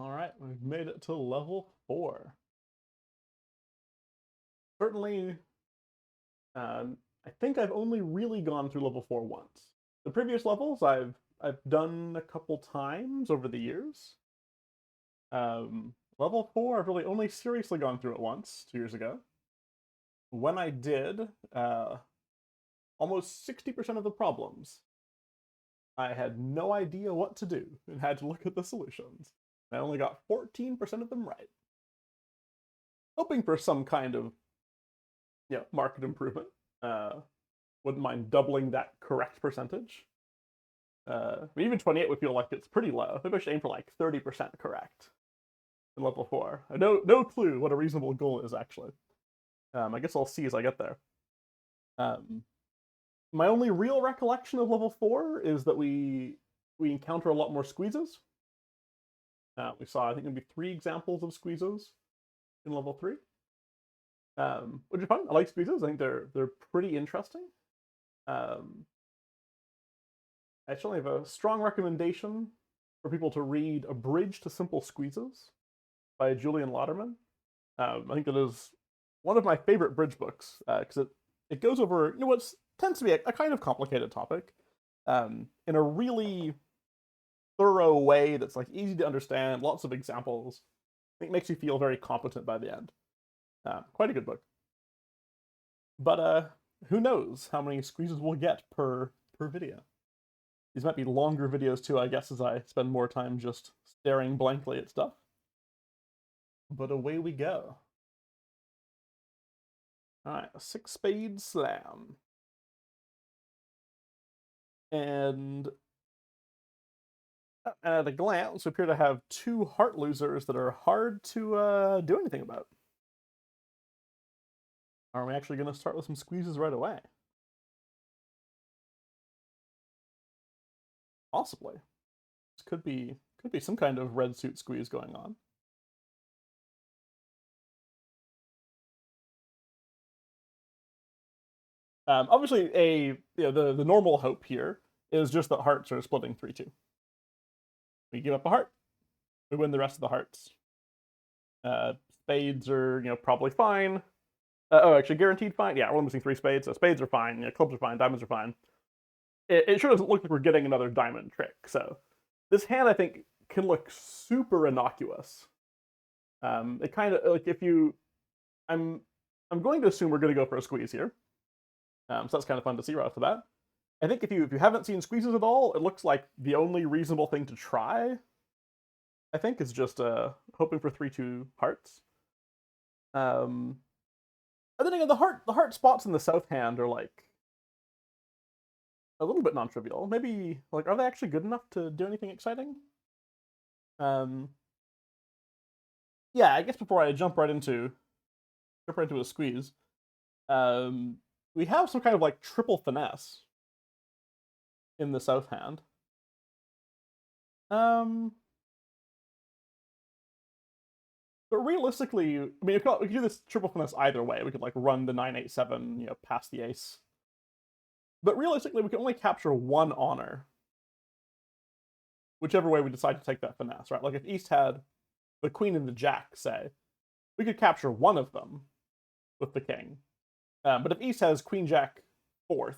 Alright, we've made it to level 4. Certainly, I think I've only really gone through level 4 once. The previous levels I've done a couple times over the years. Level 4, I've really only seriously gone through it once, 2 years ago. When I did, almost 60% of the problems, I had no idea what to do and had to look at the solutions. I only got 14% of them right. Hoping for some kind of market improvement. Wouldn't mind doubling that correct percentage. Even 28 would feel like it's pretty low. Maybe I should aim for like 30% correct in level 4. I know no clue what a reasonable goal is actually. I guess I'll see as I get there. My only real recollection of level 4 is that we encounter a lot more squeezes. We saw, I think, maybe 3 examples of squeezes in level 3. Which is fun. I like squeezes. I think they're pretty interesting. I actually have a strong recommendation for people to read A Bridge to Simple Squeezes by Julian Lauderman. I think it is one of my favorite bridge books because it goes over what tends to be a kind of complicated topic in a really thorough way that's like easy to understand, lots of examples. I think it makes you feel very competent by the end. Quite a good book. But who knows how many squeezes we'll get per video. These might be longer videos too, I guess, as I spend more time just staring blankly at stuff. But away we go. Alright, a 6-spade slam. And at a glance, we appear to have 2 heart losers that are hard to do anything about. Are we actually going to start with some squeezes right away? Possibly. This could be some kind of red suit squeeze going on. Obviously, the normal hope here is just that hearts are splitting 3-2. We give up a heart, we win the rest of the hearts. Spades are probably fine. Actually, guaranteed fine. Yeah, we're only missing 3 spades, so spades are fine. Clubs are fine. Diamonds are fine. It sure doesn't look like we're getting another diamond trick. So this hand, I think, can look super innocuous. It kind of like if you, I'm going to assume we're going to go for a squeeze here. So that's kind of fun to see right off the bat. I think if you haven't seen squeezes at all, it looks like the only reasonable thing to try, I think, is just hoping for 3-2 hearts. And then again, the heart spots in the south hand are like a little bit non-trivial. Maybe like, are they actually good enough to do anything exciting? Yeah, I guess before I jump right into a squeeze, we have some kind of like triple finesse in the south hand. But realistically, I mean, we could do this triple finesse either way. We could like run the 9-8-7, past the ace. But realistically, we can only capture 1 honor, whichever way we decide to take that finesse, right? Like if East had the queen and the jack, say, we could capture 1 of them with the king. But if East has queen jack 4th,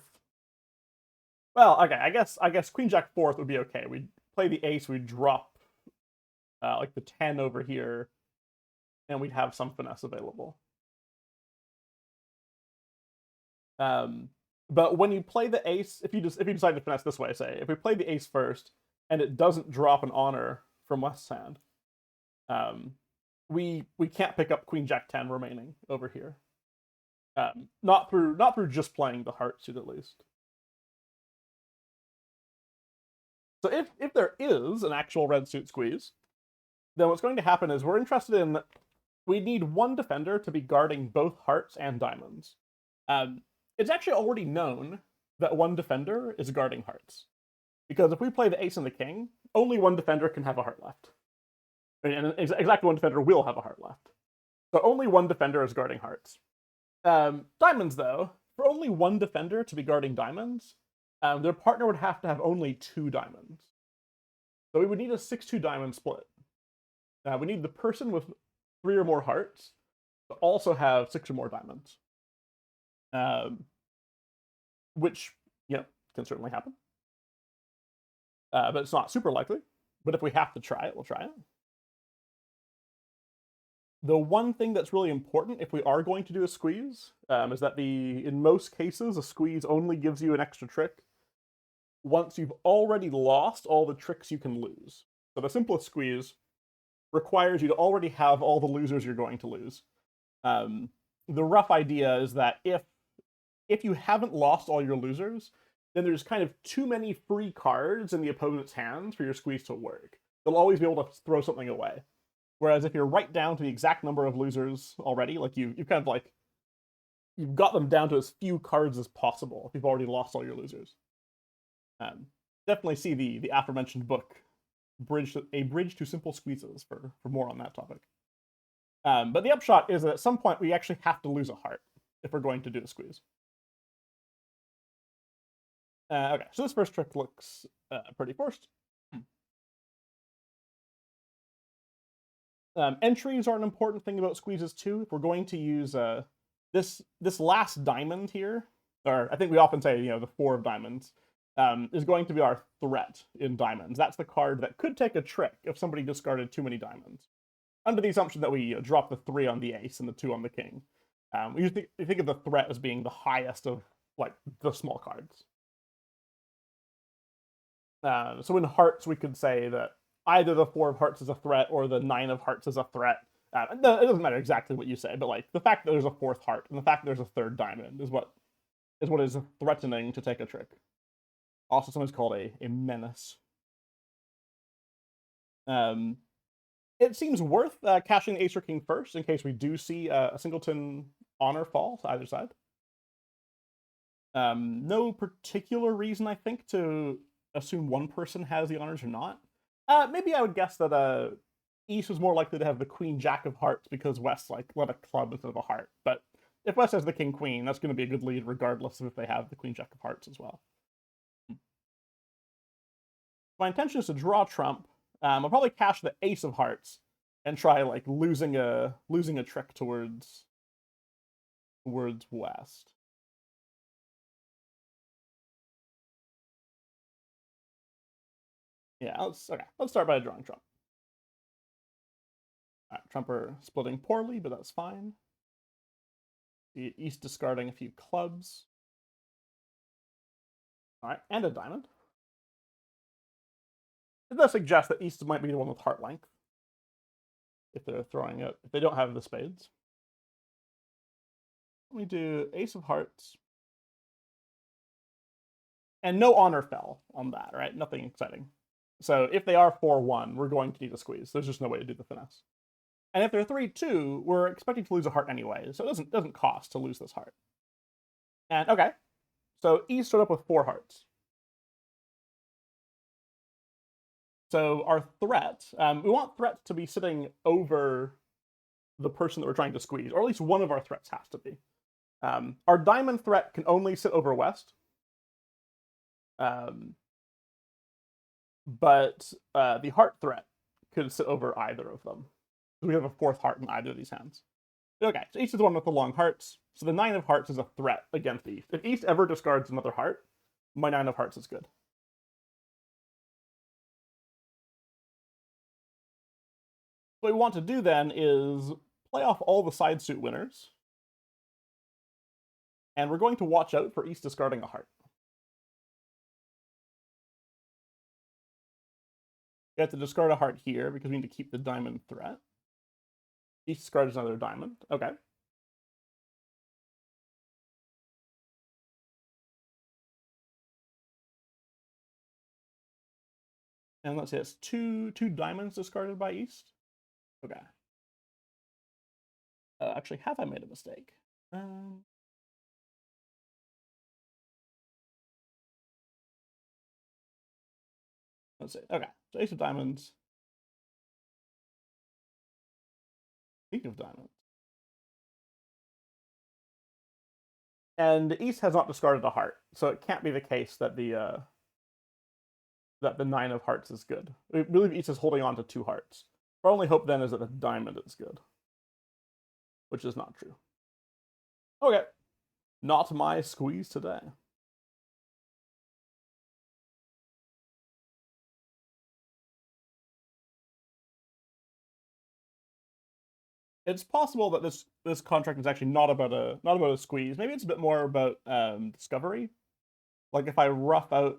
well, okay, I guess queen jack 4th would be okay. We'd play the ace, we'd drop like the 10 over here, and we'd have some finesse available. But when you play the ace, if you decide to finesse this way, say, if we play the ace first and it doesn't drop an honor from West's hand, we can't pick up queen jack 10 remaining over here. Not through just playing the heart suit at least. So if there is an actual red suit squeeze, then what's going to happen is we're interested in, we need 1 defender to be guarding both hearts and diamonds. It's actually already known that 1 defender is guarding hearts. Because if we play the ace and the king, only 1 defender can have a heart left. And exactly 1 defender will have a heart left. So only 1 defender is guarding hearts. Diamonds, though, for only 1 defender to be guarding diamonds, their partner would have to have only 2 diamonds. So we would need a 6-2 diamond split. We need the person with 3 or more hearts to also have 6 or more diamonds. Which, can certainly happen. But it's not super likely. But if we have to try it, we'll try it. The one thing that's really important if we are going to do a squeeze is that in most cases, a squeeze only gives you an extra trick once you've already lost all the tricks you can lose. So the simplest squeeze requires you to already have all the losers you're going to lose. The rough idea is that if you haven't lost all your losers, then there's kind of too many free cards in the opponent's hands for your squeeze to work. They'll always be able to throw something away. Whereas if you're right down to the exact number of losers already, like you've kind of like, you've got them down to as few cards as possible if you've already lost all your losers. Definitely see the aforementioned book, A Bridge to Simple Squeezes, for more on that topic. But the upshot is that at some point we actually have to lose a heart if we're going to do a squeeze. Okay, so this first trick looks pretty forced. Entries are an important thing about squeezes too. If we're going to use this last diamond here, or I think we often say, the 4 of diamonds, is going to be our threat in diamonds. That's the card that could take a trick if somebody discarded too many diamonds. Under the assumption that we drop the 3 on the ace and the 2 on the king. We think of the threat as being the highest of like the small cards. So in hearts, we could say that either the 4 of hearts is a threat or the 9 of hearts is a threat. It doesn't matter exactly what you say, but like the fact that there's a 4th heart and the fact that there's a 3rd diamond is what is threatening to take a trick. Also sometimes called a menace. It seems worth cashing ace or king first in case we do see a singleton honor fall to either side. No particular reason, I think, to assume one person has the honors or not. Maybe I would guess that East was more likely to have the Queen Jack of hearts because West let a club instead of a heart. But if West has the King Queen, that's going to be a good lead regardless of if they have the Queen Jack of hearts as well. My intention is to draw trump. I'll probably cash the Ace of hearts and try like losing a trick towards West. Yeah, let's start by drawing trump. Alright, trump are splitting poorly, but that's fine. The East discarding a few clubs. Alright, and a diamond. It does suggest that East might be the one with heart length. If they're throwing it, if they don't have the spades. Let me do Ace of hearts. And no honor fell on that, right? Nothing exciting. So if they are 4-1, we're going to need a squeeze. There's just no way to do the finesse. And if they're 3-2, we're expecting to lose a heart anyway, so it doesn't cost to lose this heart. And okay, so East showed up with 4 hearts. So our threat, we want threats to be sitting over the person that we're trying to squeeze, or at least one of our threats has to be. Our diamond threat can only sit over West. But the heart threat could sit over either of them. So we have a 4th heart in either of these hands. Okay, so East is the one with the long hearts. So the 9 of hearts is a threat against East. If East ever discards another heart, my 9 of hearts is good. What we want to do then is play off all the side suit winners. And we're going to watch out for East discarding a heart. We have to discard a heart here because we need to keep the diamond threat. East discards another diamond. Okay. And let's say it's two diamonds discarded by East. Okay. Actually, have I made a mistake? Let's see. Okay, so Ace of diamonds. King of diamonds. And East has not discarded a heart, so it can't be the case that the 9 of hearts is good. We believe East is holding on to 2 hearts. Our only hope then is that the diamond is good, which is not true. Okay, not my squeeze today. It's possible that this contract is actually not about a squeeze. Maybe it's a bit more about discovery. Like if I rough out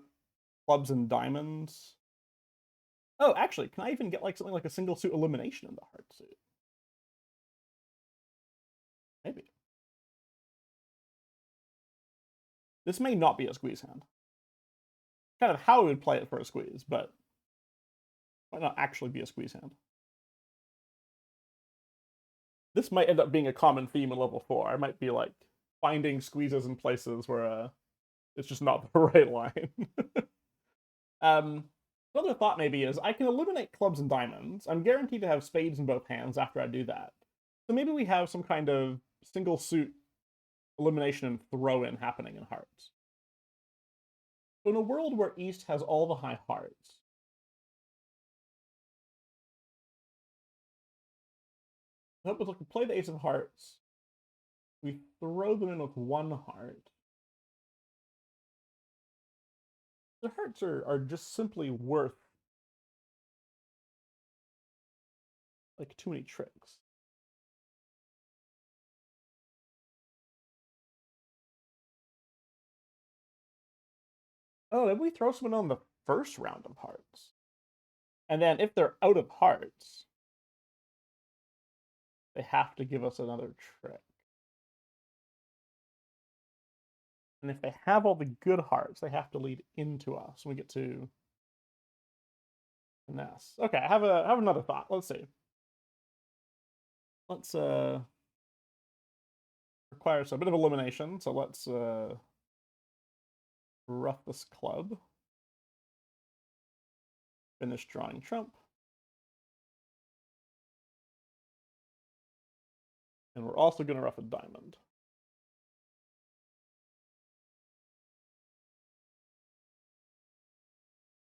clubs and diamonds. Oh, actually, can I even get like something like a single suit elimination in the heart suit? Maybe. This may not be a squeeze hand. Kind of how I would play it for a squeeze, but might not actually be a squeeze hand. This might end up being a common theme in level 4. I might be like finding squeezes in places where it's just not the right line. Another thought maybe is I can eliminate clubs and diamonds. I'm guaranteed to have spades in both hands after I do that. So maybe we have some kind of single suit elimination and throw-in happening in hearts. So in a world where East has all the high hearts, I hope we play the Ace of Hearts. We throw them in with one heart. The hearts are just simply worth like too many tricks. Oh, maybe we throw someone on the first round of hearts. And then if they're out of hearts, they have to give us another trick. And if they have all the good hearts, they have to lead into us. We get to finesse. Okay, I have another thought. Let's see. Let's requires a bit of elimination, so let's rough this club. Finish drawing trump. And we're also going to rough a diamond.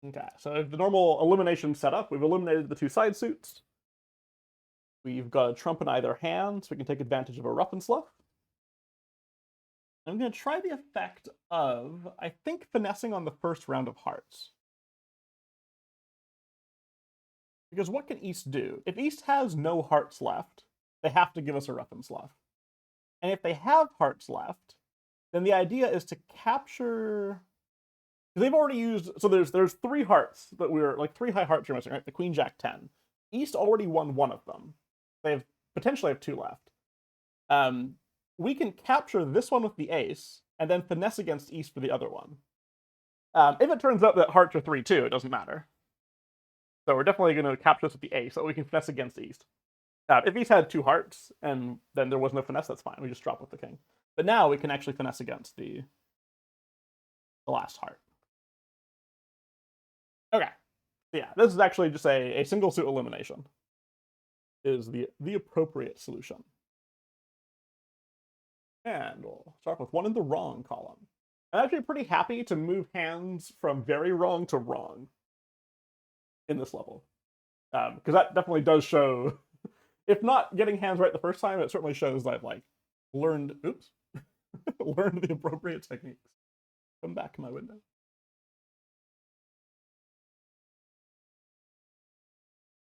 Okay, so the normal elimination setup, we've eliminated the two side suits. We've got a trump in either hand, so we can take advantage of a rough and slough. I'm going to try the effect of, I think, finessing on the first round of hearts. Because what can East do? If East has no hearts left, they have to give us a rough and slough. And if they have hearts left, then the idea is to capture. They've already used. So there's 3 hearts that we're like 3 high hearts you're missing, right? The Queen Jack 10. East already won one of them. They potentially have 2 left. We can capture this one with the ace and then finesse against East for the other one. If it turns out that hearts are 3 too, it doesn't matter. So we're definitely going to capture this with the ace so we can finesse against East. If East had 2 hearts and then there was no finesse, that's fine. We just drop with the king. But now we can actually finesse against the last heart. Okay. Yeah, this is actually just a single suit elimination. Is the appropriate solution. And we'll start with one in the wrong column. I'm actually pretty happy to move hands from very wrong to wrong in this level. Because that definitely does show, if not getting hands right the first time, it certainly shows that I've like learned learned the appropriate techniques. Come back to my window.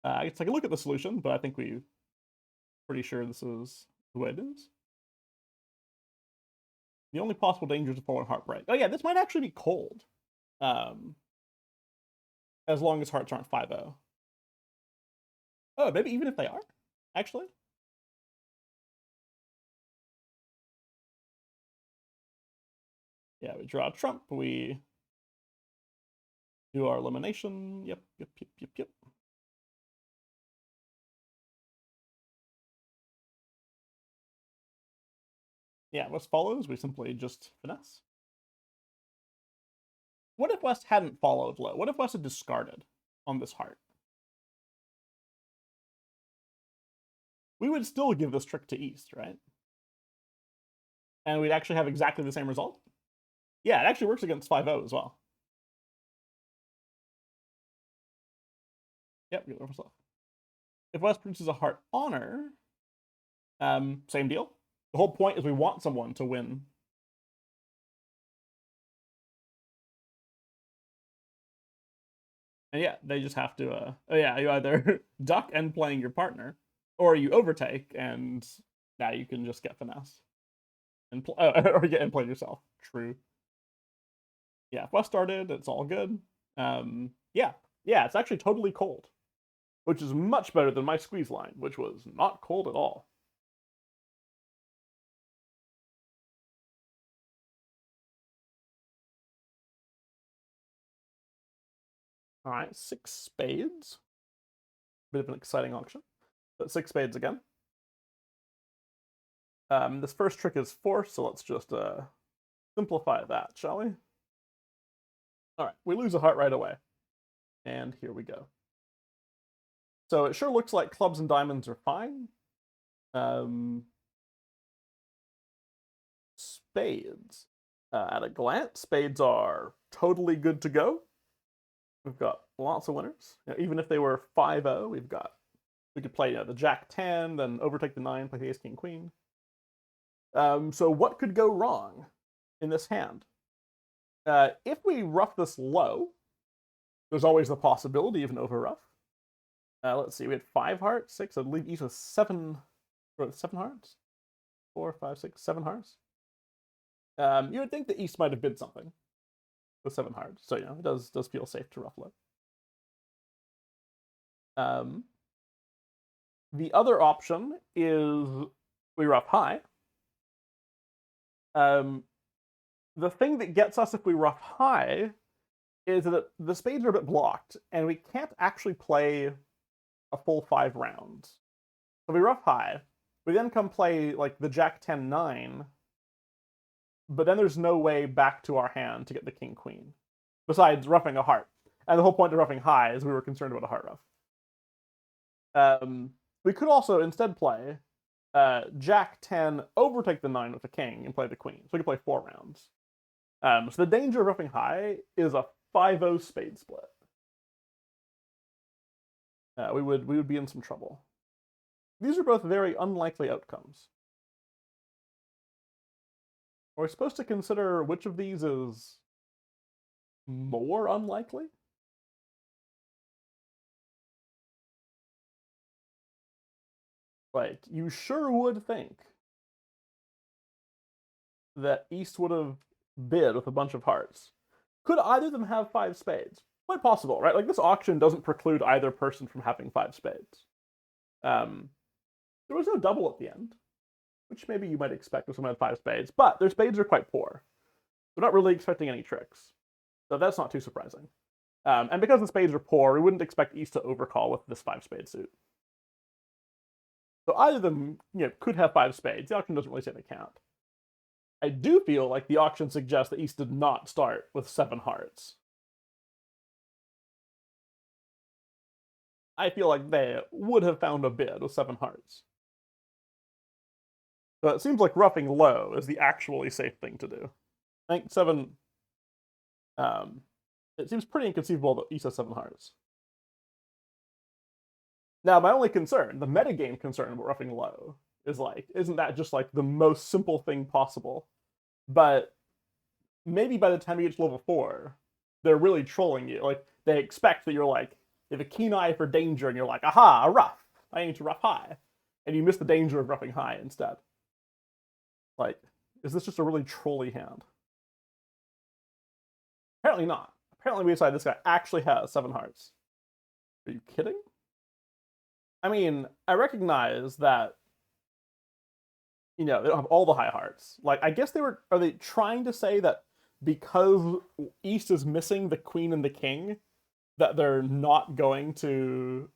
I can take a look at the solution, but I think we're pretty sure this is the way it is. The only possible danger is a fallen heart break. Oh yeah, this might actually be cold. As long as hearts aren't 5-0. Oh, maybe even if they are, actually. Yeah, we draw a trump, we do our elimination. Yep. Yeah, what follows, we simply just finesse. What if West hadn't followed low? What if West had discarded on this heart? We would still give this trick to East, right? And we'd actually have exactly the same result. Yeah, it actually works against 5-0 as well. Yep, get over stuff. If West produces a heart honor, same deal. The whole point is we want someone to win. And yeah, they just have to, oh yeah, you either duck and playing your partner, or you overtake and now you can just get finesse. And and play yourself. True. Yeah, if West started, it's all good. Yeah, it's actually totally cold, which is much better than my squeeze line, which was not cold at all. All right, 6 spades. Bit of an exciting auction, but 6 spades again. This first trick is force, so let's just simplify that, shall we? All right, we lose a heart right away. And here we go. So it sure looks like clubs and diamonds are fine. Spades. At a glance, spades are totally good to go. We've got lots of winners. Even if they were 5-0, we could play the Jack 10, then overtake the 9, play the Ace King Queen. So what could go wrong in this hand? If we rough this low, there's always the possibility of an over rough. Let's see, we had 5 hearts, 6. I'd leave each with 7 hearts. 4, 5, 6, 7 hearts. You would think the East might have bid something with 7 hearts, so it does feel safe to rough low. The other option is we rough high. The thing that gets us if we rough high is that the spades are a bit blocked, and we can't actually play a full 5 rounds. So we rough high. We then come play like the Jack 10 9, but then there's no way back to our hand to get the King Queen, besides roughing a heart. And the whole point of roughing high is we were concerned about a heart rough. We could also instead play Jack 10, overtake the 9 with the King, and play the Queen. So we could play 4 rounds. So the danger of roughing high is a 5-0 spade split. We would be in some trouble. These are both very unlikely outcomes. Are we supposed to consider which of these is more unlikely? Like, you sure would think that East would have bid with a bunch of hearts. Could either of them have 5 spades? Quite possible, right? Like, this auction doesn't preclude either person from having 5 spades. There was no double at the end, which maybe you might expect if someone had 5 spades, but their spades are quite poor. They're not really expecting any tricks, so that's not too surprising. And because the spades are poor, we wouldn't expect East to overcall with this 5-spade suit. So either of them could have 5 spades. The auction doesn't really say they can't. I do feel like the auction suggests that East did not start with 7 hearts. I feel like they would have found a bid with 7 hearts. So it seems like roughing low is the actually safe thing to do. I think 7... it seems pretty inconceivable that East has 7 hearts. Now, my only concern, the metagame concern about roughing low, is like, isn't that just like the most simple thing possible? But maybe by the time you get to level 4, they're really trolling you. Like, they expect that you're like, you have a keen eye for danger, and you're like, aha, a rough. I need to rough high. And you miss the danger of roughing high instead. Like, is this just a really trolly hand? Apparently not. Apparently we decided this guy actually has 7 hearts. Are you kidding? I mean, I recognize that, they don't have all the high hearts. Like, I guess are they trying to say that because East is missing the Queen and the King, that they're not going to,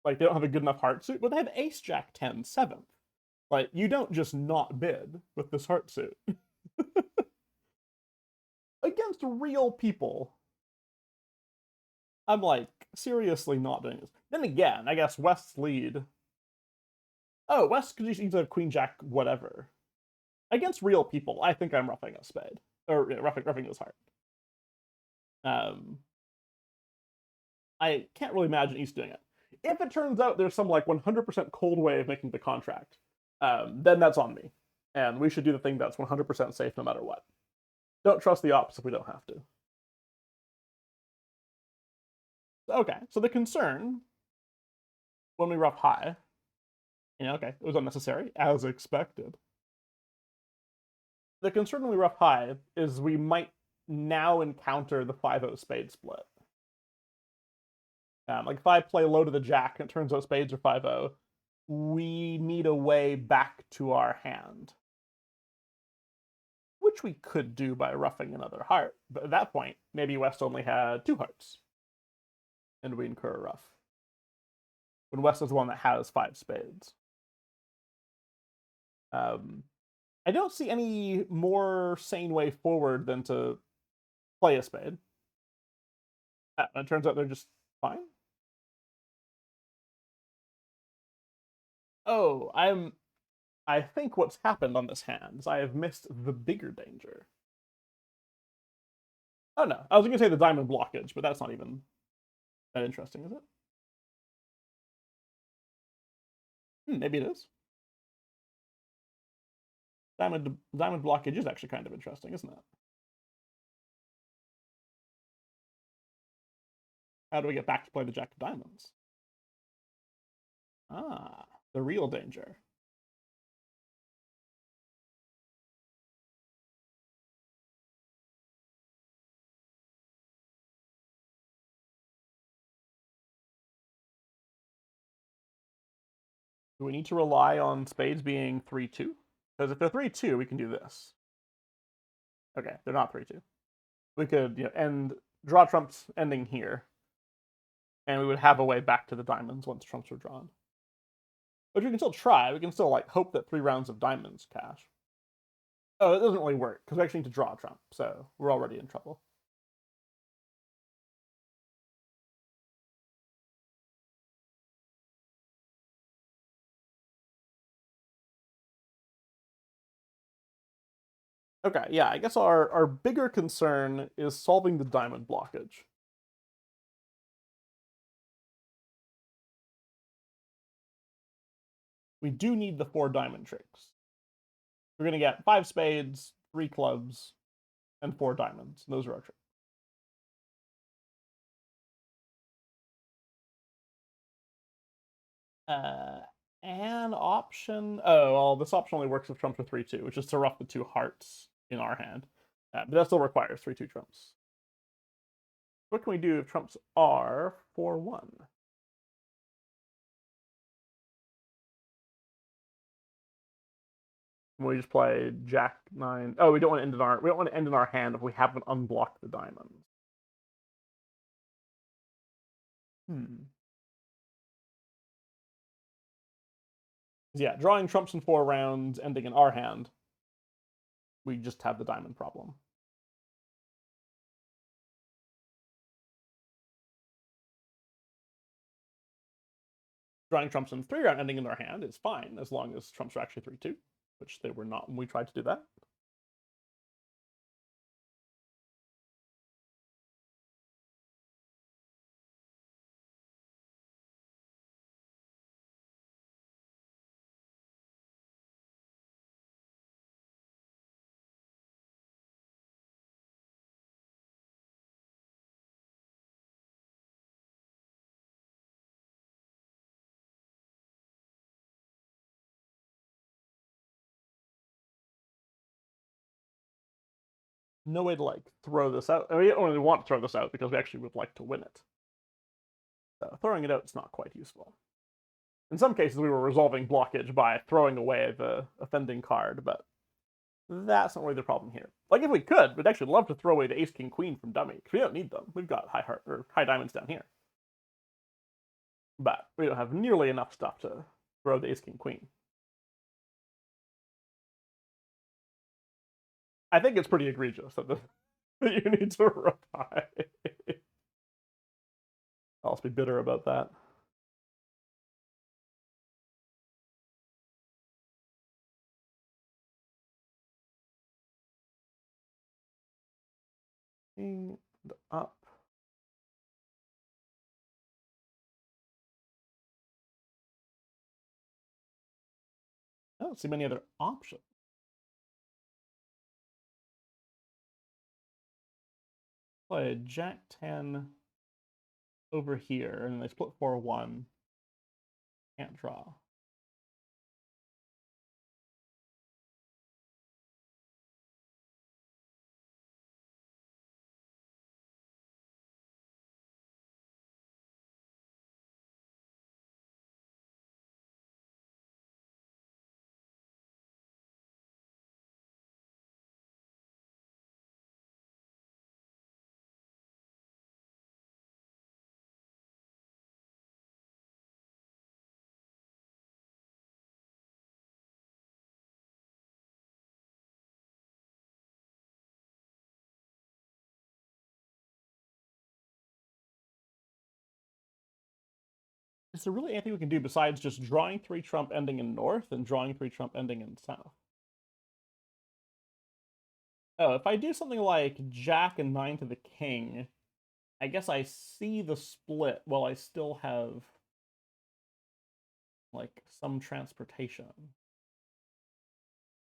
like, they don't have a good enough heart suit? But they have Ace Jack 10, 7th. Like, you don't just not bid with this heart suit. Against real people. I'm like, seriously not doing this. Then again, I guess West's lead. Oh, West could just either have Queen Jack whatever. Against real people, I think I'm roughing a spade. Or roughing this heart. I can't really imagine East doing it. if it turns out there's some like 100% cold way of making the contract, then that's on me, and we should do the thing that's 100% safe no matter what. Don't trust the ops if we don't have to. Okay, so the concern when we rough high, okay, it was unnecessary, as expected. The concern when we rough high is we might now encounter the 5-0 spade split. Like if I play low to the jack and it turns out spades are 5-0, we need a way back to our hand. Which we could do by roughing another heart, but at that point, maybe West only had 2 hearts. And we incur a ruff. When West is the one that has 5 spades. I don't see any more sane way forward than to play a spade. And it turns out they're just fine. Oh, I think what's happened on this hand is I have missed the bigger danger. Oh no, I was gonna say the diamond blockage, but that's not even that interesting, is it? Maybe it is. Diamond blockage is actually kind of interesting, isn't it? How do we get back to play the jack of diamonds? Ah, the real danger. Do we need to rely on spades being 3-2? Because if they're 3-2, we can do this. Okay, they're not 3-2. We could, end draw trumps ending here, and we would have a way back to the diamonds once trumps were drawn. Which we can still try. We can still hope that 3 rounds of diamonds cash. Oh, it doesn't really work because we actually need to draw a trump, so we're already in trouble. Okay, yeah, I guess our bigger concern is solving the diamond blockage. We do need the 4 diamond tricks. We're going to get 5 spades, 3 clubs, and 4 diamonds. Those are our tricks. An option. Oh, well, this option only works if trumps are 3-2, which is to ruff the 2 hearts in our hand. But that still requires 3-2 trumps. What can we do if trumps are 4-1? We just play Jack 9. Oh, we don't want to end in our hand if we haven't unblocked the diamonds. Yeah, drawing trumps in 4 rounds, ending in our hand. We just have the diamond problem. Drawing trumps in 3 round, ending in our hand is fine as long as trumps are actually 3-2, which they were not when we tried to do that. No way to throw this out. I mean, we don't really want to throw this out because we actually would like to win it. So throwing it out is not quite useful. In some cases, we were resolving blockage by throwing away the offending card, but that's not really the problem here. If we could, we'd actually love to throw away the ace, king, queen from dummy, because we don't need them. We've got high diamonds down here. But we don't have nearly enough stuff to throw the ace, king, queen. I think it's pretty egregious that you need to reply. I'll just be bitter about that. And up. I don't see many other options. Play Jack 10 over here, and they split 4-1. Can't draw. Is there really anything we can do besides just drawing 3 trump ending in north and drawing 3 trump ending in south? Oh, if I do something like Jack and 9 to the king, I guess I see the split while I still have like some transportation.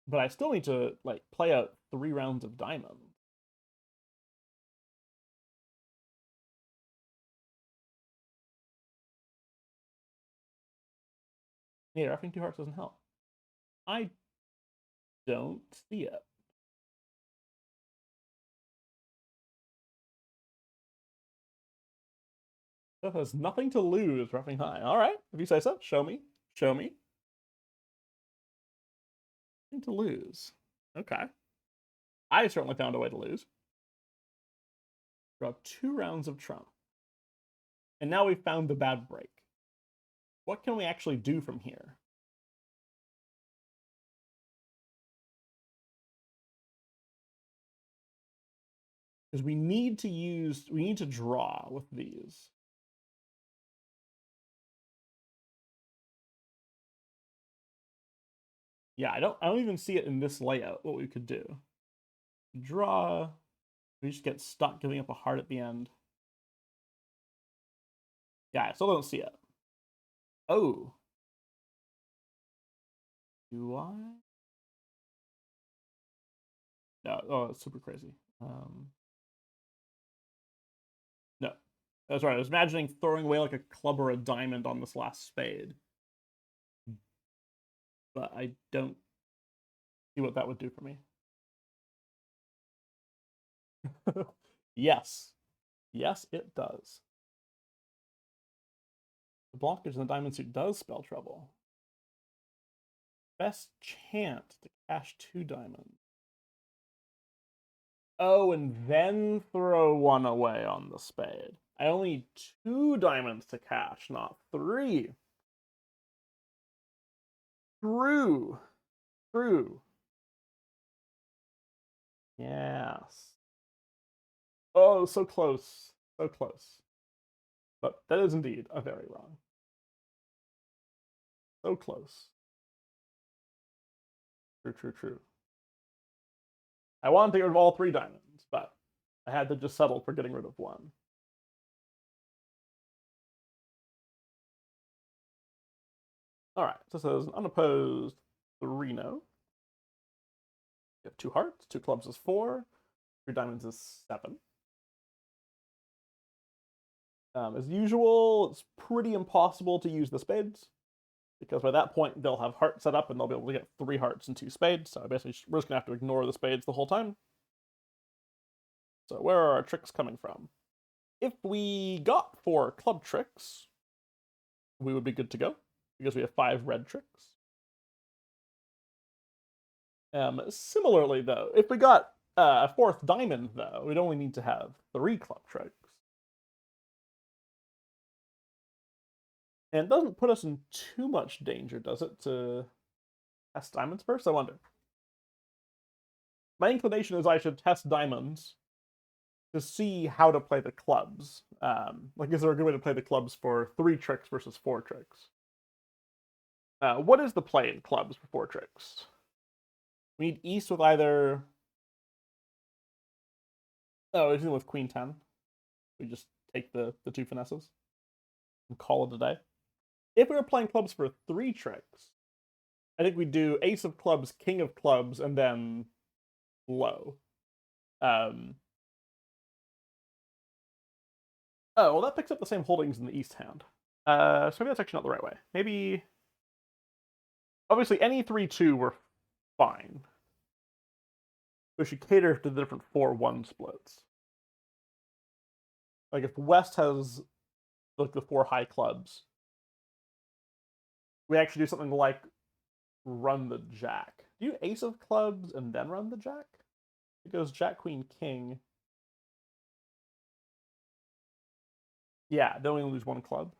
But I still need to like play out 3 rounds of diamond. Yeah, roughing 2 hearts doesn't help. I don't see it. That has nothing to lose, roughing high. All right, if you say so, show me. Show me. Nothing to lose. Okay. I certainly found a way to lose. Draw 2 rounds of trump. And now we've found the bad break. What can we actually do from here? Because we need to draw with these. Yeah, I don't even see it in this layout what we could do. Draw. We just get stuck giving up a heart at the end. Yeah, I still don't see it. Oh. Do I? No. Oh, it's super crazy. No. That's right. I was imagining throwing away like a club or a diamond on this last spade. But I don't see what that would do for me. Yes. Yes, it does. The blockage in the diamond suit does spell trouble. Best chance to cash 2 diamonds. Oh, and then throw 1 away on the spade. I only need 2 diamonds to cash, not 3. True. True. Yes. Oh, so close. So close. But that is indeed a very wrong. So close. True, true, true. I wanted to get rid of all 3 diamonds, but I had to just settle for getting rid of 1. All right, so this is an unopposed 3-no. You have 2 hearts, 2 clubs is 4, 3 diamonds is 7. As usual, it's pretty impossible to use the spades, because by that point they'll have hearts set up and they'll be able to get 3 hearts and 2 spades, so basically we're just going to have to ignore the spades the whole time. So where are our tricks coming from? If we got 4 club tricks, we would be good to go, because we have 5 red tricks. Similarly, though, if we got a 4th diamond, though, we'd only need to have 3 club tricks. And it doesn't put us in too much danger, does it, to test diamonds first? I wonder. My inclination is I should test diamonds to see how to play the clubs. Like, is there a good way to play the clubs for 3 tricks versus 4 tricks? What is the play in clubs for 4 tricks? We need East with either... Oh, it's with Queen 10. We just take the 2 finesses and call it a day. If we were playing clubs for 3 tricks, I think we do ace of clubs, king of clubs, and then low. Oh, well, that picks up the same holdings in the east hand. So maybe that's actually not the right way. Maybe, obviously, any 3-2 were fine. We should cater to the different 4-1 splits. Like if West has like the 4 high clubs, we actually do something like run the jack. Do you ace of clubs and then run the jack? It goes jack, queen, king. Yeah, they only lose 1 club.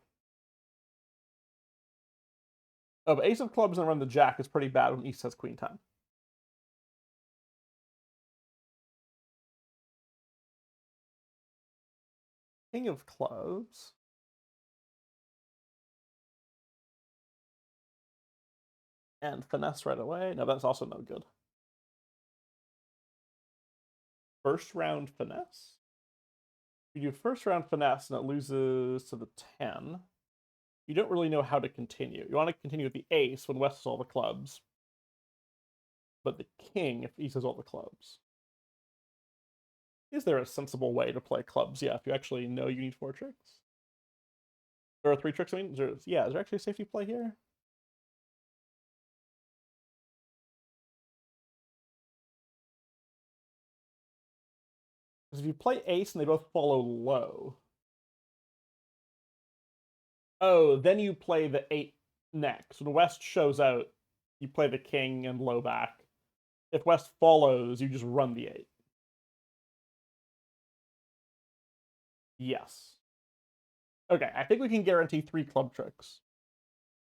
Oh, but ace of clubs and run the jack is pretty bad when East has queen 10. King of clubs. And finesse right away. No, that's also no good. First round finesse? You do first round finesse and it loses to the 10. You don't really know how to continue. You want to continue with the ace when West has all the clubs, but the king if East has all the clubs. Is there a sensible way to play clubs? Yeah, if you actually know you need 4 tricks. There are 3 tricks, I mean? Is there actually a safety play here? Because if you play ace and they both follow low, oh, then you play the 8 next. When West shows out, you play the king and low back. If West follows, you just run the 8. Yes. Okay, I think we can guarantee 3 club tricks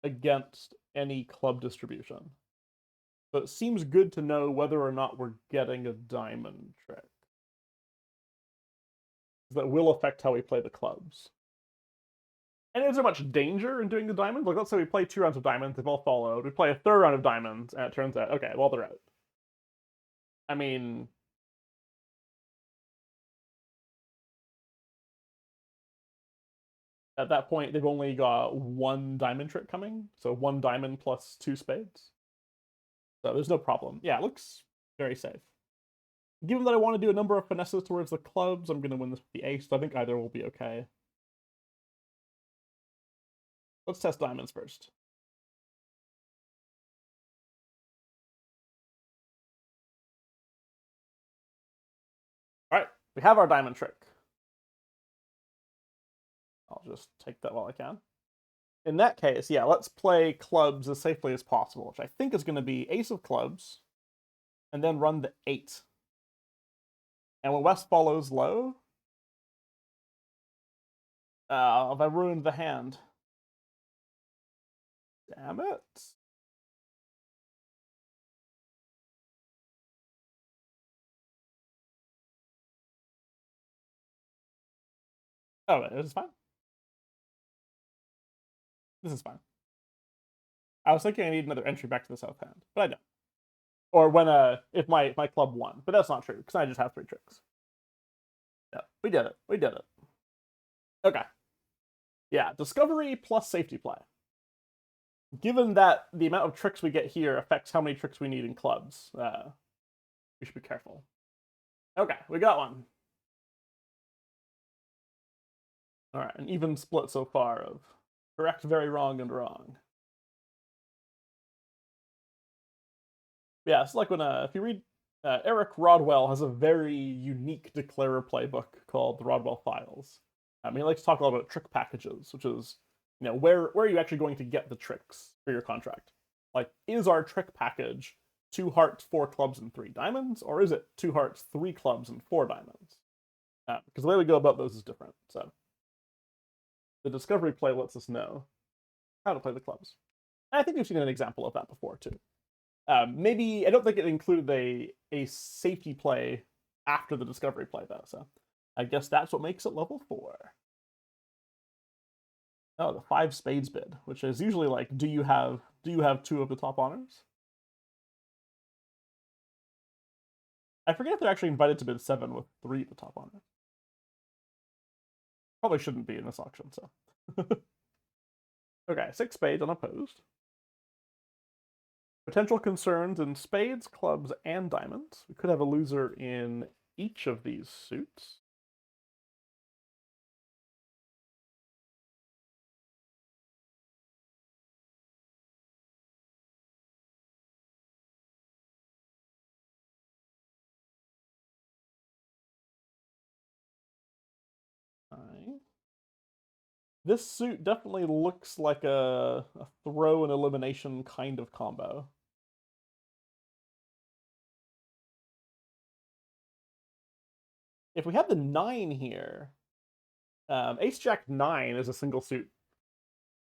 against any club distribution. But it seems good to know whether or not we're getting a diamond trick. That will affect how we play the clubs. And is there much danger in doing the diamonds? Like, let's say we play 2 rounds of diamonds, they've all followed. We play a 3rd round of diamonds, and it turns out, okay, well, they're out. I mean, at that point, they've only got 1 diamond trick coming, so 1 diamond plus 2 spades. So there's no problem. Yeah, it looks very safe. Given that I want to do a number of finesses towards the clubs, I'm going to win this with the ace, so I think either will be okay. Let's test diamonds first. All right, we have our diamond trick. I'll just take that while I can. In that case, yeah, let's play clubs as safely as possible, which I think is going to be ace of clubs, and then run the 8. And when West follows low, have I ruined the hand? Damn it. Oh, this is fine. This is fine. I was thinking I need another entry back to the south hand, but I don't. Or when if my club won, but that's not true because I just have 3 tricks. Yeah, we did it. We did it. Okay. Yeah, discovery plus safety play. Given that the amount of tricks we get here affects how many tricks we need in clubs, we should be careful. Okay, we got one. All right, an even split so far of correct, very wrong, and wrong. Yeah, it's like when if you read Eric Rodwell has a very unique declarer playbook called the Rodwell Files. He likes to talk a lot about trick packages, which is where are you actually going to get the tricks for your contract? Like, is our trick package 2 hearts, 4 clubs, and 3 diamonds, or is it 2 hearts, 3 clubs, and 4 diamonds? Because the way we go about those is different. So the discovery play lets us know how to play the clubs. And I think we've seen an example of that before too. Maybe I don't think it included a safety play after the discovery play though, so I guess that's what makes it level 4. Oh, the 5 spades bid, which is usually like, do you have 2 of the top honors? I forget if they're actually invited to bid 7 with 3 of the top honors. Probably shouldn't be in this auction, so. Okay, 6 spades unopposed. Potential concerns in spades, clubs, and diamonds. We could have a loser in each of these suits. Fine. This suit definitely looks like a throw and elimination kind of combo. If we had the 9 here, Ace Jack 9 is a single suit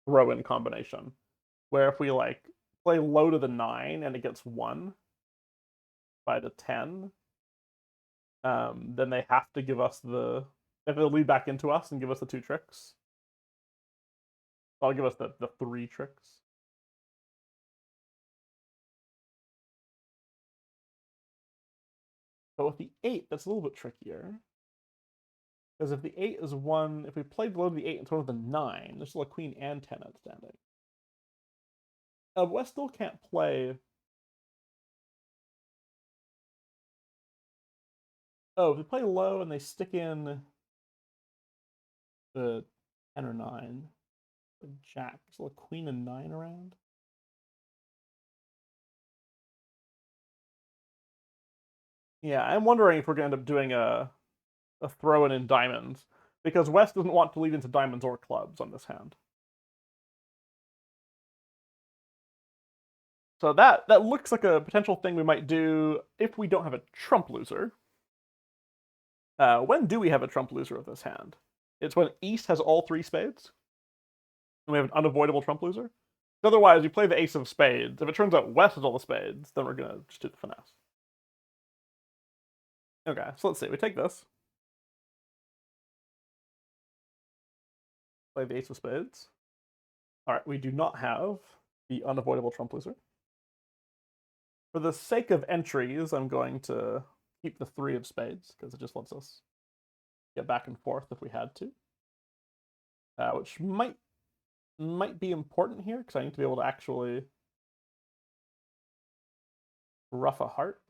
throw in combination. Where if we like play low to the 9 and it gets 1 by the 10, then they have to give us they have to lead back into us and give us the 2 tricks. I'll give us the 3 tricks. But with the 8, that's a little bit trickier. Because if the 8 is 1, if we played below the 8 and throw the 9, there's still a queen and 10 outstanding. West still can't play. Oh, if we play low and they stick in the 10 or 9, the jack, there's still a queen and 9 around. Yeah, I'm wondering if we're going to end up doing a throw in diamonds, because West doesn't want to lead into diamonds or clubs on this hand. So that looks like a potential thing we might do if we don't have a trump loser. When do we have a trump loser of this hand? It's when East has all 3 spades, and we have an unavoidable trump loser. Otherwise, we play the ace of spades. If it turns out West has all the spades, then we're gonna just do the finesse. Okay, so let's see. We take this. Play the ace of spades. Alright, we do not have the unavoidable trump loser. For the sake of entries, I'm going to keep the 3 of spades, because it just lets us get back and forth if we had to. Which might be important here, because I need to be able to actually ruff a heart.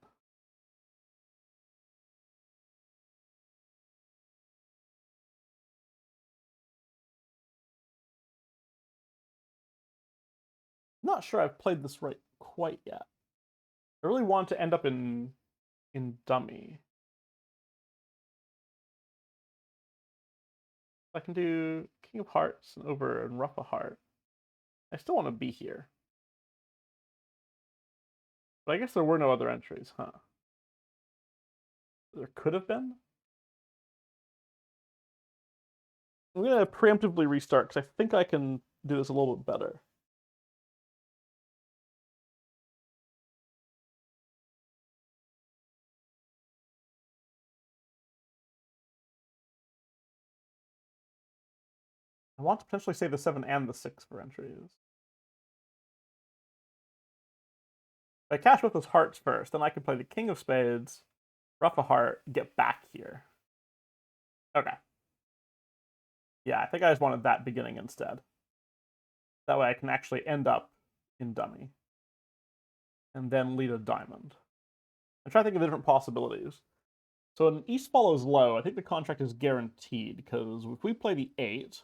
Not sure I've played this right quite yet. I really want to end up in dummy. I can do King of Hearts and over and ruff a heart. I still want to be here. But I guess there were no other entries, huh? There could have been. I'm going to preemptively restart because I think I can do this a little bit better. I want to potentially save the 7 and the 6 for entries. If I cash with those hearts first, then I can play the King of Spades, ruff a heart, get back here. Okay. Yeah, I think I just wanted that beginning instead. That way I can actually end up in dummy. And then lead a diamond. I'm trying to think of different possibilities. So an East follows low, I think the contract is guaranteed, because if we play the 8,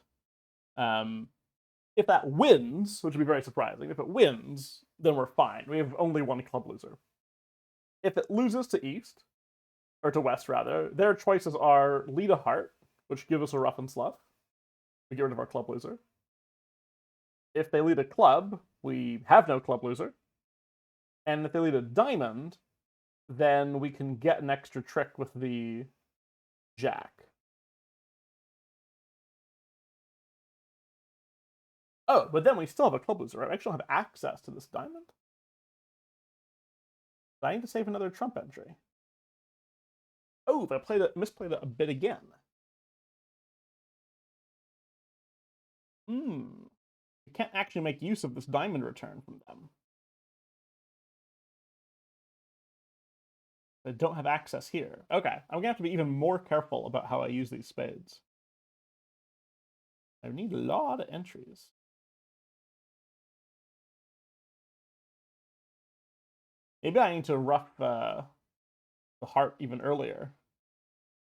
if that wins, which would be very surprising, if it wins, then we're fine. We have only 1 club loser. If it loses to East, or to West rather, their choices are lead a heart, which gives us a ruff and slough. We get rid of our club loser. If they lead a club, we have no club loser. And if they lead a diamond, then we can get an extra trick with the jack. Oh, but then we still have a club loser, right? I actually don't have access to this diamond. I need to save another trump entry. Oh, I misplayed it a bit again. We can't actually make use of this diamond return from them. I don't have access here. Okay, I'm gonna have to be even more careful about how I use these spades. I need a lot of entries. Maybe I need to rough the heart even earlier.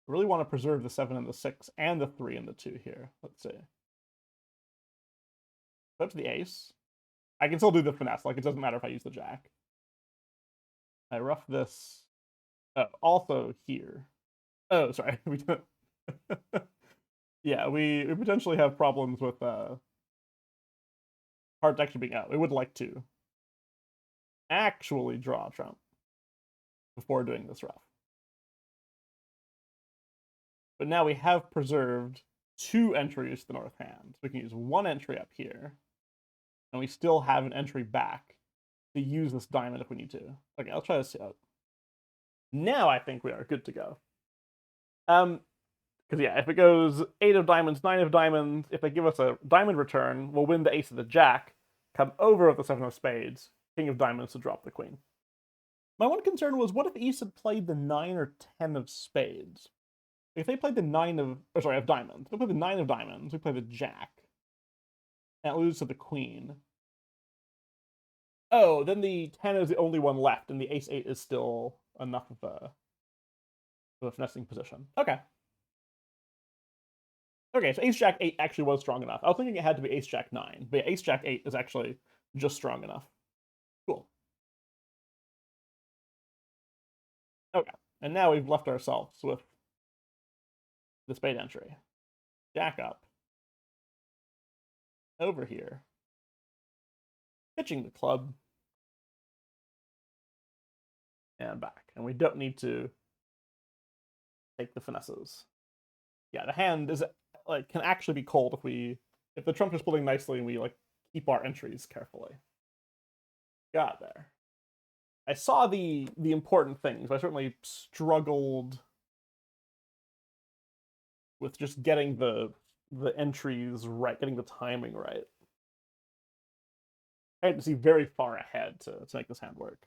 I really want to preserve the 7 and the 6 and the 3 and the 2 here. Let's see. Go to the ace. I can still do the finesse. Like, it doesn't matter if I use the jack. I rough this. Also here. Oh, sorry. We don't. Yeah, we potentially have problems with hearts actually being out. We would like to actually draw trump before doing this rough. But now we have preserved 2 entries to the north hand. So we can use 1 entry up here, and we still have an entry back to use this diamond if we need to. Okay, I'll try this out. Now I think we are good to go. Because yeah, if it goes 8 of diamonds, 9 of diamonds, if they give us a diamond return, we'll win the ace of the jack, come over with the 7 of spades, king of diamonds to drop the queen. My one concern was, what if East had played the 9 or 10 of spades? If they played the 9 of, of diamonds, if they play the 9 of diamonds, we play the jack, and it loses to the queen. Oh, then the 10 is the only one left, and the ace 8 is still enough of a finessing position. Okay. Okay, so ace jack 8 actually was strong enough. I was thinking it had to be ace jack 9, but ace jack 8 is actually just strong enough. Cool. Okay, and now we've left ourselves with the spade entry. Jack up. Over here. Pitching the club. And back. And we don't need to take the finesses. Yeah, the hand is like can actually be cold if the trump is splitting nicely and we like keep our entries carefully. Got there. I saw the important things, but I certainly struggled with just getting the entries right, getting the timing right. I had to see very far ahead to make this hand work.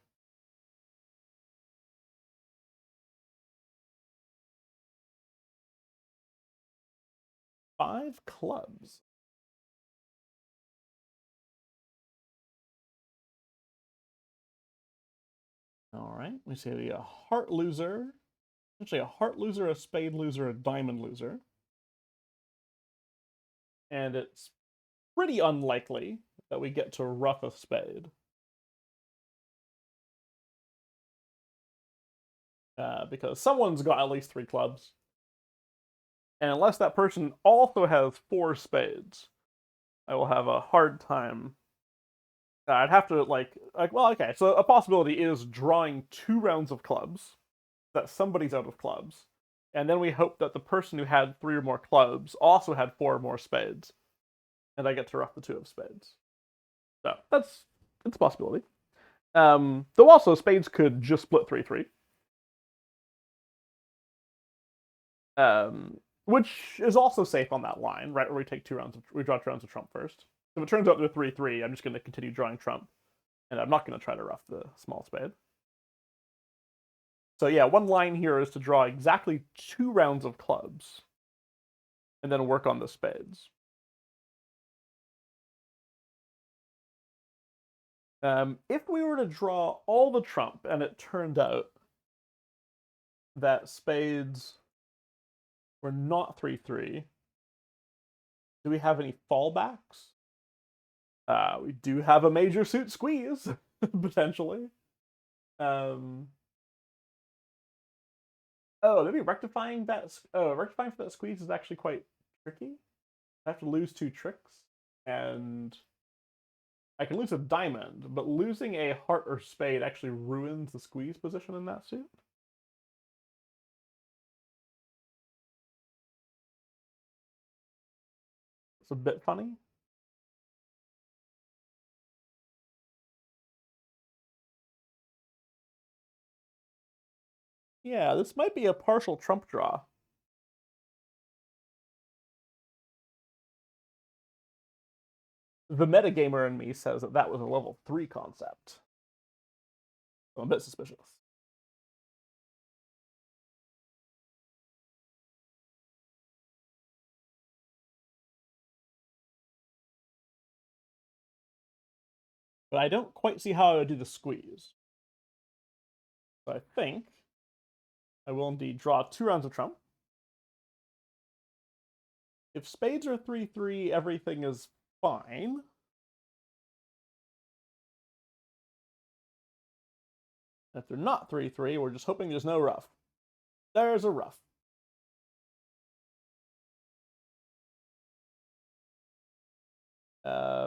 Five clubs. All right, we say a heart loser. Actually, a heart loser, a spade loser, a diamond loser. And it's pretty unlikely that we get to rough a spade. Because someone's got at least 3 clubs. And unless that person also has 4 spades, I will have a hard time. I'd have to, well, okay, so a possibility is drawing 2 rounds of clubs, that somebody's out of clubs, and then we hope that the person who had 3 or more clubs also had 4 or more spades, and I get to rough the 2 of spades. So, it's a possibility. Though also, spades could just split 3-3. Which is also safe on that line, right? Where we take 2 rounds we draw 2 rounds of trump first. If it turns out to a 3-3, I'm just going to continue drawing trump, and I'm not going to try to rough the small spade. So yeah, one line here is to draw exactly 2 rounds of clubs, and then work on the spades. If we were to draw all the trump, and it turned out that spades were not 3-3, do we have any fallbacks? We do have a major suit squeeze, potentially. Oh, maybe rectifying for that squeeze is actually quite tricky. I have to lose 2 tricks, and I can lose a diamond, but losing a heart or spade actually ruins the squeeze position in that suit. It's a bit funny. Yeah, this might be a partial trump draw. The metagamer in me says that that was a level 3 concept. I'm a bit suspicious. But I don't quite see how I would do the squeeze. So I think I will indeed draw 2 rounds of trump. If spades are 3-3, everything is fine. If they're not 3-3, we're just hoping there's no ruff. There's a ruff.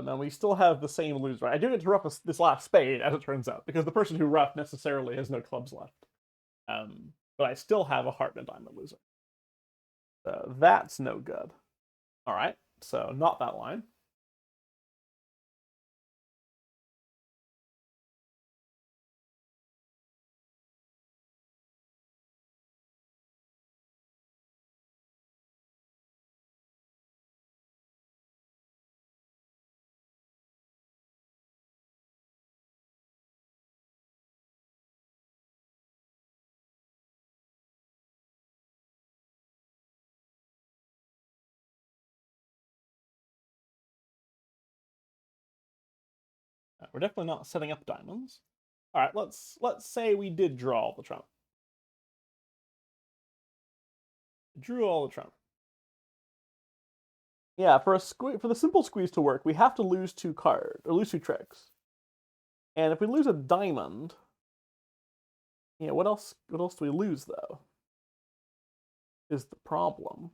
And we still have the same loser. I do get to ruff this last spade, as it turns out, because the person who ruffed necessarily has no clubs left. But I still have a heart and a diamond loser. So that's no good. All right, so not that line. We're definitely not setting up diamonds. All right, let's say we did draw all the trump. Drew all the trump. Yeah, for the simple squeeze to work, we have to lose 2 cards or lose 2 tricks. And if we lose a diamond, yeah, what else do we lose though? Is the problem.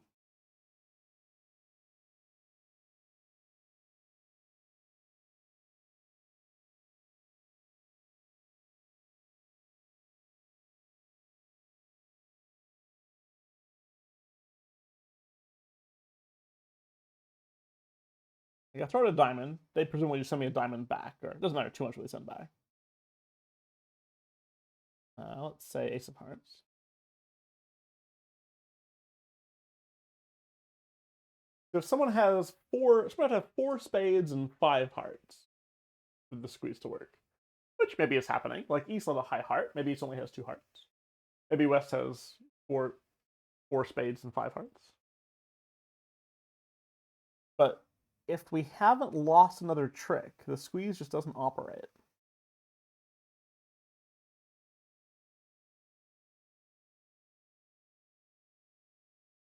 I throw out a diamond. They presumably just send me a diamond back, or it doesn't matter too much what they send back. Let's say ace of hearts. So if someone has someone would have 4 spades and 5 hearts for the squeeze to work, which maybe is happening. Like East has a high heart, maybe East only has 2 hearts. Maybe West has four spades and 5 hearts. But if we haven't lost another trick, the squeeze just doesn't operate.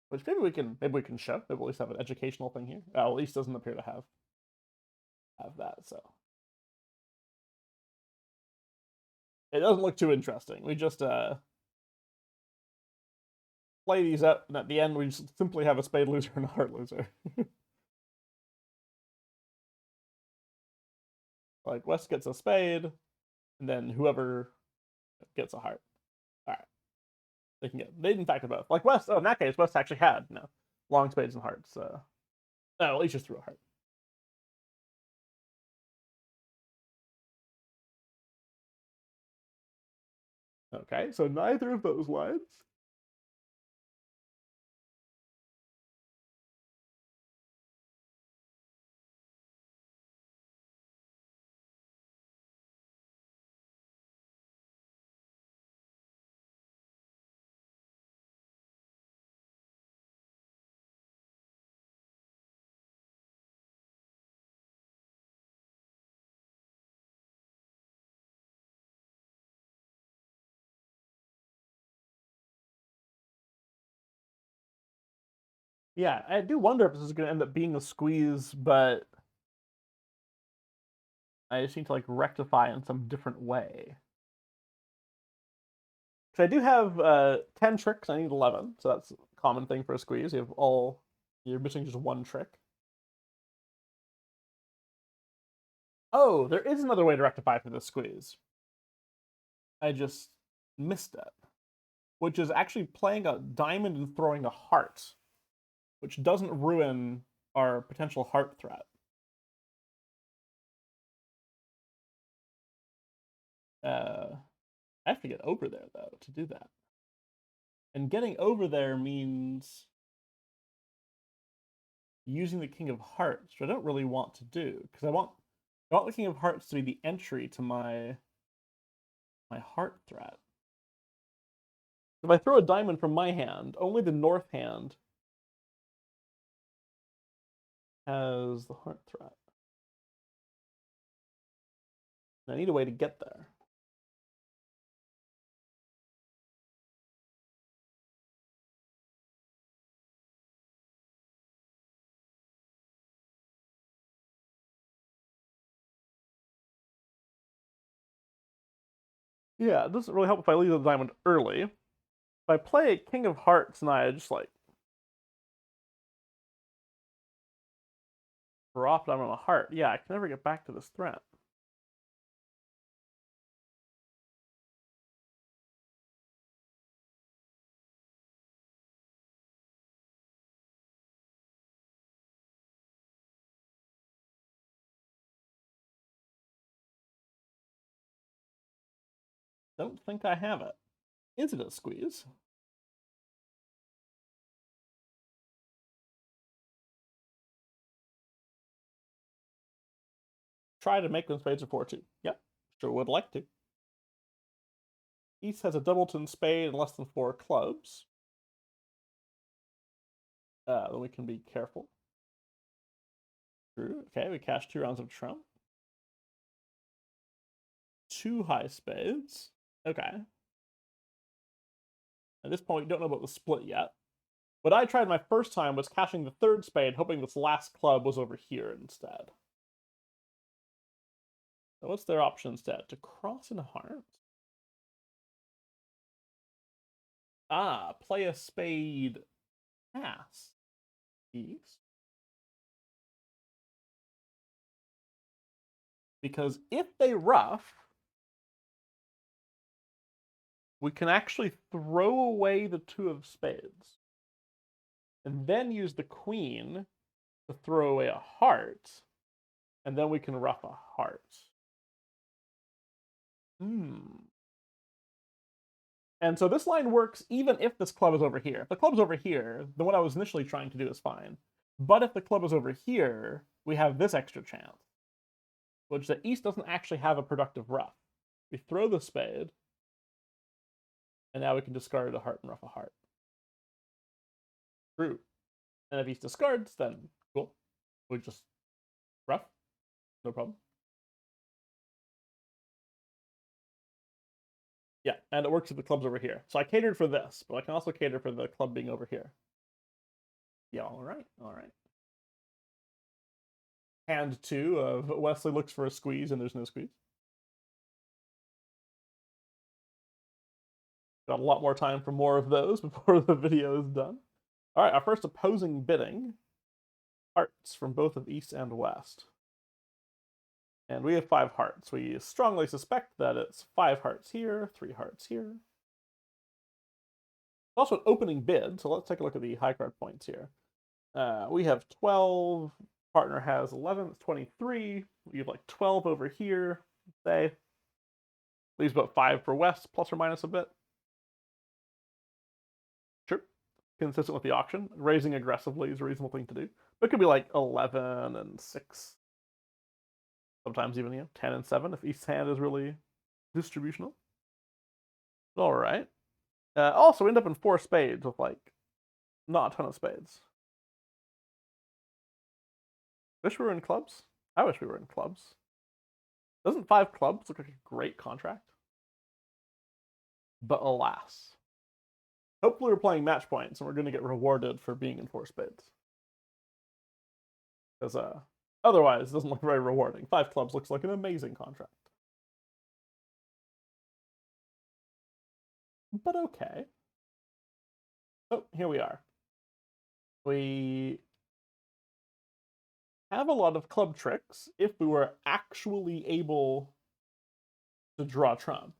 Which maybe we can show. Maybe we'll at least have an educational thing here. At least doesn't appear to have that, so it doesn't look too interesting. We just play these up, and at the end we just simply have a spade loser and a heart loser. Like West gets a spade, and then whoever gets a heart. All right, they in fact have both. Like West, in that case, West actually had long spades and hearts. At least just threw a heart. Okay, so neither of those lines. Yeah, I do wonder if this is going to end up being a squeeze, but I just need to rectify in some different way. So I do have 10 tricks. I need 11, so that's a common thing for a squeeze. You're missing just 1 trick. Oh, there is another way to rectify for this squeeze. I just missed it, which is actually playing a diamond and throwing a heart, which doesn't ruin our potential heart threat. I have to get over there though to do that, and getting over there means using the King of Hearts, which I don't really want to do because I want the King of Hearts to be the entry to my heart threat. If I throw a diamond from my hand, only the north hand has the heart threat. And I need a way to get there. Yeah, it doesn't really help if I leave the diamond early. If I play a King of Hearts and I just like drop diamond on a heart, yeah, I can never get back to this threat. Don't think I have it. Is it a squeeze? Try to make them spades or 4-2. Yep, sure would like to. East has a doubleton spade and less than 4 clubs. Then we can be careful. True. Okay, we cash 2 rounds of trump. 2 high spades. Okay. At this point, we don't know about the split yet. What I tried my first time was cashing the 3rd spade, hoping this last club was over here instead. So what's their option instead? To cross in hearts? Play a spade pass. East. Because if they ruff, we can actually throw away the 2 of spades. And then use the queen to throw away a heart. And then we can ruff a heart. And so this line works even if this club is over here. If the club's over here, then what I was initially trying to do is fine. But if the club is over here, we have this extra chance, which the East doesn't actually have a productive ruff. We throw the spade, and now we can discard a heart and ruff a heart. True. And if East discards, then cool. We just ruff. No problem. Yeah, and it works if the club's over here. So I catered for this, but I can also cater for the club being over here. Yeah, all right. Hand 2 of Wesley looks for a squeeze, and there's no squeeze. Got a lot more time for more of those before the video is done. All right, our first opposing bidding. Hearts from both of East and West. And we have 5 hearts. We strongly suspect that it's 5 hearts here, 3 hearts here. It's also an opening bid, so let's take a look at the high card points here. We have 12. Partner has 11. It's 23. We have like 12 over here, say. Leaves about 5 for West, plus or minus a bit. Sure. Consistent with the auction. Raising aggressively is a reasonable thing to do. But it could be like 11 and 6. Sometimes even 10 and 7 if East's hand is really distributional. All right. Also end up in 4 spades with like not a ton of spades. Wish we were in clubs. I wish we were in clubs. Doesn't 5 clubs look like a great contract? But alas. Hopefully we're playing match points and we're going to get rewarded for being in 4 spades. Because otherwise it doesn't look very rewarding. 5 clubs looks like an amazing contract. But okay. Oh, here we are. We have a lot of club tricks if we were actually able to draw trump.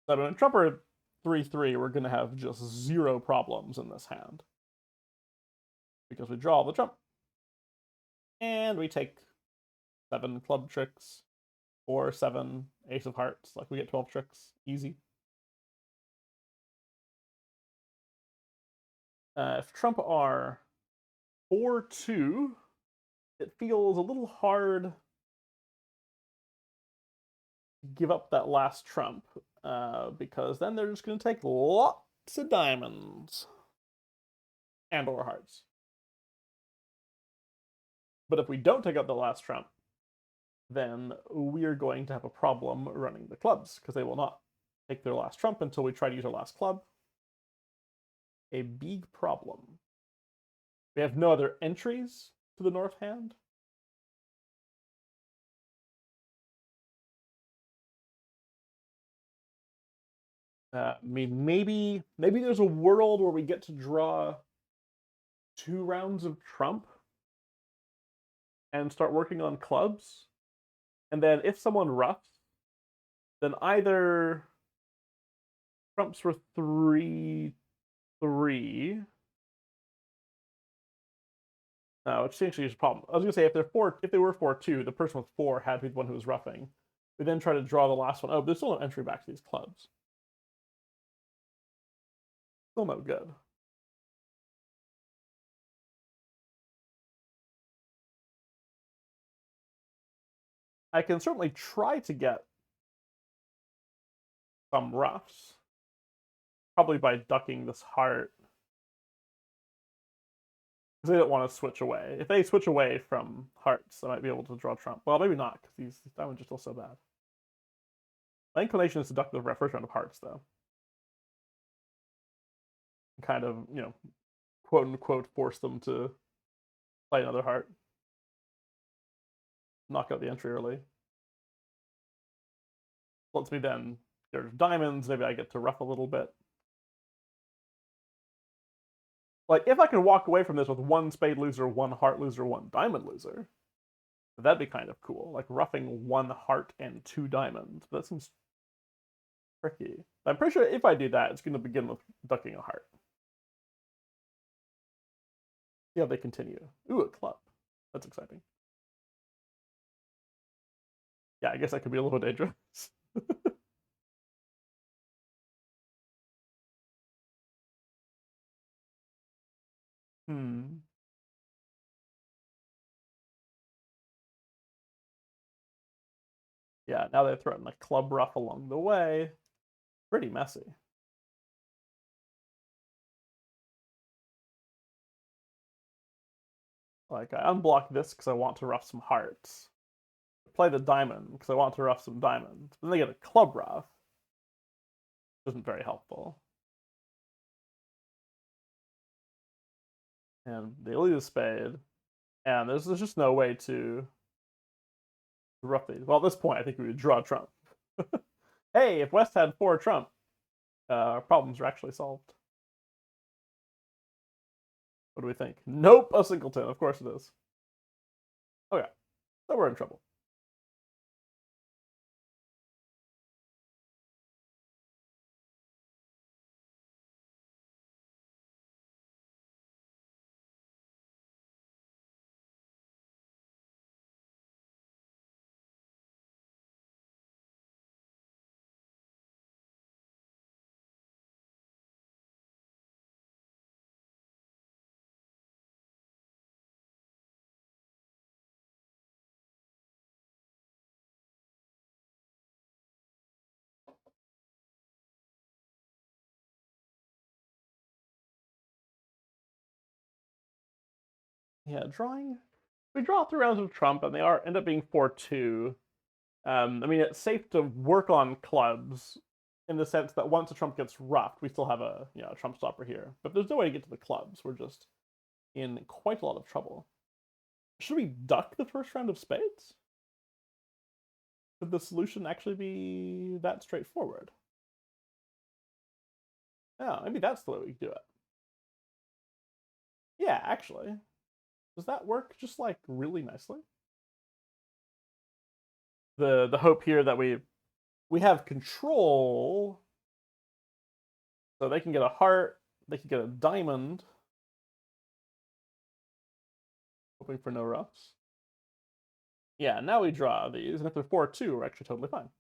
So in trumper 3-3, we're going to have just 0 problems in this hand. Because we draw the trump. And we take 7 club tricks, or 7 ace of hearts. Like we get 12 tricks. Easy. If trump are 4-2, it feels a little hard to give up that last trump, because then they're just going to take lots of diamonds and or hearts. But if we don't take out the last trump, then we're going to have a problem running the clubs, because they will not take their last trump until we try to use our last club. A big problem. We have no other entries to the north hand. I mean, maybe there's a world where we get to draw 2 rounds of Trump and start working on clubs. And then if someone roughs, then either Trumps for 3/3. No, which essentially is a problem. I was gonna say if they were 4/2, the person with 4 had to be the one who was roughing. We then try to draw the last one. Oh, but there's still no entry back to these clubs. Still no good. I can certainly try to get some roughs. Probably by ducking this heart. Because they don't want to switch away. If they switch away from hearts, I might be able to draw Trump. Well, maybe not, because these diamonds are still so bad. My inclination is to duck the first round of hearts, though. Kind of, quote unquote, force them to play another heart. Knock out the entry early. Lets me then there's diamonds, maybe I get to rough a little bit. Like, if I could walk away from this with 1 spade loser, 1 heart loser, 1 diamond loser, that'd be kind of cool. Like, roughing 1 heart and 2 diamonds. But that seems tricky. I'm pretty sure if I do that, it's going to begin with ducking a heart. See how they continue. Ooh, a club. That's exciting. Yeah, I guess that could be a little dangerous. Hmm. Yeah, now they're throwing a club rough along the way. Pretty messy. Like, I unblock this because I want to rough some hearts. Play the diamond because I want to rough some diamonds. Then they get a club rough. Isn't very helpful. And they lead a spade. And there's just no way to rough these. Well, at this point, I think we would draw Trump. Hey, if West had 4 Trump, problems are actually solved. What do we think? Nope, a singleton. Of course it is. Okay, so we're in trouble. Yeah, drawing. We draw 3 rounds of Trump, and they end up being 4/2. I mean, it's safe to work on clubs in the sense that once a Trump gets roughed, we still have a Trump stopper here. But there's no way to get to the clubs. We're just in quite a lot of trouble. Should we duck the first round of spades? Could the solution actually be that straightforward? Yeah, maybe that's the way we do it. Yeah, actually. Does that work just like really nicely? The hope here that we have control, so they can get a heart, they can get a diamond. Hoping for no roughs. Yeah, now we draw these, and if they're 4/2, we're actually totally fine.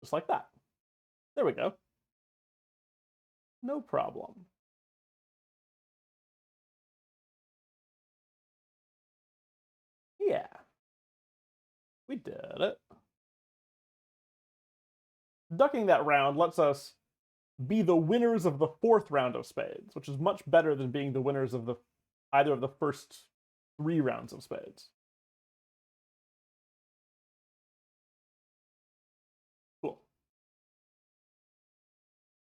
Just like that. There we go. No problem. Yeah. We did it. Ducking that round lets us be the winners of the 4th round of spades, which is much better than being the winners of either of the first 3 rounds of spades. Cool.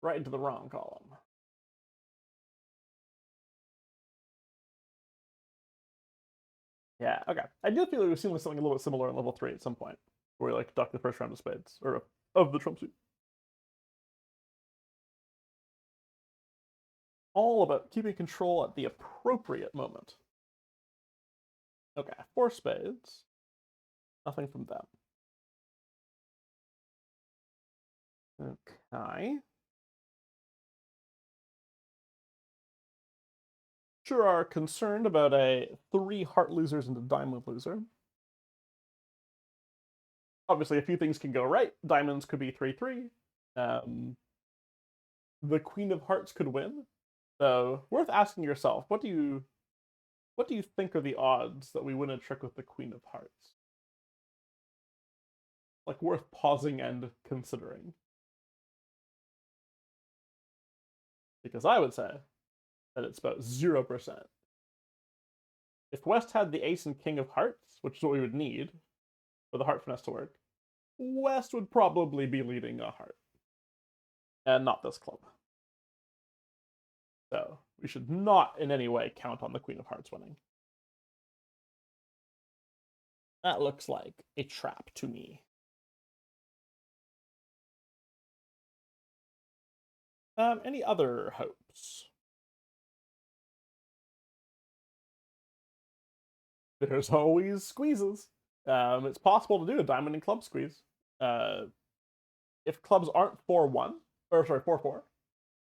Right into the wrong column. Yeah, okay. I do feel like we've seen something a little bit similar in level 3 at some point, where we like duck the first round of spades, or of the trump suit. All about keeping control at the appropriate moment. Okay, 4 spades. Nothing from them. Okay. Sure are concerned about a 3 heart losers and a diamond loser. Obviously, a few things can go right. Diamonds could be 3-3. The Queen of Hearts could win. So, worth asking yourself, what do you think are the odds that we win a trick with the Queen of Hearts? Like, worth pausing and considering. Because I would say that it's about 0%. If West had the Ace and King of Hearts, which is what we would need for the heart finesse to work, West would probably be leading a heart. And not this club. So, we should not in any way count on the Queen of Hearts winning. That looks like a trap to me. Any other hopes? There's always squeezes. It's possible to do a diamond and club squeeze. If clubs aren't 4-1, or sorry, 4-4,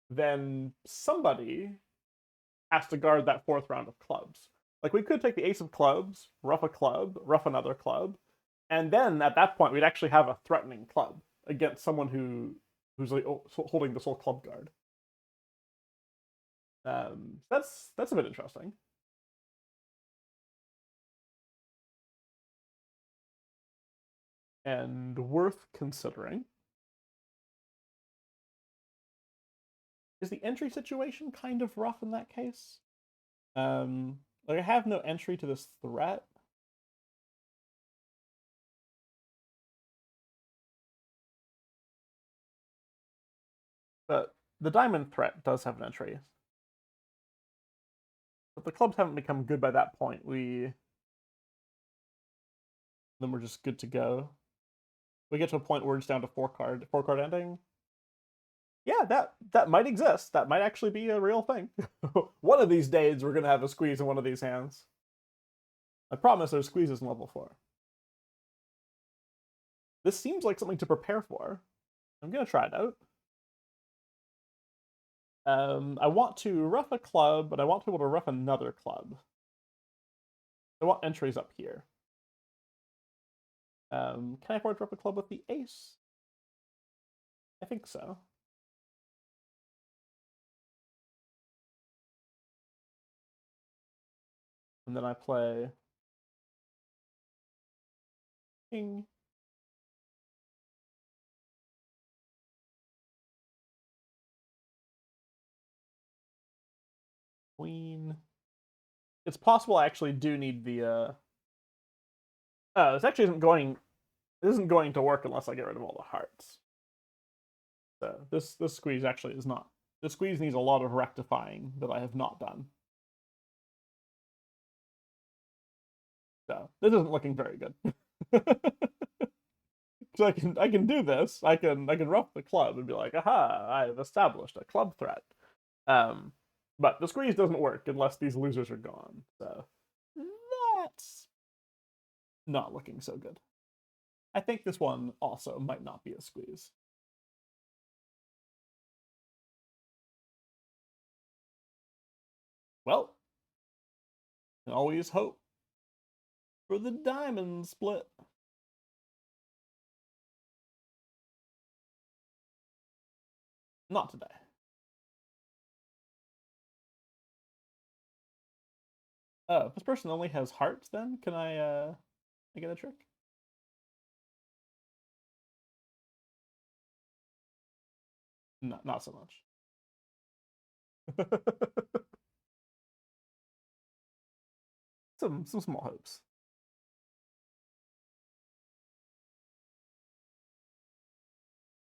then somebody has to guard that 4th round of clubs. Like, we could take the ace of clubs, ruff a club, ruff another club, and then at that point we'd actually have a threatening club against someone who's like holding this whole club guard. That's a bit interesting. And worth considering. Is the entry situation kind of rough in that case? Like, I have no entry to this threat. But the diamond threat does have an entry. But the clubs haven't become good by that point. Then we're just good to go. We get to a point where it's down to 4-card ending. Yeah, that might exist. That might actually be a real thing. One of these days, we're gonna have a squeeze in one of these hands. I promise there's squeezes in level 4. This seems like something to prepare for. I'm gonna try it out. I want to ruff a club, but I want to be able to ruff another club. I want entries up here. Can I afford to ruff a club with the ace? I think so. And then I play king. Queen. It's possible I actually do need the this actually isn't going to work unless I get rid of all the hearts. So this squeeze actually is not. This squeeze needs a lot of rectifying that I have not done. So this isn't looking very good. So I can do this. I can ruff the club and be like, aha, I've established a club threat. But the squeeze doesn't work unless these losers are gone. So that's not looking so good. I think this one also might not be a squeeze. Well, can always hope for the diamond split. Not today. Oh, if this person only has hearts, then can I get a trick? No, not so much. some small hopes.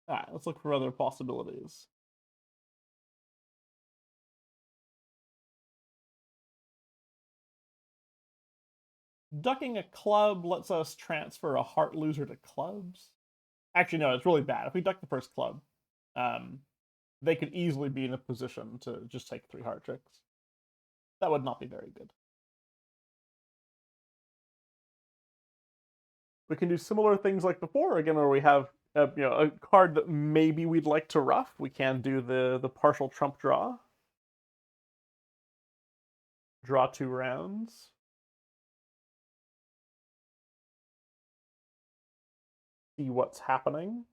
All right, let's look for other possibilities. Ducking a club lets us transfer a heart loser to clubs. Actually, no, it's really bad. If we duck the first club, they could easily be in a position to just take 3 heart tricks. That would not be very good. We can do similar things like before, again, where we have a card that maybe we'd like to ruff. We can do the partial trump draw. Draw 2 rounds. See what's happening.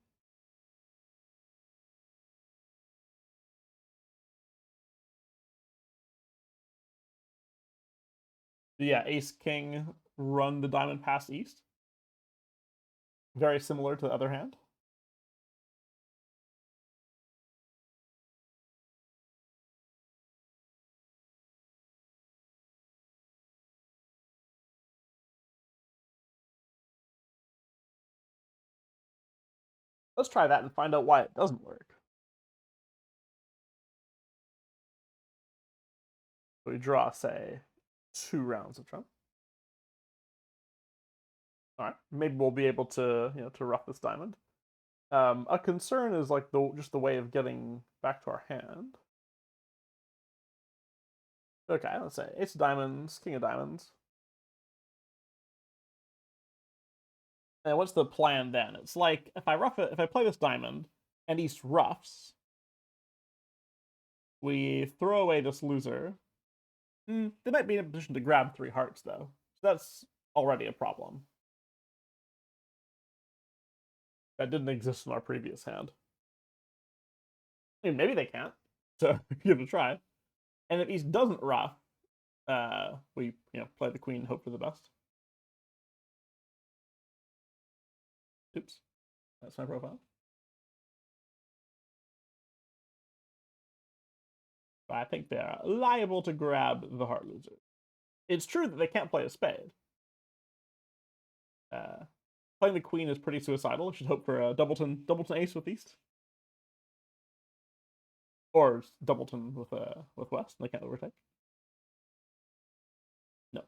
Yeah, ace king, run the diamond past east. Very similar to the other hand. Let's try that and find out why it doesn't work. So we draw, say, 2 rounds of trump. All right, maybe we'll be able to to ruff this diamond. A concern is like just the way of getting back to our hand. Okay, let's say ace of diamonds, king of diamonds. And what's the plan then? It's like if I ruff it, if I play this diamond and east ruffs, we throw away this loser. They might be in a position to grab 3 hearts though, so that's already a problem. That didn't exist in our previous hand. I mean, maybe they can't, so give it a try. And if east doesn't ruff, we play the queen, hope for the best. Oops, that's my profile. But I think they're liable to grab the heart loser. It's true that they can't play a spade. Playing the queen is pretty suicidal. We should hope for a doubleton ace with east, or doubleton with west. They can't overtake. No.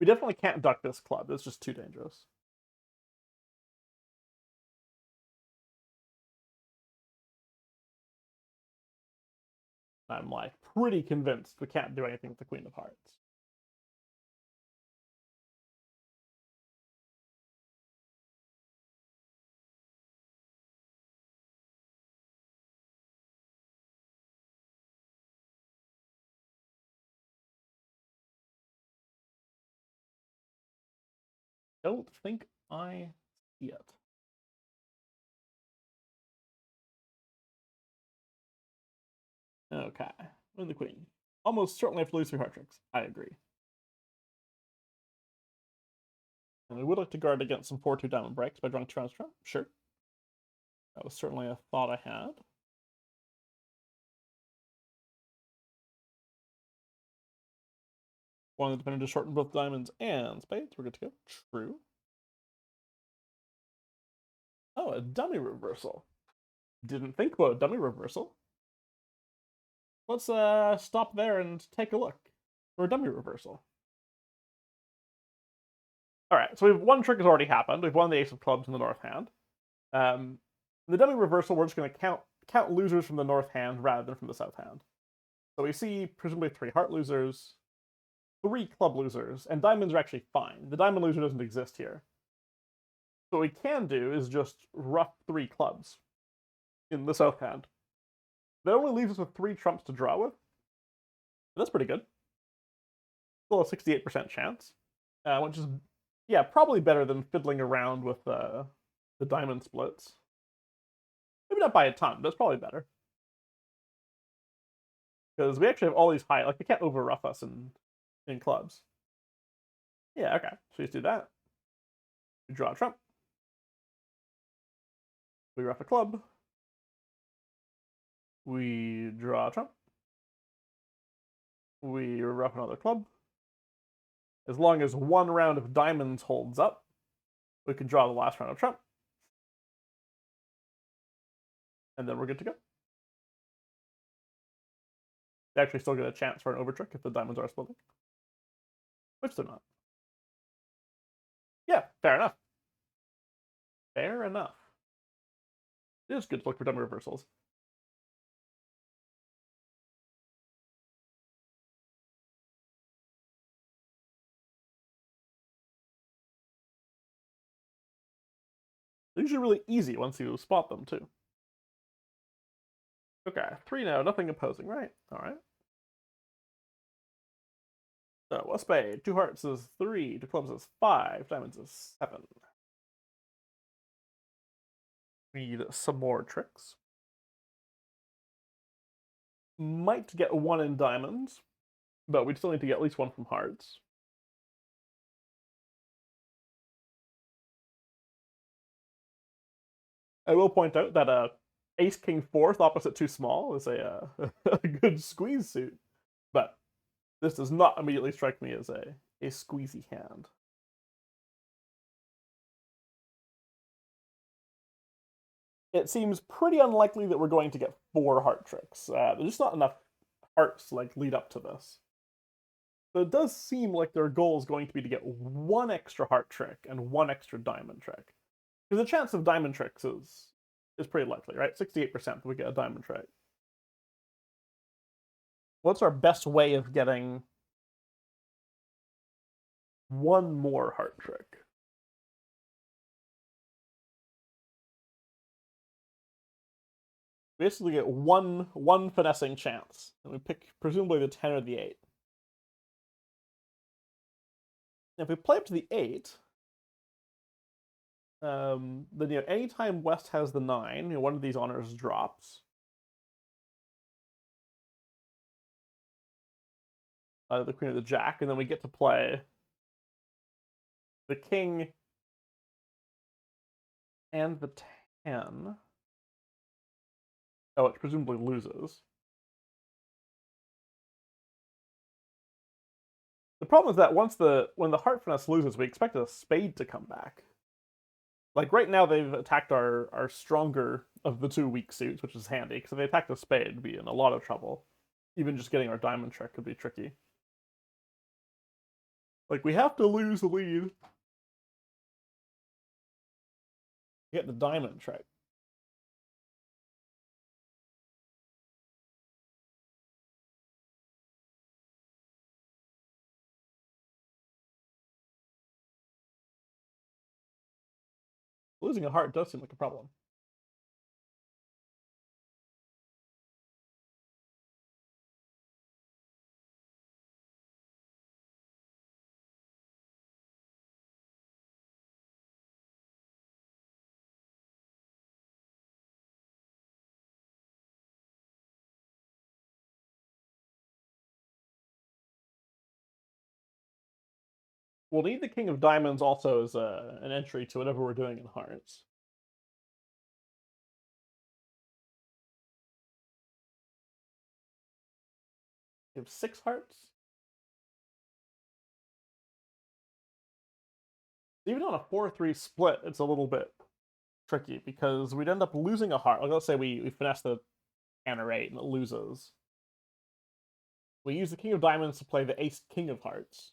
We definitely can't duck this club. It's just too dangerous. I'm like pretty convinced we can't do anything with the queen of hearts. Don't think I see it. Okay, win the queen. Almost certainly have to lose 3 heart tricks. I agree. And we would like to guard against some 4-2 diamond breaks by drawing 2 rounds trump. Sure. That was certainly a thought I had. One dependent to shorten both diamonds and spades. We're good to go. True. Oh, a dummy reversal. Didn't think about a dummy reversal. Let's stop there and take a look for a dummy reversal. All right, so we've one trick has already happened. We've won the ace of clubs in the north hand. The dummy reversal, we're just going to count losers from the north hand rather than from the south hand. So we see presumably 3 heart losers, 3 club losers, and diamonds are actually fine. The diamond loser doesn't exist here. So what we can do is just ruff 3 clubs in the south hand. That only leaves us with 3 trumps to draw with. That's pretty good. Still a 68% chance, which is, yeah, probably better than fiddling around with the diamond splits. Maybe not by a ton, but it's probably better. Because we actually have all these high, like, they can't over-ruff us in clubs. Yeah, okay. So let's do that. We draw a trump. We ruff a club. We draw a trump. We ruff another club. As long as 1 round of diamonds holds up, we can draw the last round of trump. And then we're good to go. They actually still get a chance for an overtrick if the diamonds are splitting. Which they're not. Yeah, fair enough. Fair enough. It is good to look for dumb reversals. They're usually really easy once you spot them, too. Okay, 3 now, nothing opposing, right? Alright. So, a spade, 2 hearts is 3, 2 clubs is 5, diamonds is 7. Need some more tricks. Might get 1 in diamonds, but we'd still need to get at least 1 from hearts. I will point out that Ace King 4th opposite too small is a good squeeze suit, but this does not immediately strike me as a squeezy hand. It seems pretty unlikely that we're going to get 4 heart tricks. There's just not enough hearts to like lead up to this. But it does seem like their goal is going to be to get 1 extra heart trick and 1 extra diamond trick. Because the chance of diamond tricks is pretty likely, right? 68% that we get a diamond trick. What's our best way of getting 1 more heart trick? We basically get one finessing chance, and we pick presumably the 10 or the 8. And if we play up to the 8, then anytime West has the 9, one of these honors drops. The Queen or the Jack, and then we get to play the King and the 10. Oh, it presumably loses. The problem is that when the heart finesse loses, we expect a spade to come back. Like right now, they've attacked our stronger of the 2 weak suits, which is handy, because if they attacked a spade, we'd be in a lot of trouble. Even just getting our diamond trick could be tricky. Like, we have to lose the lead. Get the diamond trick. Losing a heart does seem like a problem. We'll need the King of Diamonds also as an entry to whatever we're doing in hearts. We have 6 hearts. Even on a 4-3 split, it's a little bit tricky because we'd end up losing a heart. Like, let's say we finesse the 10 or 8 and it loses. We use the King of Diamonds to play the Ace King of Hearts.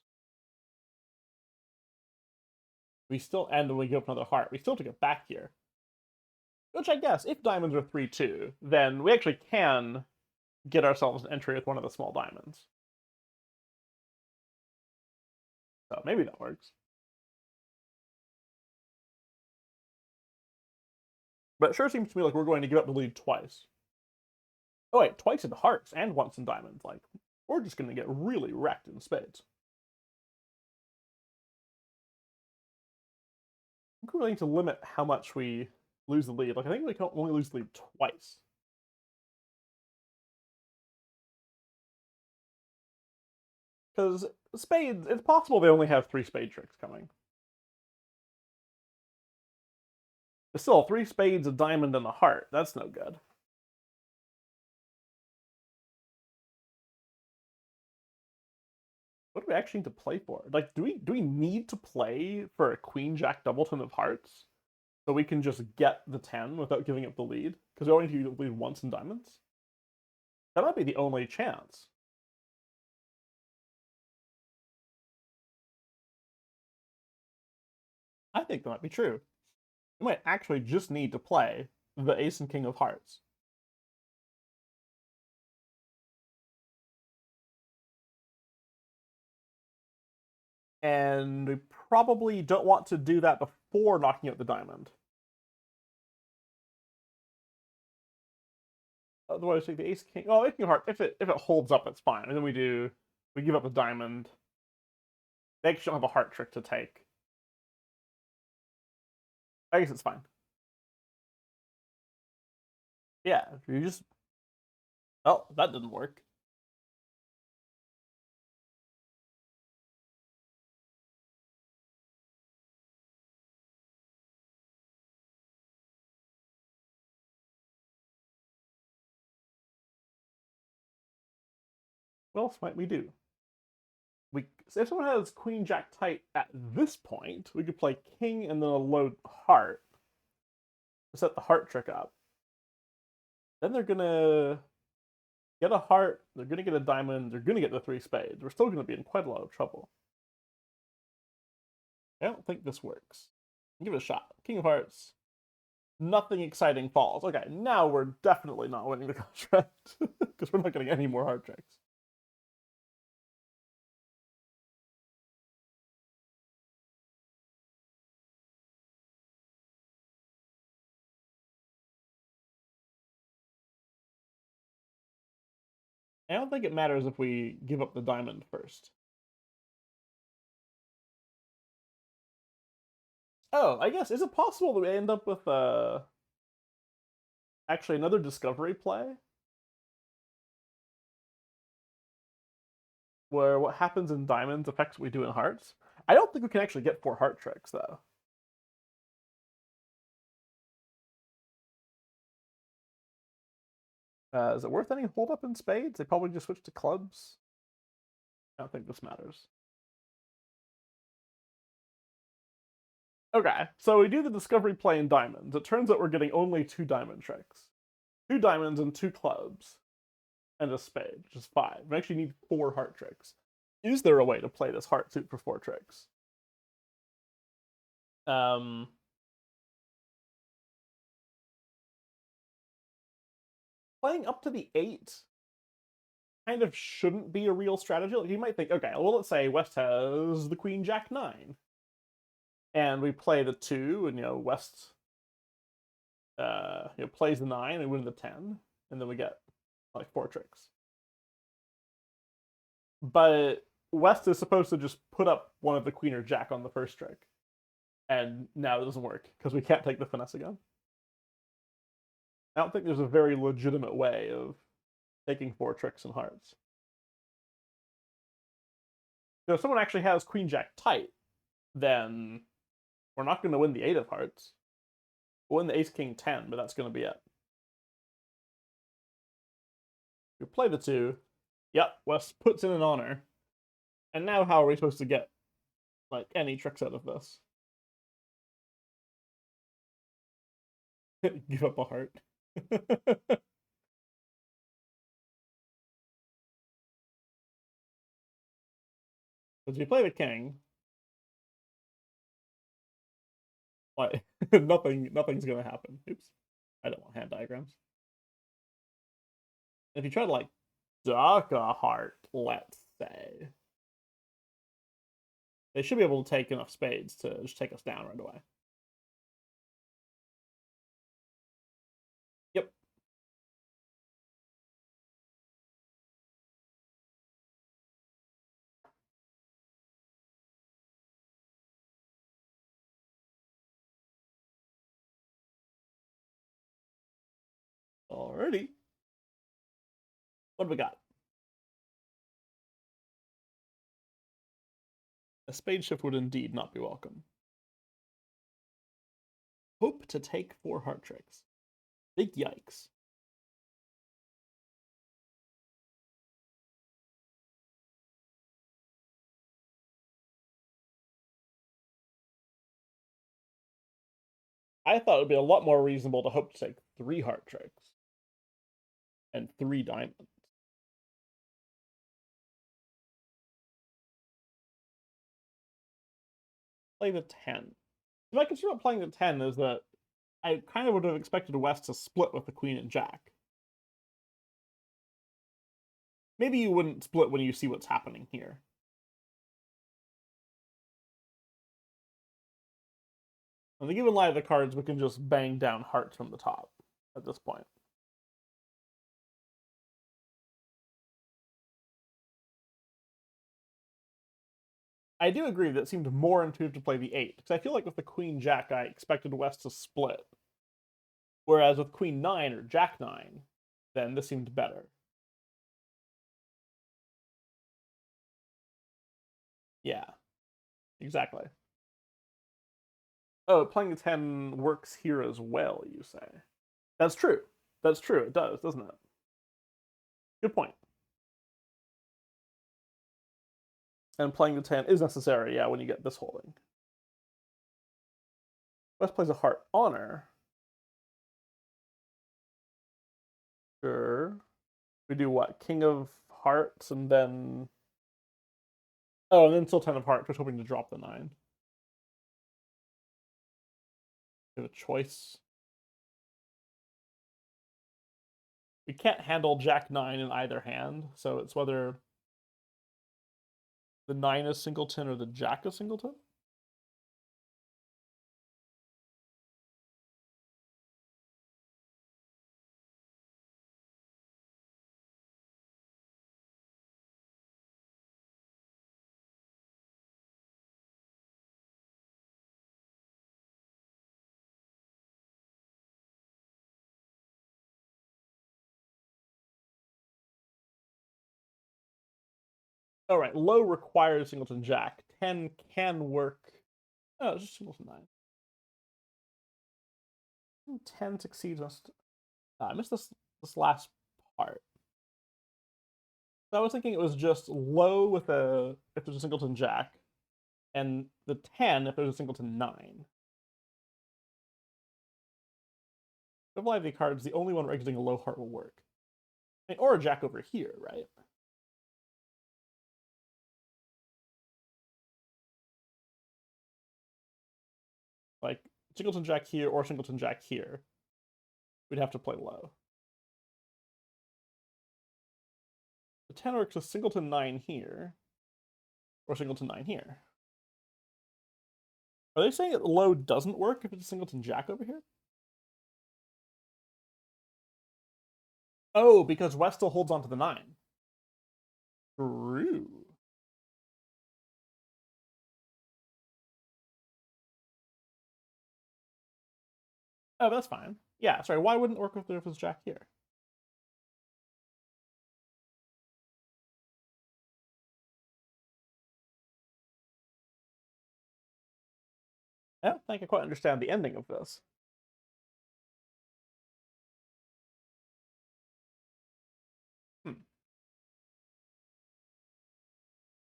We still end when we give up another heart. We still have to get back here. Which I guess, if diamonds are 3-2, then we actually can get ourselves an entry with one of the small diamonds. So maybe that works. But it sure seems to me like we're going to give up the lead twice. Oh wait, twice in hearts and once in diamonds. Like, we're just going to get really wrecked in spades. I think we really need to limit how much we lose the lead. Like, I think we can only lose the lead twice. Because spades, it's possible they only have 3 spade tricks coming. But still, 3 spades, a diamond, and a heart. That's no good. What do we actually need to play for? Like, do we need to play for a Queen Jack Doubleton of hearts so we can just get the 10 without giving up the lead? Because we only need to lead once in diamonds. That might be the only chance. I think that might be true. We might actually just need to play the Ace and King of Hearts. And we probably don't want to do that before knocking out the diamond. Otherwise, take the Ace King. Oh, Ace King of Hearts. If it holds up, it's fine. And then we give up the diamond. They actually don't have a heart trick to take. I guess it's fine. Yeah, you just. Oh, that didn't work. What else might we do? If someone has Queen Jack tight at this point, we could play King and then a low heart to set the heart trick up. Then they're gonna get a heart, they're gonna get a diamond, they're gonna get the 3 spades. We're still gonna be in quite a lot of trouble. I don't think this works. Give it a shot. King of Hearts. Nothing exciting falls. Okay, now we're definitely not winning the contract because we're not getting any more heart tricks. I don't think it matters if we give up the diamond first. Oh, I guess, is it possible that we end up with actually another discovery play? Where what happens in diamonds affects what we do in hearts? I don't think we can actually get 4 heart tricks, though. Is it worth any hold up in spades? They probably just switch to clubs. I don't think this matters. Okay, so we do the discovery play in diamonds. It turns out we're getting only 2 diamond tricks. 2 diamonds and 2 clubs. And a spade, which is 5. We actually need 4 heart tricks. Is there a way to play this heart suit for 4 tricks? Playing up to the 8 kind of shouldn't be a real strategy. Like, you might think, okay, well, let's say West has the Queen Jack 9. And we play the 2, and, West plays the 9 and win the 10. And then we get, like, 4 tricks. But West is supposed to just put up one of the Queen or Jack on the first trick. And now it doesn't work, because we can't take the finesse again. I don't think there's a very legitimate way of taking 4 tricks in hearts. So if someone actually has Queen Jack tight, then we're not going to win the 8 of hearts. We'll win the Ace King 10, but that's going to be it. We play the 2. Yep, West puts in an honor. And now how are we supposed to get, like, any tricks out of this? Give up a heart. Because you play the king, like nothing's gonna happen. Oops, I don't want hand diagrams. If you try to like duck a heart, let's say, they should be able to take enough spades to just take us down right away. Yep. Alrighty. What do we got? A spade shift would indeed not be welcome. Hope to take 4 heart tricks. Big yikes. I thought it would be a lot more reasonable to hope to take 3 heart tricks and 3 diamonds. Play the 10. My concern about playing the 10 is that I kind of would have expected West to split with the Queen and Jack. Maybe you wouldn't split when you see what's happening here. On the given lie of the cards, we can just bang down hearts from the top at this point. I do agree that it seemed more intuitive to play the 8, because I feel like with the Queen Jack, I expected West to split. Whereas with Queen 9 or Jack 9, then this seemed better. Yeah, exactly. Oh, playing the 10 works here as well, you say? That's true. That's true. It does, doesn't it? Good point. And playing the 10 is necessary, yeah, when you get this holding. West plays a heart honor. Sure. We do what? King of hearts and then. Oh, and then still 10 of hearts, just hoping to drop the 9. We have a choice. We can't handle Jack 9 in either hand, so it's whether the 9 is singleton or the Jack is singleton. All right, low requires singleton Jack. 10 can work. Oh, it's just singleton 9. 10 succeeds us. I missed this last part. So I was thinking it was just low with if there's a singleton Jack, and the 10 if there's a singleton 9. If lively cards, the only one exiting a low heart will work. I mean, or a Jack over here, right? Like singleton Jack here or singleton Jack here. We'd have to play low. The 10 works a singleton 9 here, or singleton 9 here. Are they saying that low doesn't work if it's a singleton Jack over here? Oh, because West still holds on to the 9. True. Oh, that's fine. Yeah, sorry, why wouldn't it work if there was Jack here? I don't think I quite understand the ending of this.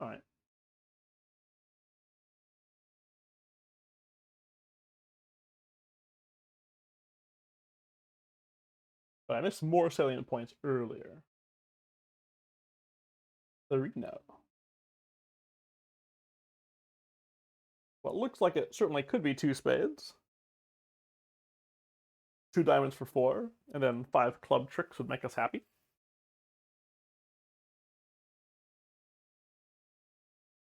Alright. But I missed more salient points earlier. The Reno. Well, it looks like it certainly could be 2 spades. 2 diamonds for 4, and then 5 club tricks would make us happy.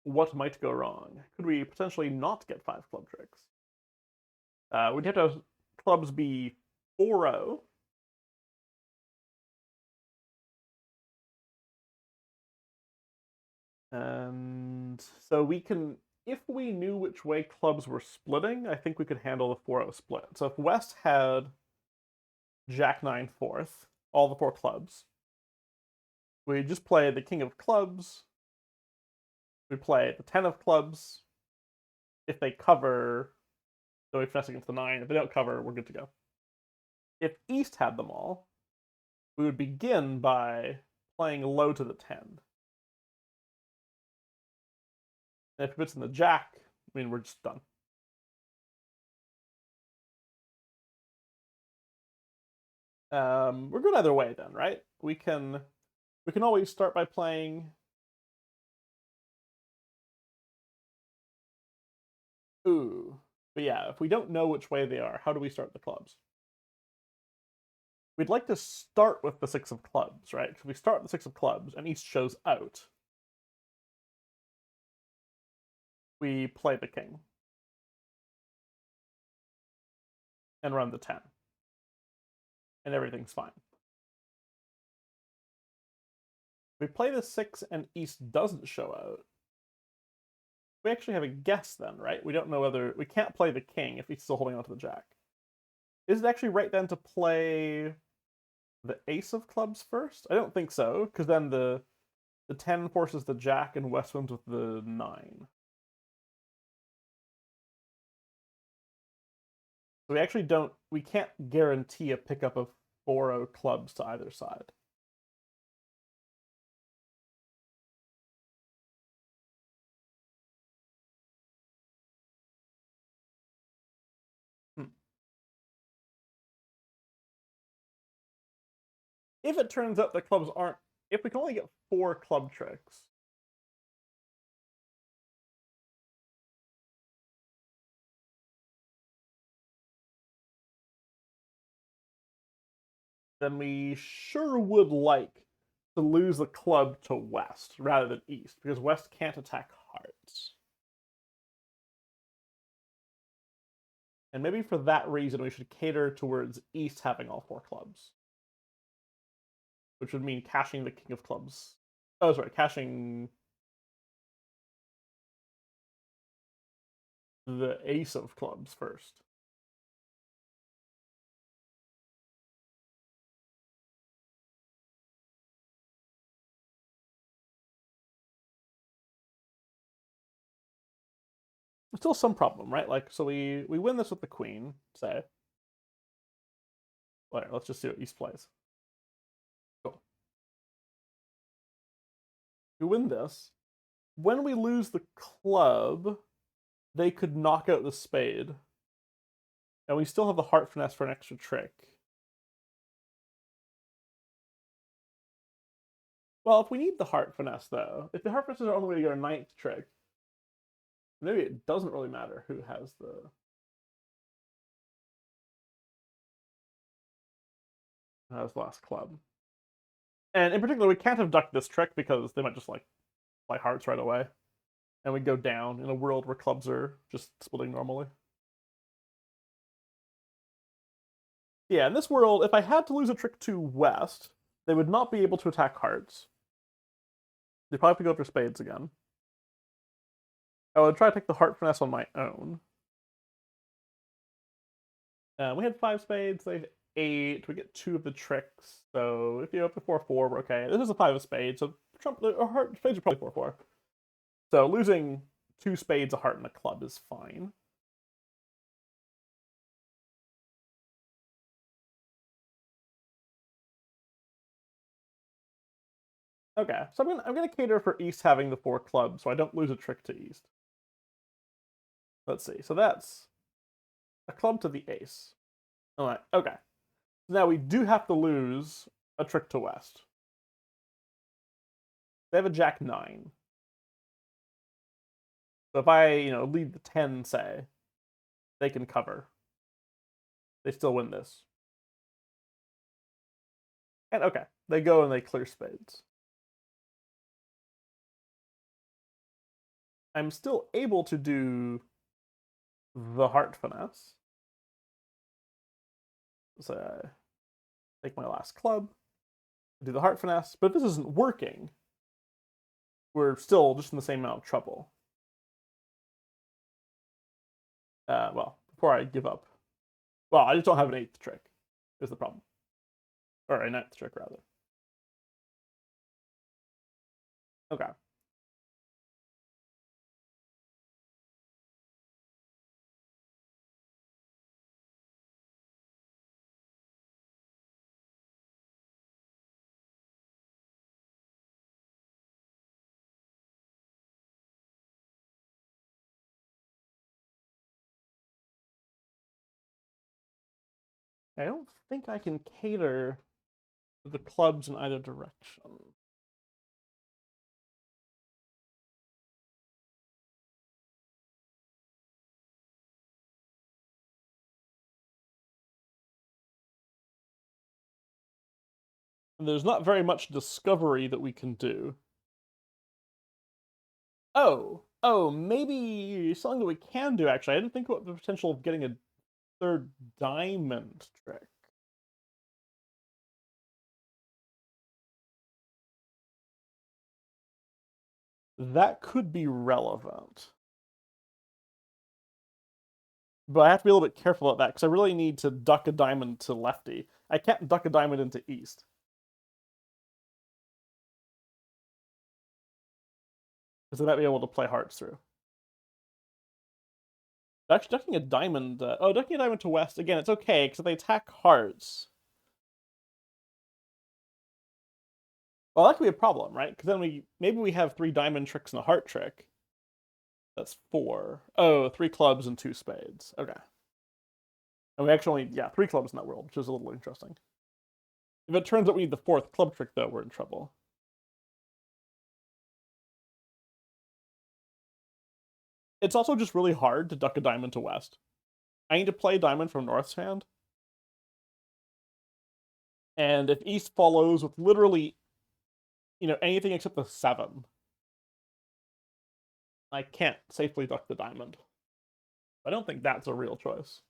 What might go wrong? Could we potentially not get 5 club tricks? We'd have to have clubs be 4-0. And so we can, if we knew which way clubs were splitting, I think we could handle the 4-0 split. So if West had Jack 9 fourth, all the 4 clubs, we just play the King of Clubs, we play the 10 of Clubs. If they cover, so we finesse against the 9. If they don't cover, we're good to go. If East had them all, we would begin by playing low to the 10. And if it's in the Jack, I mean, we're just done. We're good either way then, right? We can always start by playing Ooh. But yeah, if we don't know which way they are, how do we start the clubs? We'd like to start with the 6 of clubs, right? Because we start with the 6 of clubs and East shows out. We play the king. And run the 10. And everything's fine. We play the 6 and East doesn't show out. We actually have a guess then, right? We don't know whether... We can't play the king if he's still holding onto the jack. Is it actually right then to play the ace of clubs first? I don't think so, because then the 10 forces the jack and West wins with the 9. So we actually don't... We can't guarantee a pickup of 4-0 clubs to either side. If it turns out that clubs aren't... If we can only get 4 club tricks, then we sure would like to lose the club to West rather than East, because West can't attack hearts. And maybe for that reason, we should cater towards East having all 4 clubs. Which would mean cashing the king of clubs. Oh, sorry, cashing the ace of clubs first. Still some problem, right? Like, so we win this with the queen, say. Alright, let's just see what East plays. Cool. We win this. When we lose the club, they could knock out the spade. And we still have the heart finesse for an extra trick. Well, if we need the heart finesse, though, if the heart finesse is our only way to get a 9th trick, maybe it doesn't really matter who has the last club. And in particular, we can't have ducked this trick because they might just like play hearts right away. And we go down in a world where clubs are just splitting normally. Yeah, in this world, if I had to lose a trick to West, they would not be able to attack hearts. They'd probably have to go after spades again. I would try to take the heart finesse on my own. We had 5 spades, they have 8. We get 2 of the tricks. So if you're up to 4-4, we're okay. This is a 5 of spades, so Trump, heart spades are probably 4-4. So losing 2 spades, a heart, and a club is fine. Okay, so I'm gonna cater for East having the 4 clubs, so I don't lose a trick to East. Let's see. So that's a club to the ace. All right. Okay. Now we do have to lose a trick to West. They have a Jack 9. So if I, lead the 10, say, they can cover. They still win this. And okay, they go and they clear spades. I'm still able to do the heart finesse. So I take my last club, do the heart finesse, but if this isn't working, we're still just in the same amount of trouble. Well, before I give up. Well, I just don't have an 8th trick, is the problem. Or a 9th trick, rather. Okay. I don't think I can cater the clubs in either direction. And there's not very much discovery that we can do. Oh, maybe something that we can do, actually. I didn't think about the potential of getting a third diamond trick. That could be relevant. But I have to be a little bit careful about that, because I really need to duck a diamond to lefty. I can't duck a diamond into east. Because they might be able to play hearts through. Actually, ducking a diamond... ducking a diamond to west, again, it's okay, because if they attack hearts... Well, that could be a problem, right? Because then maybe we have 3 diamond tricks and a heart trick. That's 4. Oh, 3 clubs and 2 spades. Okay. And we actually only, 3 clubs in that world, which is a little interesting. If it turns out we need the 4th club trick, though, we're in trouble. It's also just really hard to duck a diamond to west. I need to play diamond from north's hand. And if east follows with literally, anything except the 7, I can't safely duck the diamond. I don't think that's a real choice.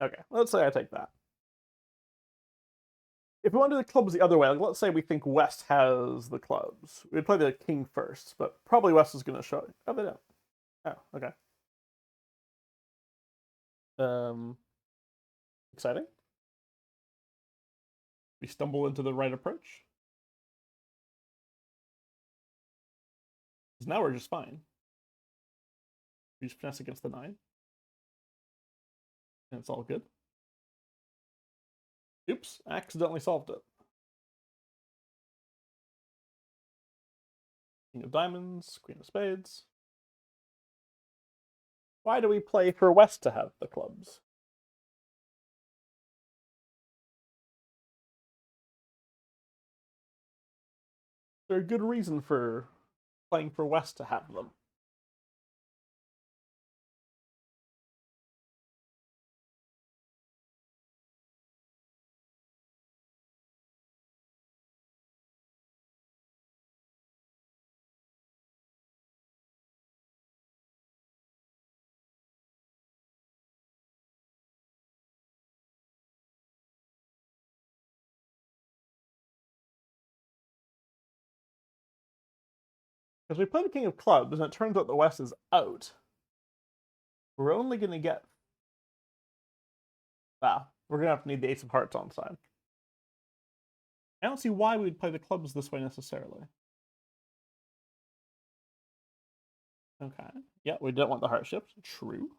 Okay, let's say I take that. If we want to do the clubs the other way, like let's say we think west has the clubs. We'd play the king first, but probably west is going to show it. Oh, they don't. Oh, okay. Exciting. We stumble into the right approach. Because now we're just fine. We just finesse against the 9. And it's all good. Oops, accidentally solved it. King of diamonds, queen of spades. Why do we play for west to have the clubs? Is there a good reason for playing for west to have them? Because we play the king of clubs, and it turns out the west is out. We're only going to get... we're going to have to need the ace of hearts on side. I don't see why we'd play the clubs this way necessarily. Okay. Yeah, we don't want the heart shift. True.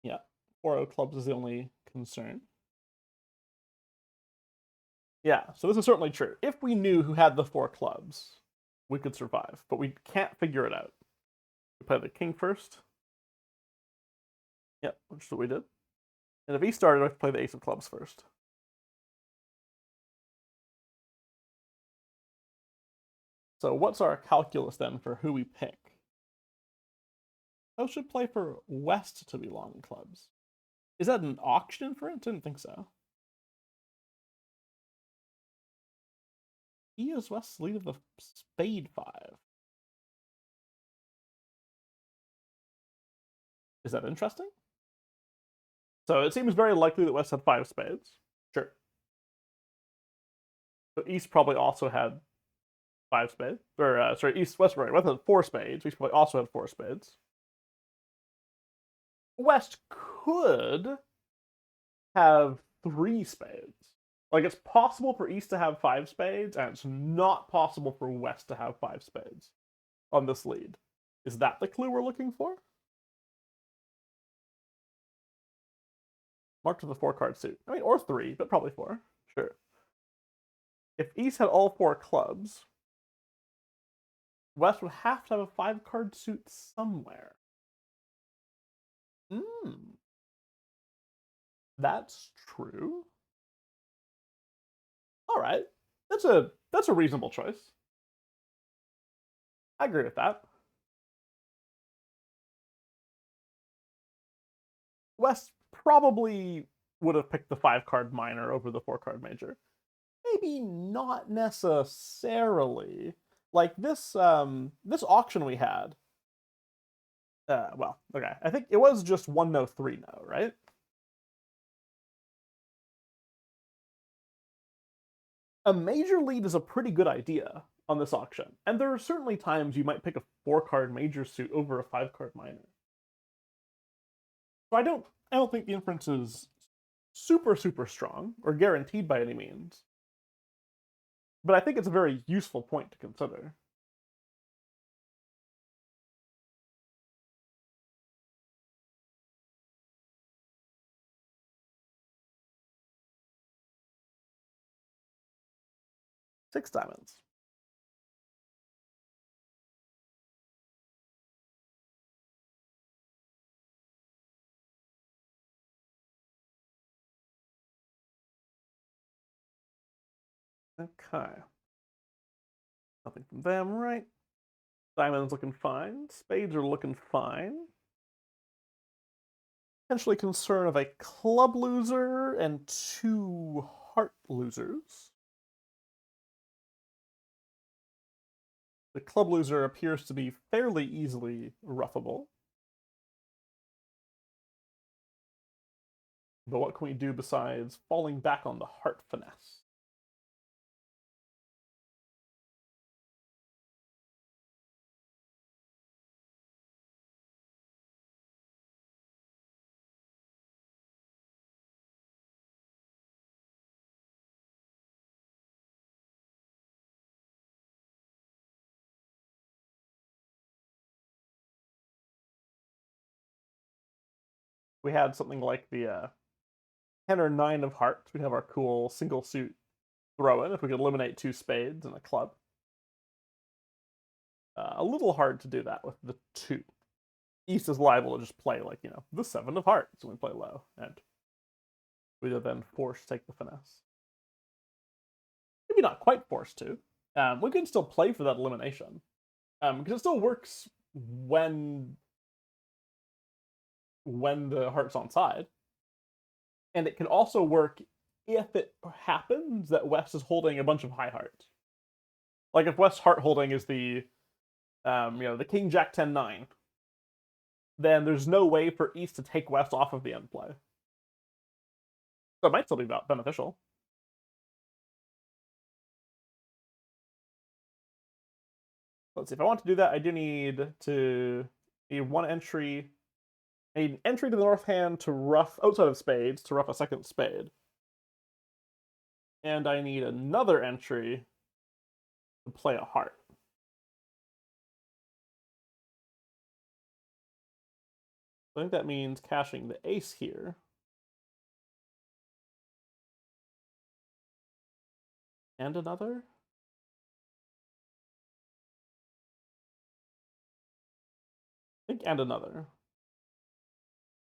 Yeah. 4-0 clubs is the only concern. Yeah, so this is certainly true. If we knew who had the 4 clubs, we could survive, but we can't figure it out. We play the king first. Yep, which is what we did. And if he started, I have to play the ace of clubs first. So what's our calculus then for who we pick? I should play for west to be long clubs. Is that an auction inference? I didn't think so. He is west's lead of the spade 5. Is that interesting? So it seems very likely that west had 5 spades. Sure. So east probably also had 5 spades. Or, west had 4 spades. East probably also had 4 spades. West could have 3 spades. Like, it's possible for East to have 5 spades, and it's not possible for West to have 5 spades on this lead. Is that the clue we're looking for? Mark to the 4-card suit. I mean, or 3, but probably 4. Sure. If East had all 4 clubs, West would have to have a 5-card suit somewhere. That's true. All right. That's a reasonable choice. I agree with that. West probably would have picked the 5-card minor over the 4-card major. Maybe not necessarily. Like this auction we had. Well, okay. I think it was just 1 no 3 no, right? A major lead is a pretty good idea on this auction. And there are certainly times you might pick a 4-card major suit over a 5-card minor. So I don't think the inference is super strong or guaranteed by any means. But I think it's a very useful point to consider. Six diamonds. Okay. Nothing from them, right? Diamonds looking fine. Spades are looking fine. Potentially concern of a club loser and 2 heart losers. The club loser appears to be fairly easily ruffable. But what can we do besides falling back on the heart finesse? We had something like the 10 or 9 of hearts, we'd have our cool single suit throw in if we could eliminate 2 spades and a club. A little hard to do that with the 2. East is liable to just play like, the 7 of hearts when we play low, and we'd have been forced to take the finesse. Maybe not quite forced to. We can still play for that elimination. Because it still works when the heart's on side. And it can also work if it happens that West is holding a bunch of high hearts. Like if West's heart holding is the King Jack 10 9, then there's no way for East to take West off of the end play. So it might still be beneficial. Let's see, if I want to do that, I do need 1 entry. I need an entry to the north hand to ruff outside of spades to ruff a second spade. And I need another entry to play a heart. I think that means cashing the ace here. And another? I think and another.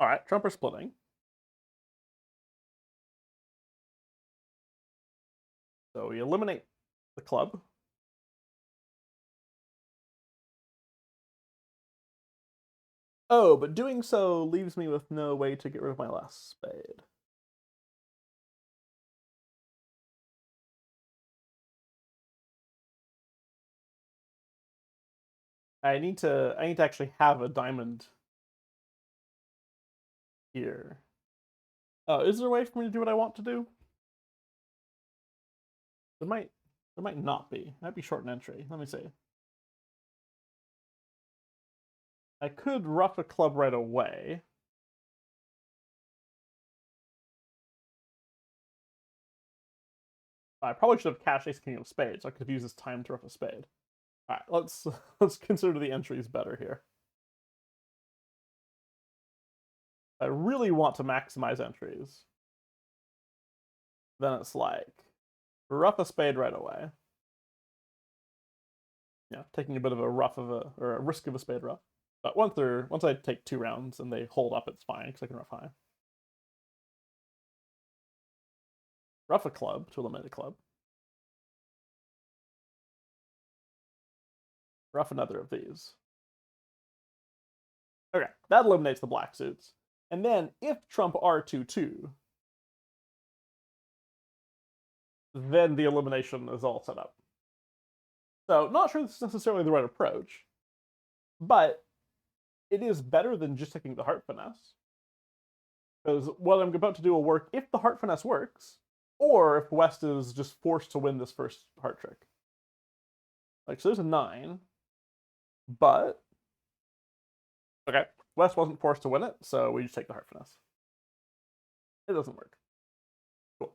Alright, trumper splitting. So we eliminate the club. Oh, but doing so leaves me with no way to get rid of my last spade. I need to actually have a diamond here. Oh, is there a way for me to do what I want to do? There might not be. Might be short an entry. Let me see. I could ruff a club right away. I probably should have cashed ace king of spades, so I could have used this time to ruff a spade. Alright, let's consider the entries better here. I really want to maximize entries. Then it's like ruff a spade right away. Yeah, taking a bit of a risk of a spade ruff. But once I take 2 rounds and they hold up, it's fine because I can ruff high. Ruff a club to eliminate a club. Ruff another of these. Okay, that eliminates the black suits. And then if trump R2-2, then the elimination is all set up. So not sure this is necessarily the right approach, but it is better than just taking the heart finesse. Because what I'm about to do will work if the heart finesse works, or if West is just forced to win this first heart trick. Like, so there's a 9, but okay, West wasn't forced to win it, so we just take the heart finesse. It doesn't work. Cool.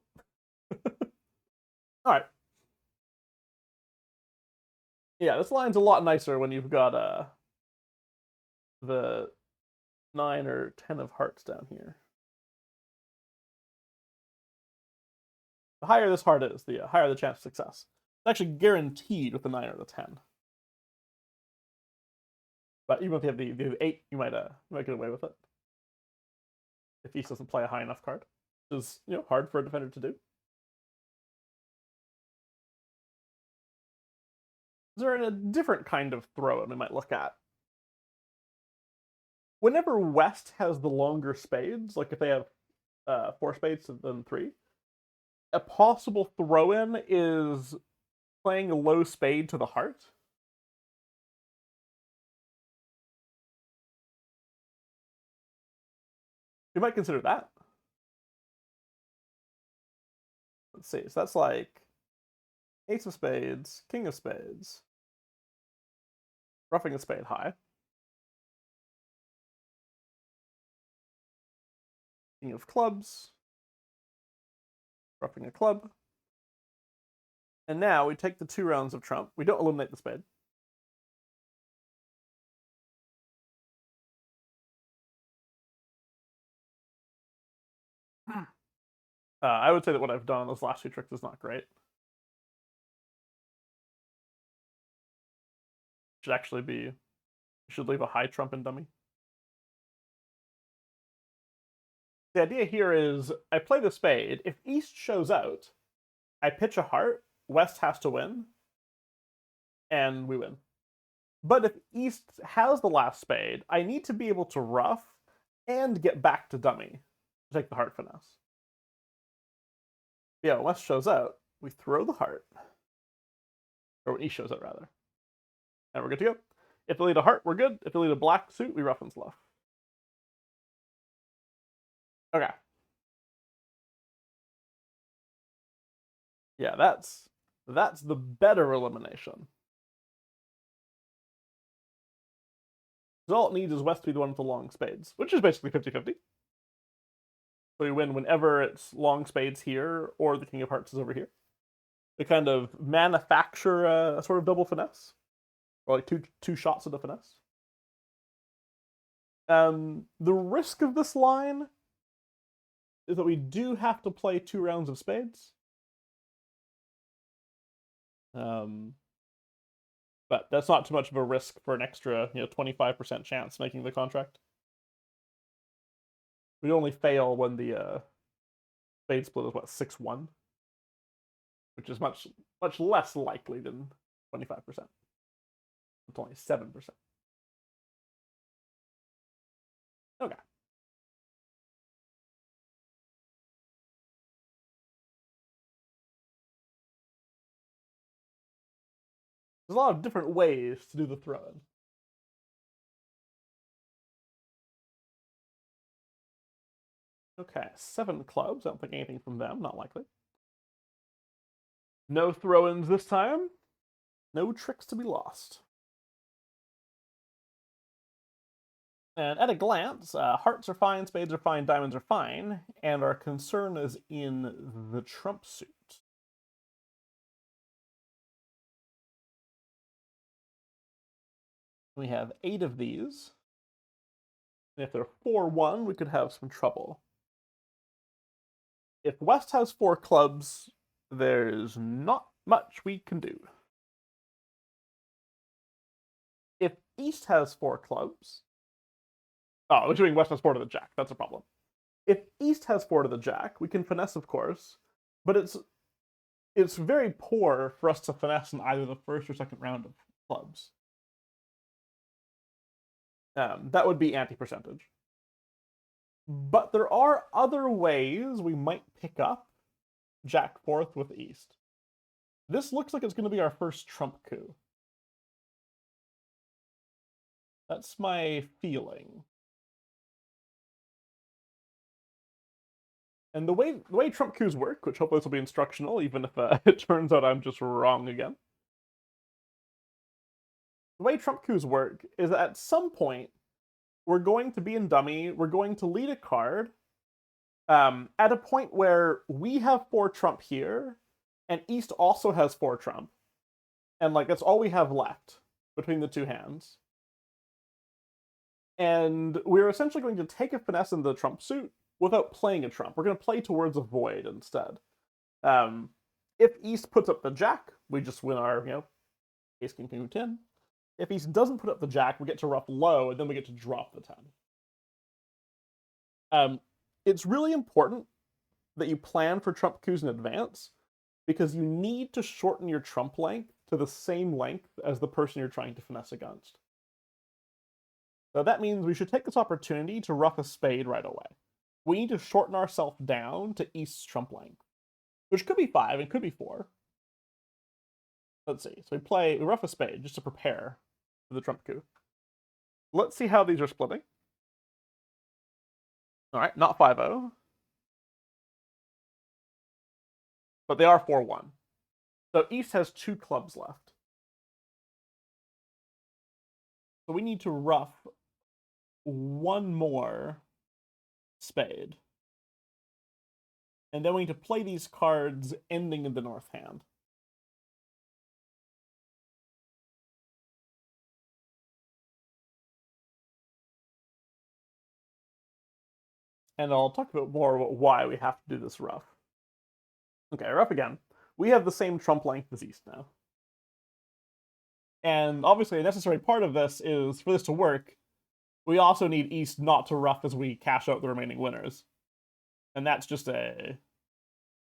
All right. Yeah, this line's a lot nicer when you've got the 9 or 10 of hearts down here. The higher this heart is, the higher the chance of success. It's actually guaranteed with the 9 or the 10. But even if you have the 8, you might get away with it. If East doesn't play a high enough card. Which is, hard for a defender to do. Is there a different kind of throw-in we might look at? Whenever West has the longer spades, like if they have 4 spades than 3, a possible throw-in is playing a low spade to the heart. You might consider that. Let's see. So that's like ace of spades, king of spades, roughing a spade high, king of clubs, roughing a club. And now we take the 2 rounds of trump. We don't eliminate the spade. I would say that what I've done on those last 2 tricks is not great. Should actually be, should leave a high trump in dummy. The idea here is I play the spade. If East shows out, I pitch a heart, West has to win, and we win. But if East has the last spade, I need to be able to rough and get back to dummy to take the heart finesse. Yeah, when West shows out, we throw the heart. Or when East shows out, rather. And we're good to go. If they lead a heart, we're good. If they lead a black suit, we rough and slough. Okay. Yeah, that's the better elimination. Because all it needs is West to be the one with the long spades, which is basically 50-50. So we win whenever it's long spades here or the king of hearts is over here. They kind of manufacture a sort of double finesse, or like two shots of the finesse. The risk of this line is that we do have to play 2 rounds of spades. But that's not too much of a risk for an extra, 25% chance making the contract. We only fail when the spade split is 6-1, which is much less likely than 25%. It's only 7%. Okay. There's a lot of different ways to do the throw-in. Okay, 7 clubs. I don't think anything from them. Not likely. No throw-ins this time. No tricks to be lost. And at a glance, hearts are fine, spades are fine, diamonds are fine, and our concern is in the trump suit. We have 8 of these. And if they're 4-1, we could have some trouble. If West has 4 clubs, there's not much we can do. If East has 4 clubs... Oh, which means West has 4 to the jack. That's a problem. If East has 4 to the jack, we can finesse, of course, but it's very poor for us to finesse in either the first or second round of clubs. That would be anti-percentage. But there are other ways we might pick up Jack fourth with East. This looks like it's going to be our first trump coup. That's my feeling. And the way trump coups work, which hopefully this will be instructional, even if it turns out I'm just wrong again. The way trump coups work is that at some point we're going to be in dummy, we're going to lead a card at a point where we have 4 trump here, and East also has 4 trump, and like that's all we have left between the two hands. And we're essentially going to take a finesse in the trump suit without playing a trump. We're going to play towards a void instead. If East puts up the jack, we just win our, ace, king, king, 10. If East doesn't put up the jack, we get to ruff low, and then we get to drop the 10. It's really important that you plan for trump coups in advance, because you need to shorten your trump length to the same length as the person you're trying to finesse against. So that means we should take this opportunity to ruff a spade right away. We need to shorten ourselves down to East's trump length, which could be 5 and could be 4. Let's see. So we ruff a spade just to prepare for the trump coup. Let's see how these are splitting. All right, not 5-0. But they are 4-1. So East has 2 clubs left. So we need to ruff one more spade. And then we need to play these cards ending in the north hand. And I'll talk about more about why we have to do this ruff. Okay, ruff again. We have the same trump length as East now. And obviously a necessary part of this is, for this to work, we also need East not to ruff as we cash out the remaining winners. And that's just a...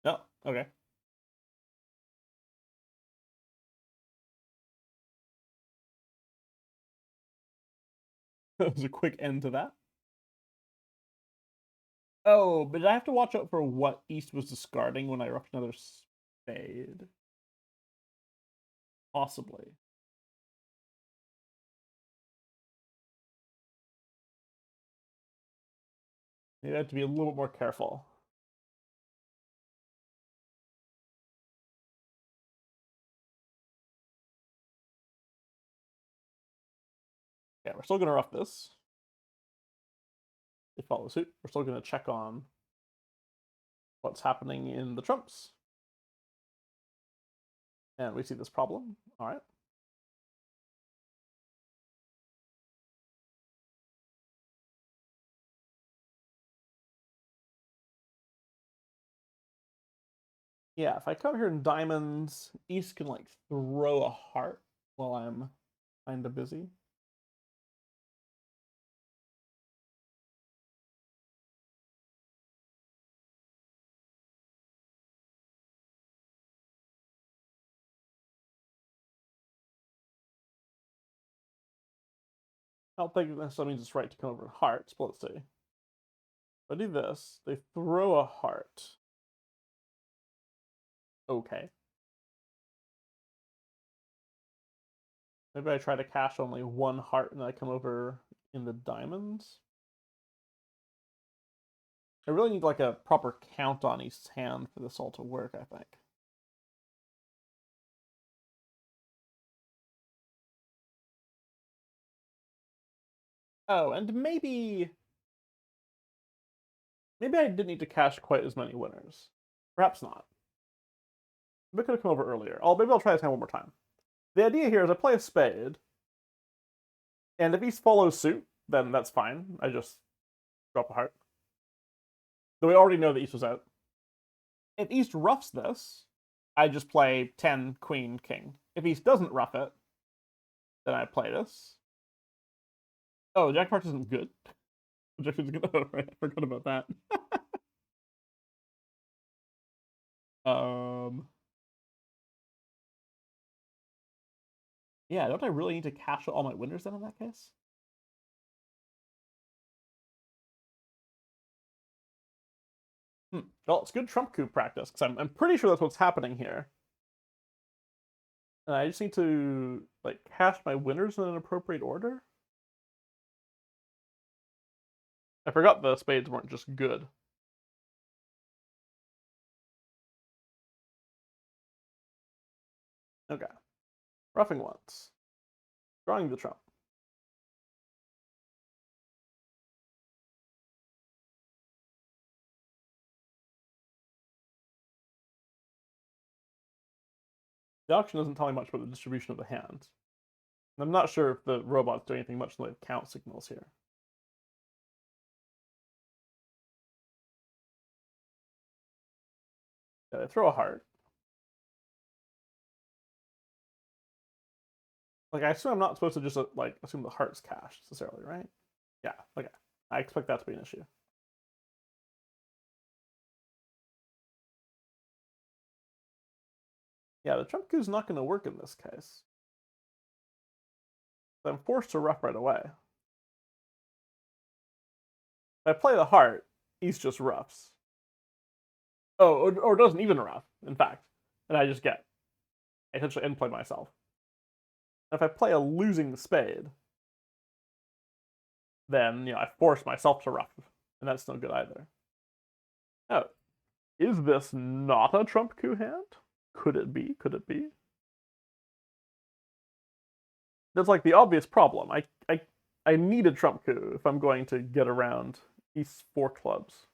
No, okay. That was a quick end to that. Oh, but I have to watch out for what East was discarding when I ruffed another spade. Possibly. Maybe I have to be a little bit more careful. Yeah, we're still going to ruff this. They follow suit. We're still going to check on what's happening in the trumps. And we see this problem. All right. Yeah, if I come here in diamonds, East can like throw a heart while I'm kind of busy. I don't think necessarily means it's right to come over hearts, but let's see. If I do this, they throw a heart. Okay. Maybe I try to cash only one heart and then I come over in the diamonds. I really need like a proper count on East's hand for this all to work, I think. Oh, and maybe I didn't need to cash quite as many winners. Perhaps not. Maybe I could have come over earlier. Maybe I'll try this hand one more time. The idea here is I play a spade, and if East follows suit, then that's fine. I just drop a heart. Though we already know that East was out. If East roughs this, I just play 10, queen, king. If East doesn't rough it, then I play this. Oh, Jack of Hearts isn't good. Jack is good. Oh, right, I forgot about that. Yeah, don't I really need to cash out all my winners then in that case? Well, it's good trump coup practice, because I'm pretty sure that's what's happening here. And I just need to, like, cast my winners in an appropriate order? I forgot the spades weren't just good. Okay. Roughing once. Drawing the trump. The auction doesn't tell me much about the distribution of the hand. I'm not sure if the robots do anything much in the way of count signals here. Yeah, they throw a heart. Like, I assume I'm not supposed to just, like, assume the heart's cash necessarily, right? Yeah, okay. I expect that to be an issue. Yeah, the trump coup is not going to work in this case. So I'm forced to rough right away. If I play the heart, he's just roughs. Oh, or doesn't even rough, in fact. And I just get, I essentially end play myself. If I play a losing spade, then, I force myself to rough, and that's no good either. Oh, is this not a trump coup hand? Could it be? Could it be? That's like the obvious problem. I need a trump coup if I'm going to get around these 4 clubs.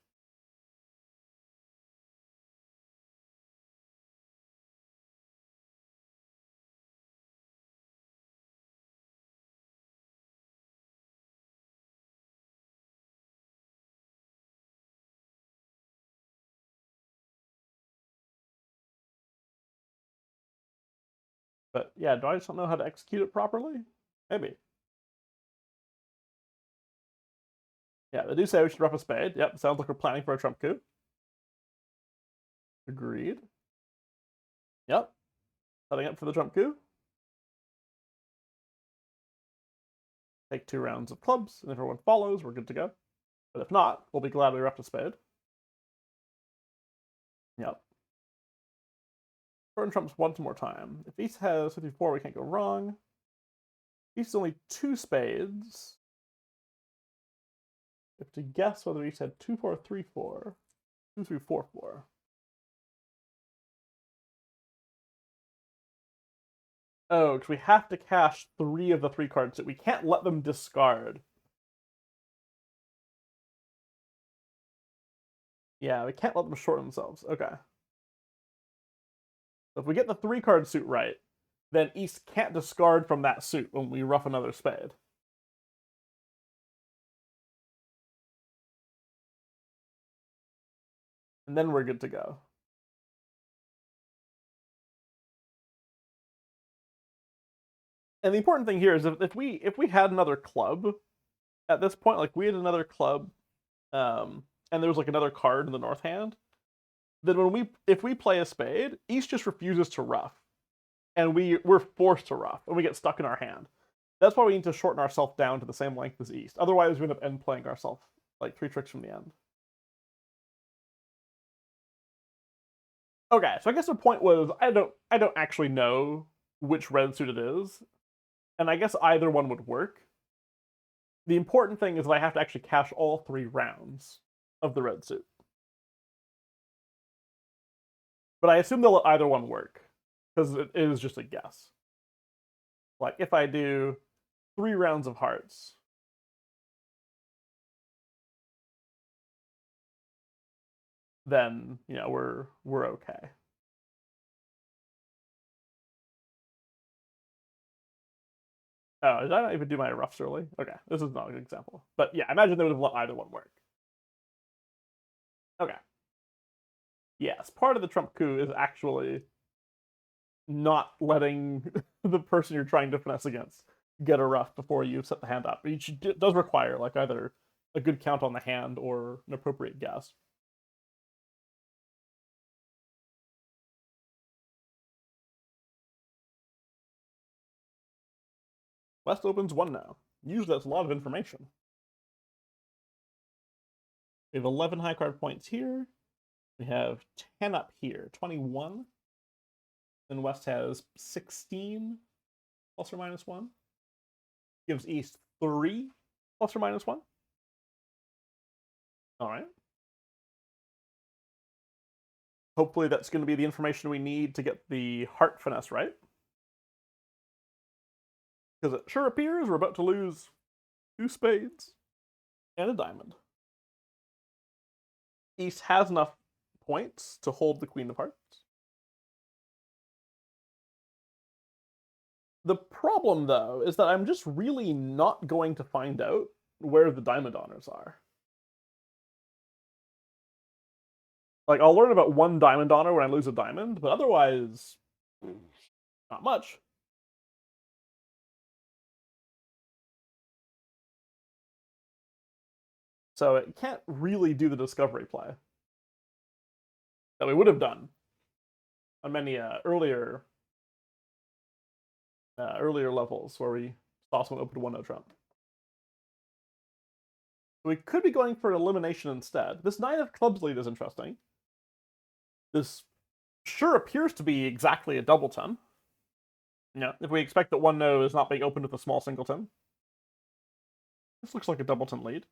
But yeah, do I just don't know how to execute it properly? Maybe. Yeah, they do say we should rough a spade. Yep, sounds like we're planning for a trump coup. Agreed. Yep. Setting up for the trump coup. Take 2 rounds of clubs, and if everyone follows, we're good to go. But if not, we'll be glad we roughed a spade. Yep. Turn trumps once more time. If East has 54, we can't go wrong. East is only 2 spades. We have to guess whether East had 2, 4, 3, 4. 2, 3, 4, 4. Oh, because we have to cash 3 of the 3 cards that we can't let them discard. Yeah, we can't let them short themselves. Okay. So if we get the 3 card suit right, then East can't discard from that suit when we rough another spade. And then we're good to go. And the important thing here is if we had another club at this point, like we had another club, and there was like another card in the north hand, then if we play a spade, East just refuses to rough, and we're forced to rough, and we get stuck in our hand. That's why we need to shorten ourselves down to the same length as East. Otherwise, we end up end playing ourselves like 3 tricks from the end. Okay, so I guess the point was I don't actually know which red suit it is, and I guess either one would work. The important thing is that I have to actually cash all 3 rounds of the red suit. But I assume they'll let either one work, because it is just a guess. Like, if I do 3 rounds of hearts, then, we're okay. Oh, did I not even do my roughs early? Okay, this is not an example. But yeah, I imagine they would have let either one work. Okay. Yes, part of the trump coup is actually not letting the person you're trying to finesse against get a rough before you set the hand up. It does require like either a good count on the hand or an appropriate guess. West opens 1 now. Usually that's a lot of information. We have 11 high card points here. We have 10 up here, 21. Then West has 16 plus or minus 1. Gives East 3 plus or minus 1. All right. Hopefully that's going to be the information we need to get the heart finesse right. Because it sure appears we're about to lose 2 spades and a diamond. East has enough points to hold the Queen of Hearts. The problem, though, is that I'm just really not going to find out where the diamond honors are. Like, I'll learn about 1 diamond honor when I lose a diamond, but otherwise, not much. So it can't really do the discovery play that we would have done on many earlier levels where we saw someone open 1-0 trump. We could be going for elimination instead. This 9 of clubs lead is interesting. This sure appears to be exactly a doubleton. Yeah, if we expect that 1-0 is not being opened with a small singleton. This looks like a doubleton lead.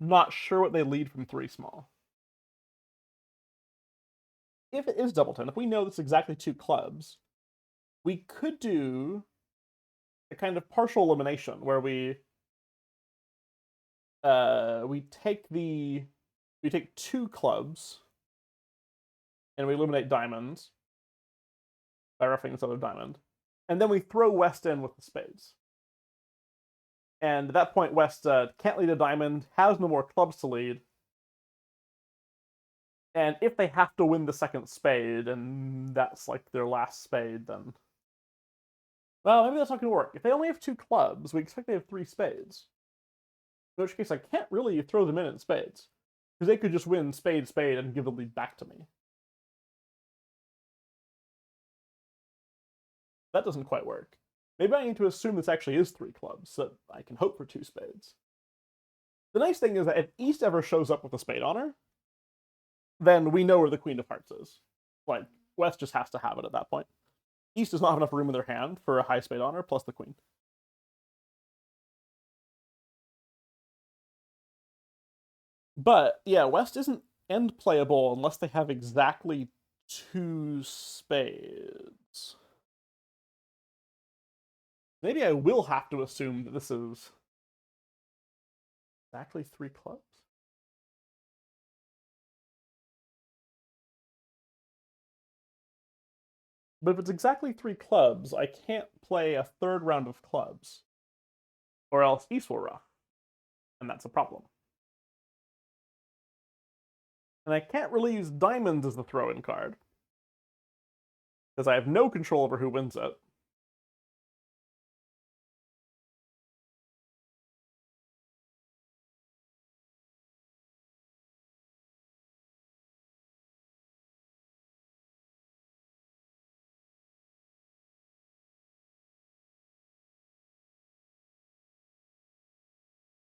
Not sure what they lead from 3 small. If it is doubleton, if we know this exactly 2 clubs, we could do a kind of partial elimination where we take 2 clubs and we eliminate diamonds by roughing this other diamond, and then we throw West in with the spades. And at that point, West can't lead a diamond, has no more clubs to lead, and if they have to win the second spade, and that's like their last spade, then... Well, maybe that's not going to work. If they only have 2 clubs, we expect they have 3 spades. In which case, I can't really throw them in spades. Because they could just win spade, spade, and give the lead back to me. That doesn't quite work. Maybe I need to assume this actually is 3 clubs, so that I can hope for 2 spades. The nice thing is that if East ever shows up with a spade honor, then we know where the Queen of Hearts is. Like, West just has to have it at that point. East does not have enough room in their hand for a high spade honor plus the Queen. But, yeah, West isn't end playable unless they have exactly 2 spades. Maybe I will have to assume that this is exactly 3 clubs? But if it's exactly 3 clubs, I can't play a 3rd round of clubs. Or else East will ruff. And that's a problem. And I can't really use diamonds as the throw-in card. Because I have no control over who wins it.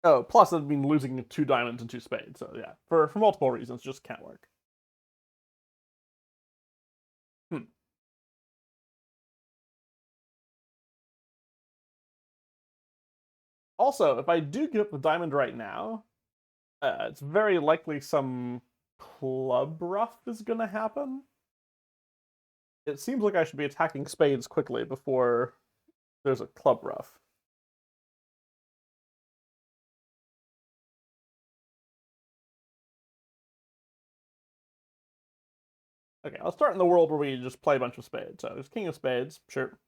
Oh, plus I'd mean losing 2 diamonds and 2 spades. So yeah, for multiple reasons, just can't work. Also, if I do get up the diamond right now, it's very likely some club ruff is going to happen. It seems like I should be attacking spades quickly before there's a club ruff. Okay, I'll start in the world where we just play a bunch of spades. So there's king of spades, sure.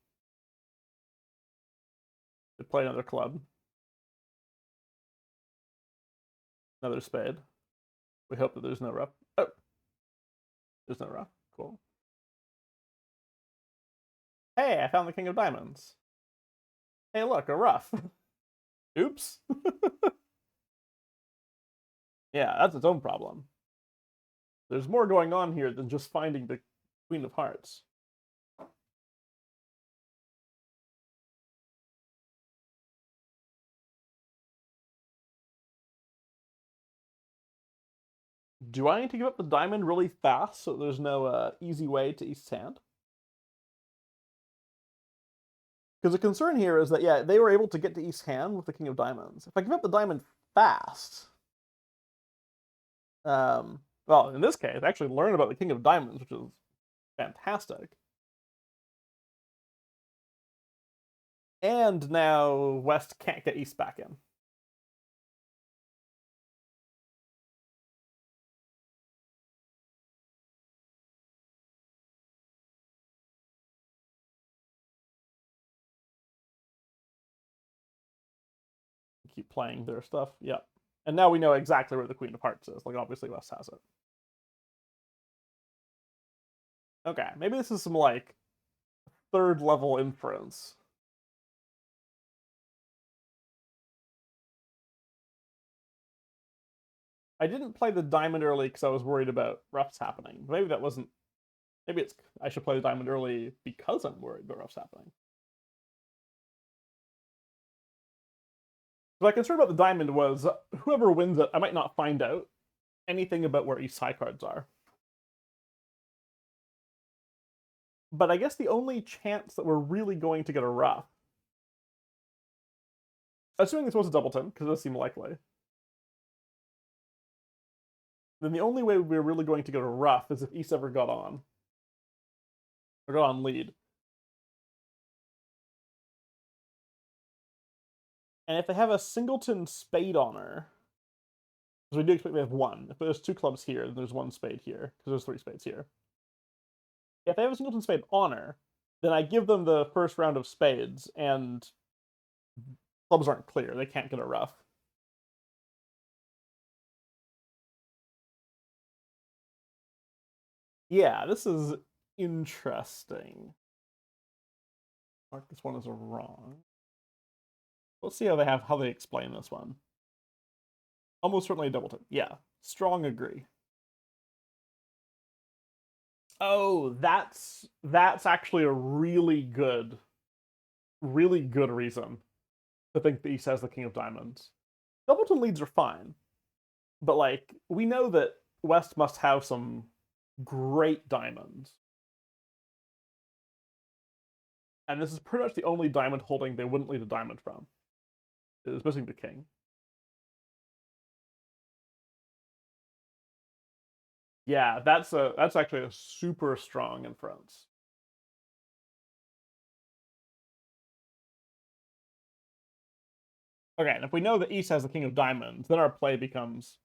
We play another club. Another spade. We hope that there's no ruff. Oh! There's no ruff. Cool. Hey, I found the king of diamonds. Hey, look, a ruff. Oops. Yeah, that's its own problem. There's more going on here than just finding the Queen of Hearts. Do I need to give up the diamond really fast so there's no easy way to East's hand? Because the concern here is that, yeah, they were able to get to East's hand with the King of Diamonds. If I give up the diamond fast, well, in this case, I actually learn about the King of Diamonds, which is fantastic. And now West can't get East back in. Keep playing their stuff. Yep. And now we know exactly where the Queen of Hearts is. Like, obviously West has it. Okay, maybe this is some, like, third level inference. I didn't play the diamond early because I was worried about roughs happening. Maybe that wasn't... Maybe it's... I should play the diamond early because I'm worried about roughs happening. My concern about the diamond was whoever wins it, I might not find out anything about where East's high cards are. But I guess the only chance that we're really going to get a rough, assuming this was a doubleton, because it does seem likely, then the only way we're really going to get a rough is if East ever got on. Or got on lead. And if they have a singleton spade honor, because we do expect they have one. If there's two clubs here, then there's one spade here, because there's three spades here. If they have a singleton spade honor, then I give them the first round of spades, and clubs aren't clear. They can't get a rough. Yeah, this is interesting. Mark this one as a wrong. Let's see how they explain this one. Almost certainly a doubleton. Yeah, strong agree. Oh, that's actually a really good reason to think that East has the King of Diamonds. Doubleton leads are fine, but like we know that West must have some great diamonds, and this is pretty much the only diamond holding they wouldn't lead a diamond from. It is missing the king. Yeah, that's actually a super strong inference. Okay, and if we know that East has the King of Diamonds, then our play becomes,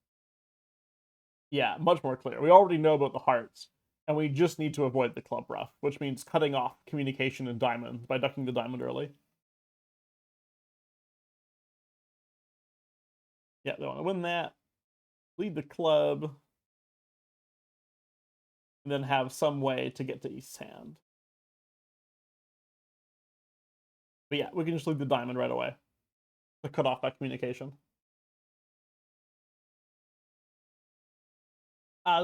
yeah, much more clear. We already know about the hearts, and we just need to avoid the club rough, which means cutting off communication in diamonds by ducking the diamond early. Yeah, they want to win that, lead the club, and then have some way to get to East's hand. But yeah, we can just lead the diamond right away to cut off that communication.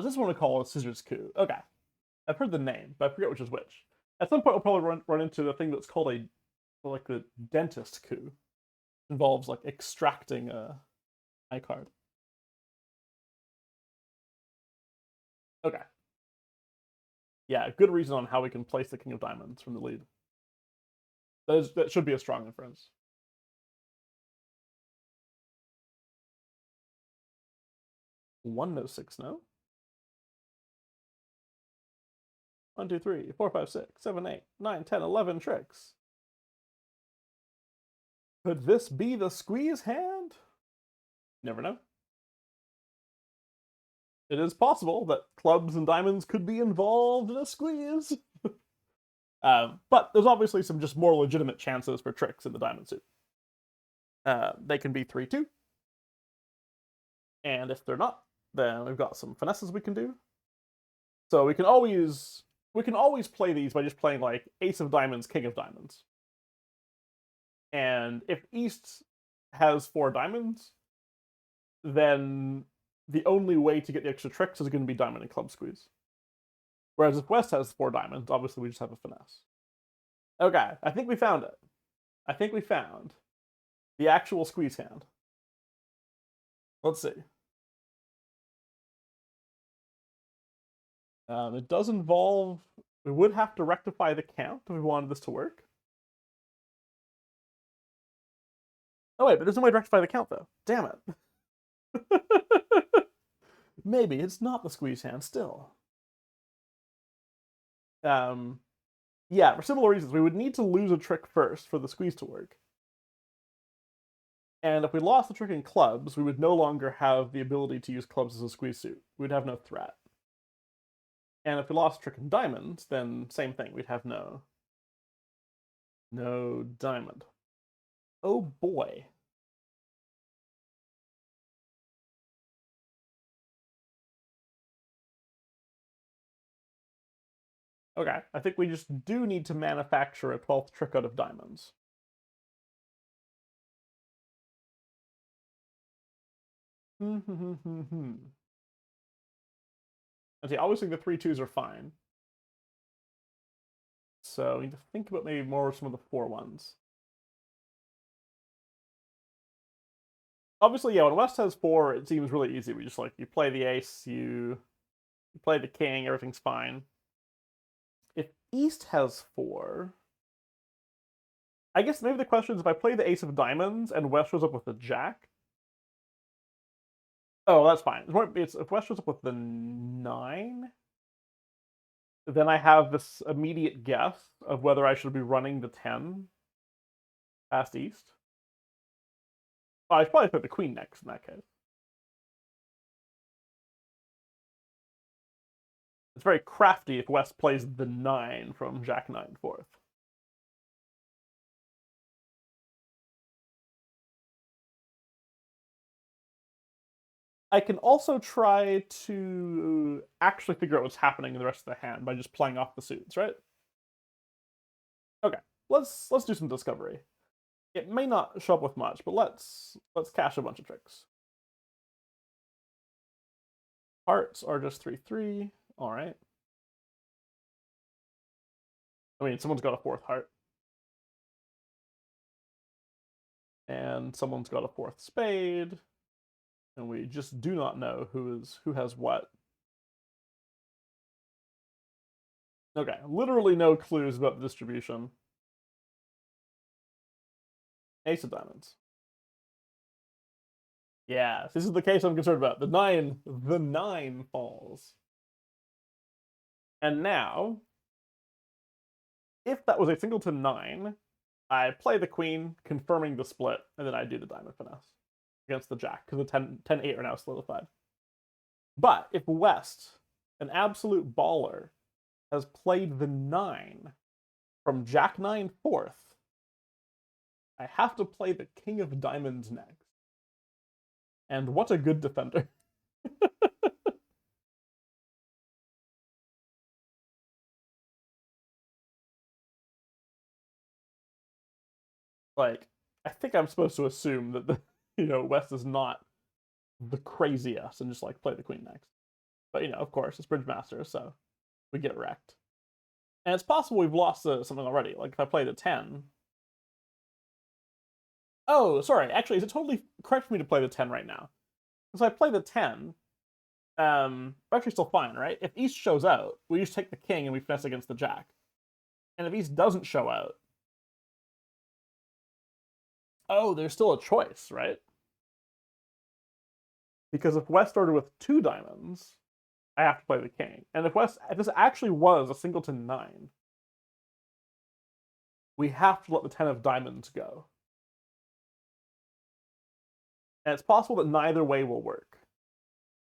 This one we call a scissors coup. Okay. I've heard the name, but I forget which is which. At some point, we'll probably run into the thing that's called like the dentist coup. It involves like extracting a card. Okay. Yeah, good reason on how we can place the King of Diamonds from the lead. That should be a strong inference. One no six no. 1, 2, 3, 4, 5, 6, 7, 8, 9, 10, 11 tricks. Could this be the squeeze hand? Never know. It is possible that clubs and diamonds could be involved in a squeeze. But there's obviously some just more legitimate chances for tricks in the diamond suit. They can be 3-2. And if they're not, then we've got some finesses we can do. So we can always play these by just playing like Ace of Diamonds, King of Diamonds. And if East has 4 diamonds, then the only way to get the extra tricks is going to be diamond and club squeeze. Whereas if West has 4 diamonds, obviously we just have a finesse. Okay, I think we found it. I think we found the actual squeeze hand. Let's see. It does involve... We would have to rectify the count if we wanted this to work. Oh wait, but there's no way to rectify the count though. Damn it. Maybe it's not the squeeze hand still. Yeah, for similar reasons, we would need to lose a trick first for the squeeze to work. And if we lost the trick in clubs, we would no longer have the ability to use clubs as a squeeze suit. We'd have no threat. And if we lost the trick in diamonds, then same thing. We'd have no diamond. Oh boy. Okay, I think we just do need to manufacture a 12th trick out of diamonds. And see, obviously the 3-2s are fine. So we need to think about maybe more some of the 4-1s. Obviously, yeah, when West has 4, it seems really easy. We just like, you play the ace, you play the king, everything's fine. If East has 4, I guess maybe the question is if I play the ace of diamonds and West shows up with the jack. Oh, that's fine. It's if West shows up with the 9, then I have this immediate guess of whether I should be running the 10 past East. Oh, I should probably put the queen next in that case. It's very crafty if West plays the 9 from Jack 9 4th. I can also try to actually figure out what's happening in the rest of the hand by just playing off the suits, right? Okay, let's do some discovery. It may not show up with much, but let's cache a bunch of tricks. Hearts are just 3-3. All right. I mean, someone's got a 4th heart. And someone's got a 4th spade. And we just do not know who has what. Okay, literally no clues about the distribution. Ace of diamonds. Yeah, this is the case I'm concerned about. The 9 falls. And now, if that was a singleton 9, I play the queen, confirming the split, and then I do the diamond finesse against the jack, because the 10-8 are now solidified. But if West, an absolute baller, has played the 9 from Jack 9 4th, I have to play the king of diamonds next. And what a good defender. Like, I think I'm supposed to assume that West is not the craziest and just like play the queen next. But of course, it's Bridgemaster, so we get wrecked. And it's possible we've lost something already. Like if I play the 10. Oh, sorry. Actually, is it totally correct for me to play the 10 right now? Because I play the 10, we're actually still fine, right? If East shows out, we just take the king and we finesse against the jack. And if East doesn't show out, oh, there's still a choice, right? Because if West started with 2 diamonds, I have to play the king. And if this actually was a singleton 9, we have to let the 10 of diamonds go. And it's possible that neither way will work.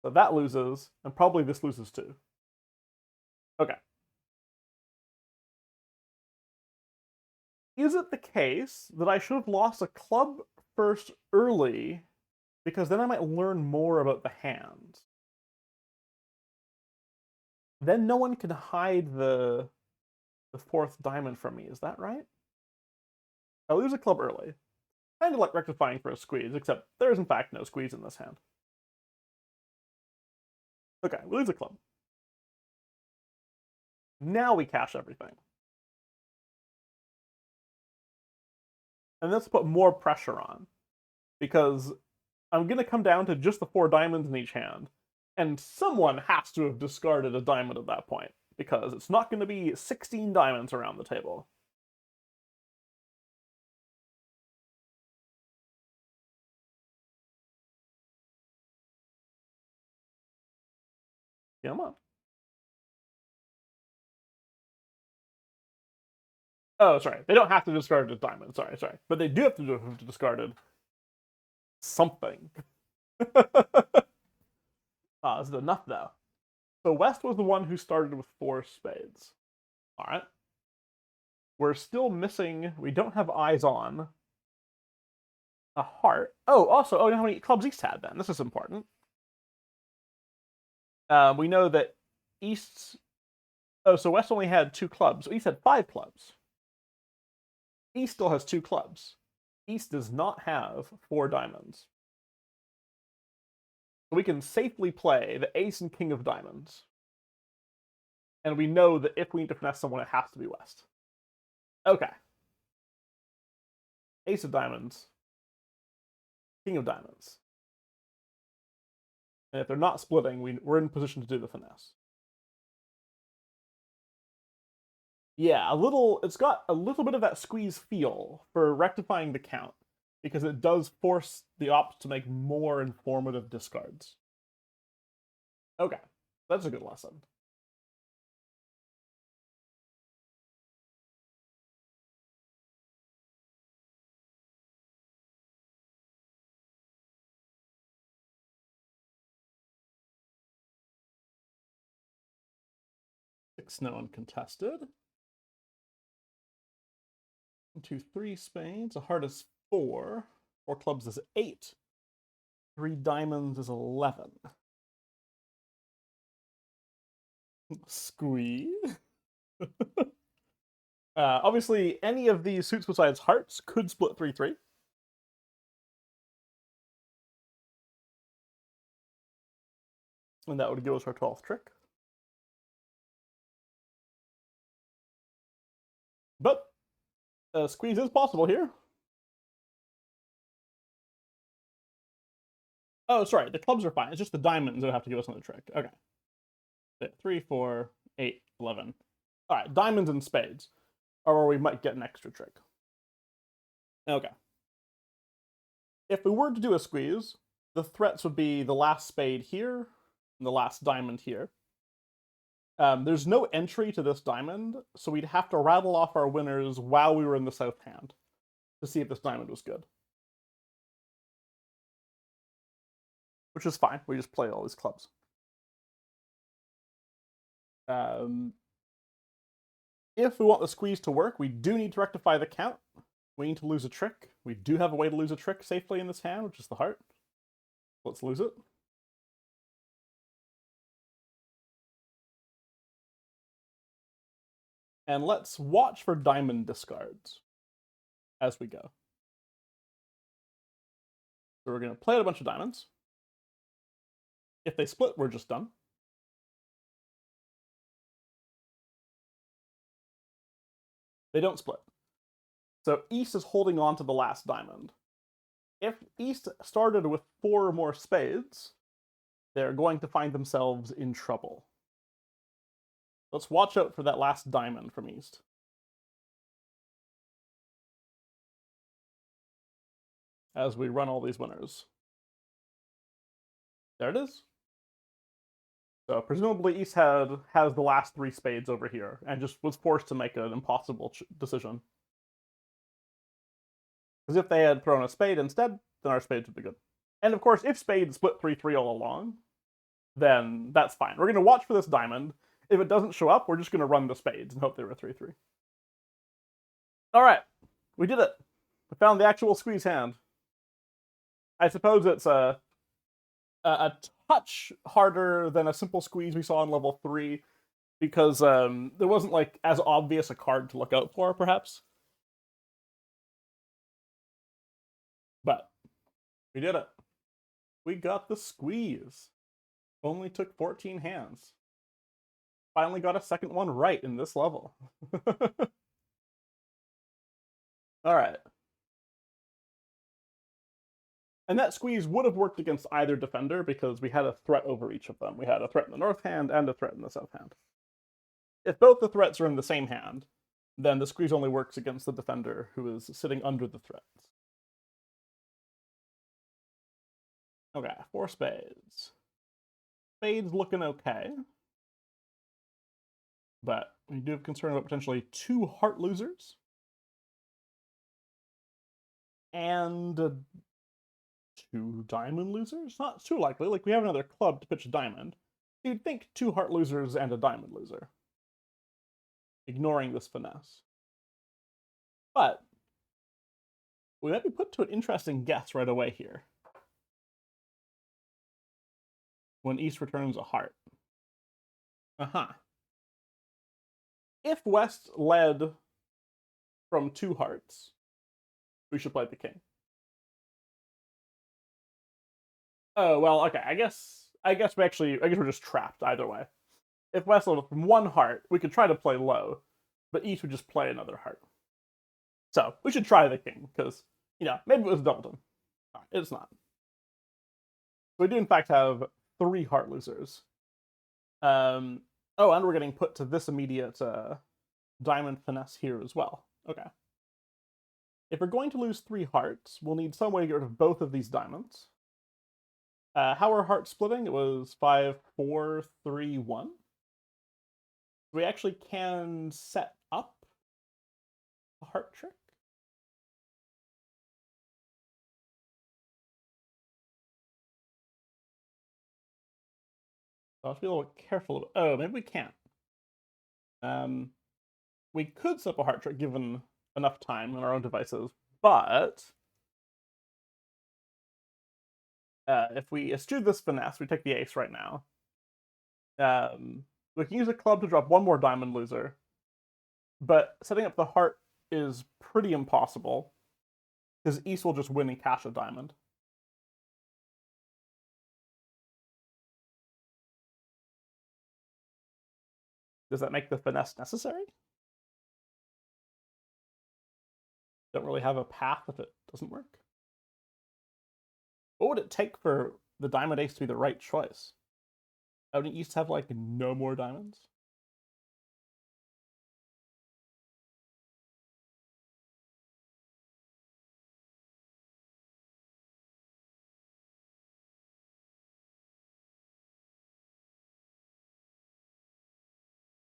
So that loses, and probably this loses too. Okay. Is it the case that I should have lost a club first early, because then I might learn more about the hand? Then no one can hide the 4th diamond from me, is that right? I lose a club early. Kind of like rectifying for a squeeze, except there is in fact no squeeze in this hand. Okay, we lose a club. Now we cache everything. And let's put more pressure on, because I'm going to come down to just the 4 diamonds in each hand. And someone has to have discarded a diamond at that point, because it's not going to be 16 diamonds around the table. Come on. Oh, sorry. They don't have to discard a diamond. Sorry. But they do have to have discarded something. Is it enough, though? So West was the one who started with 4 spades. All right. We're still missing. We don't have eyes on a heart. Oh, also, you know how many clubs East had then? This is important. We know that East's. Oh, so West only had 2 clubs. So East had 5 clubs. East still has 2 clubs. East does not have 4 diamonds. So we can safely play the ace and king of diamonds. And we know that if we need to finesse someone, it has to be West. Okay. Ace of diamonds. King of diamonds. And if they're not splitting, we're in position to do the finesse. Yeah, it's got a little bit of that squeeze feel for rectifying the count, because it does force the ops to make more informative discards. Okay, that's a good lesson. Six, no uncontested. 1, 2, 3 spades. A heart is 4. 4 clubs is 8. 3 diamonds is 11. Squeeze. Obviously, any of these suits besides hearts could split 3-3. And that would give us our 12th trick. But squeeze is possible here. Oh, sorry, the clubs are fine. It's just the diamonds that have to give us another trick. Okay. 3, 4, 8, 11. All right, diamonds and spades are where we might get an extra trick. Okay. If we were to do a squeeze, the threats would be the last spade here and the last diamond here. There's no entry to this diamond, so we'd have to rattle off our winners while we were in the south hand to see if this diamond was good. Which is fine. We just play all these clubs. If we want the squeeze to work, we do need to rectify the count. We need to lose a trick. We do have a way to lose a trick safely in this hand, which is the heart. Let's lose it. And let's watch for diamond discards as we go. So we're going to play out a bunch of diamonds. If they split, we're just done. They don't split. So East is holding on to the last diamond. If East started with 4 more spades, they're going to find themselves in trouble. Let's watch out for that last diamond from East. As we run all these winners. There it is. So presumably East has the last 3 spades over here and just was forced to make an impossible decision. Because if they had thrown a spade instead, then our spades would be good. And of course, if spades split 3-3 all along, then that's fine. We're going to watch for this diamond. If it doesn't show up, we're just going to run the spades and hope they were 3-3. All right, we did it. We found the actual squeeze hand. I suppose it's a touch harder than a simple squeeze we saw in level 3, because there wasn't like as obvious a card to look out for, perhaps. But we did it. We got the squeeze. Only took 14 hands. Finally got a second one right in this level. All right. And that squeeze would have worked against either defender because we had a threat over each of them. We had a threat in the north hand and a threat in the south hand. If both the threats are in the same hand, then the squeeze only works against the defender who is sitting under the threats. Okay, 4 spades. Spades looking okay. But we do have concern about potentially 2 heart losers. And 2 diamond losers? Not too likely. Like, we have another club to pitch a diamond. You'd think 2 heart losers and a diamond loser. Ignoring this finesse. But we might be put to an interesting guess right away here. When East returns a heart. If West led from 2 hearts, we should play the king. Oh, well, okay. I guess we're just trapped either way. If West led from 1 heart, we could try to play low, but East would just play another heart. So we should try the king, because, maybe it was Doubleton. It's not. We do in fact have 3 heart losers. And we're getting put to this immediate diamond finesse here as well. Okay. If we're going to lose 3 hearts, we'll need some way to get rid of both of these diamonds. How are hearts splitting? It was 5, 4, 3, 1. We actually can set up a heart trick. So I'll have to be a little careful. Oh, maybe we can't. We could set up a heart trick given enough time on our own devices, but if we eschew this finesse, we take the ace right now. We can use a club to drop 1 more diamond loser, but setting up the heart is pretty impossible because East will just win and cash a diamond. Does that make the finesse necessary? Don't really have a path if it doesn't work. What would it take for the diamond ace to be the right choice? Wouldn't East have like no more diamonds?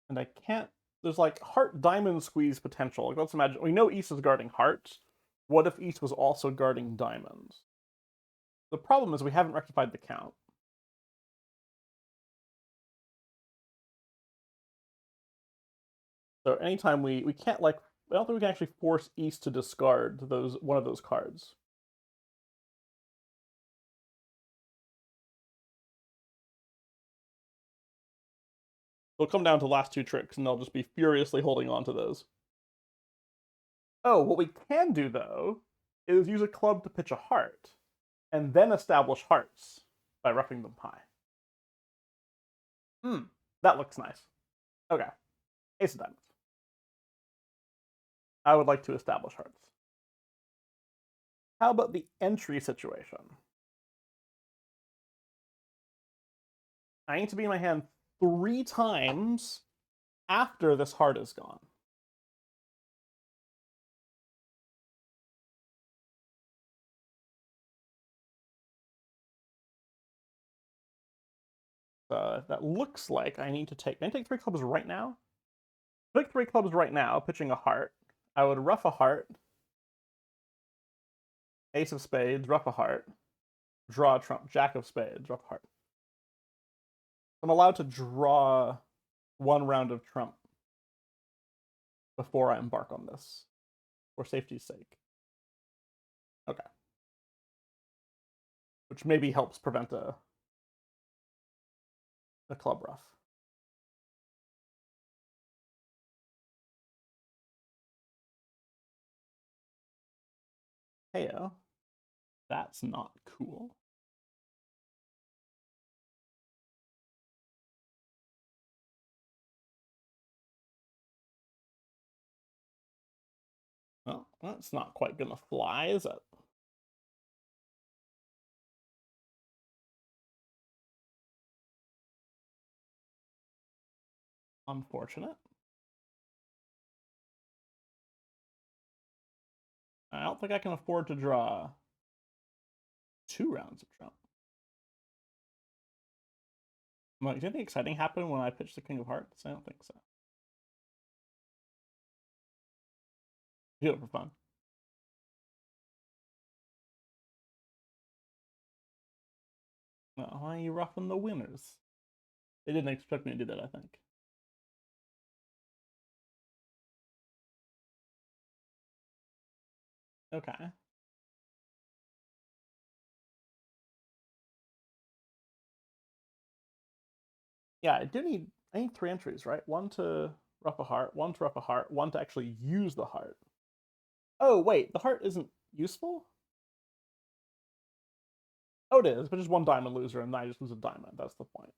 And I can't. There's like heart diamond squeeze potential. Like, let's imagine we know East is guarding hearts. What if East was also guarding diamonds? The problem is we haven't rectified the count. So anytime we can't like, I don't think we can actually force East to discard one of those cards. They'll come down to the last 2 tricks, and they'll just be furiously holding on to those. Oh, what we can do though is use a club to pitch a heart, and then establish hearts by roughing them high. That looks nice. Okay, ace of diamonds. I would like to establish hearts. How about the entry situation? I need to be in my hand 3 times after this heart is gone. That looks like I need to take. Can I take 3 clubs right now? Take 3 clubs right now, pitching a heart. I would rough a heart. Ace of spades, rough a heart. Draw a trump. Jack of spades, rough a heart. I'm allowed to draw 1 round of trump before I embark on this, for safety's sake. Okay. Which maybe helps prevent a club rough. Heyo. That's not cool. Well, that's not quite gonna fly, is it? Unfortunate. I don't think I can afford to draw 2 rounds of trump. Like, did anything exciting happen when I pitched the King of Hearts? I don't think so. Do it for fun. Why are you roughing the winners? They didn't expect me to do that, I think. Okay. Yeah, I need 3 entries, right? 1 to rough a heart, 1 to rough a heart, 1 to actually use the heart. Oh, wait, the heart isn't useful? Oh, it is, but just 1 diamond loser, and I just lose a diamond. That's the point.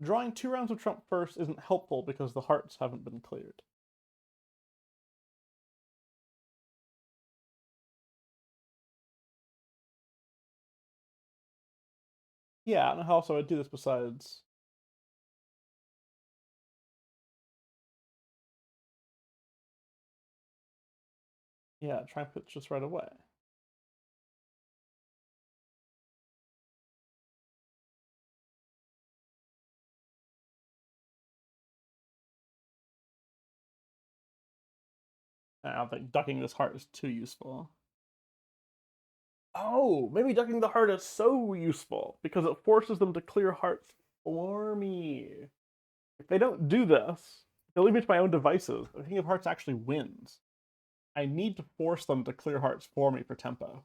Drawing 2 rounds of trump first isn't helpful because the hearts haven't been cleared. Yeah, I don't know how else I would do this besides... Yeah, try and pitch just right away. I don't think ducking this heart is too useful. Oh, maybe ducking the heart is so useful because it forces them to clear hearts for me. If they don't do this, they'll leave me to my own devices. The King of Hearts actually wins. I need to force them to clear hearts for me for tempo.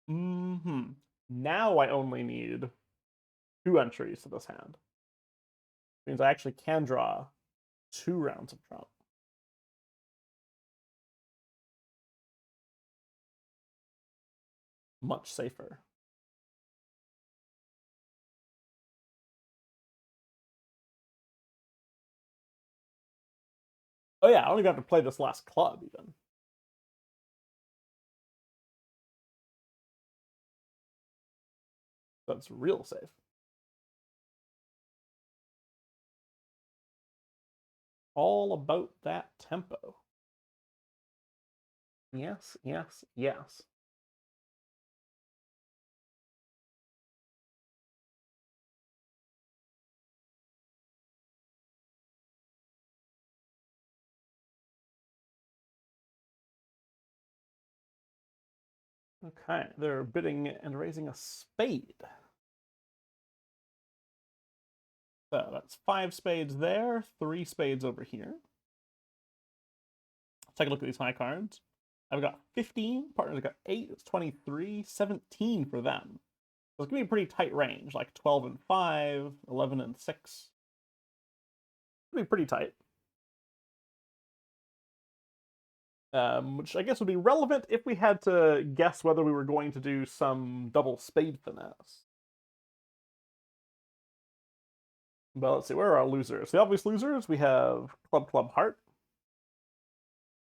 Now I only need 2 entries to this hand. Which means I actually can draw 2 rounds of trump. Much safer. Oh yeah, I don't even have to play this last club even. That's real safe. All about that tempo. Yes, yes, yes. Okay, they're bidding and raising a spade. So that's 5 spades there, 3 spades over here. Let's take a look at these high cards. I've got 15, partners have got 8, it's 23, 17 for them. So it's gonna be a pretty tight range, like 12 and 5, 11 and 6. It'll be pretty tight. Which I guess would be relevant if we had to guess whether we were going to do some double spade finesse. But let's see, where are our losers? The obvious losers, we have Club Club Heart.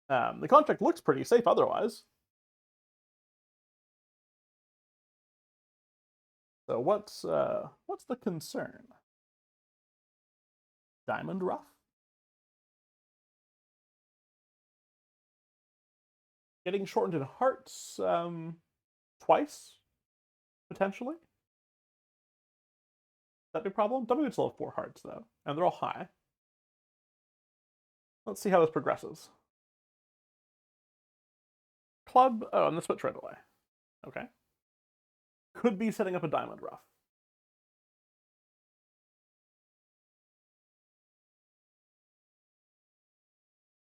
The contract looks pretty safe otherwise. So what's the concern? Diamond Rough? Getting shortened in hearts twice, potentially? That'd be a problem? W would still have 4 hearts, though, and they're all high. Let's see how this progresses. Club, oh, and the switch right away. Okay. Could be setting up a Diamond Rough.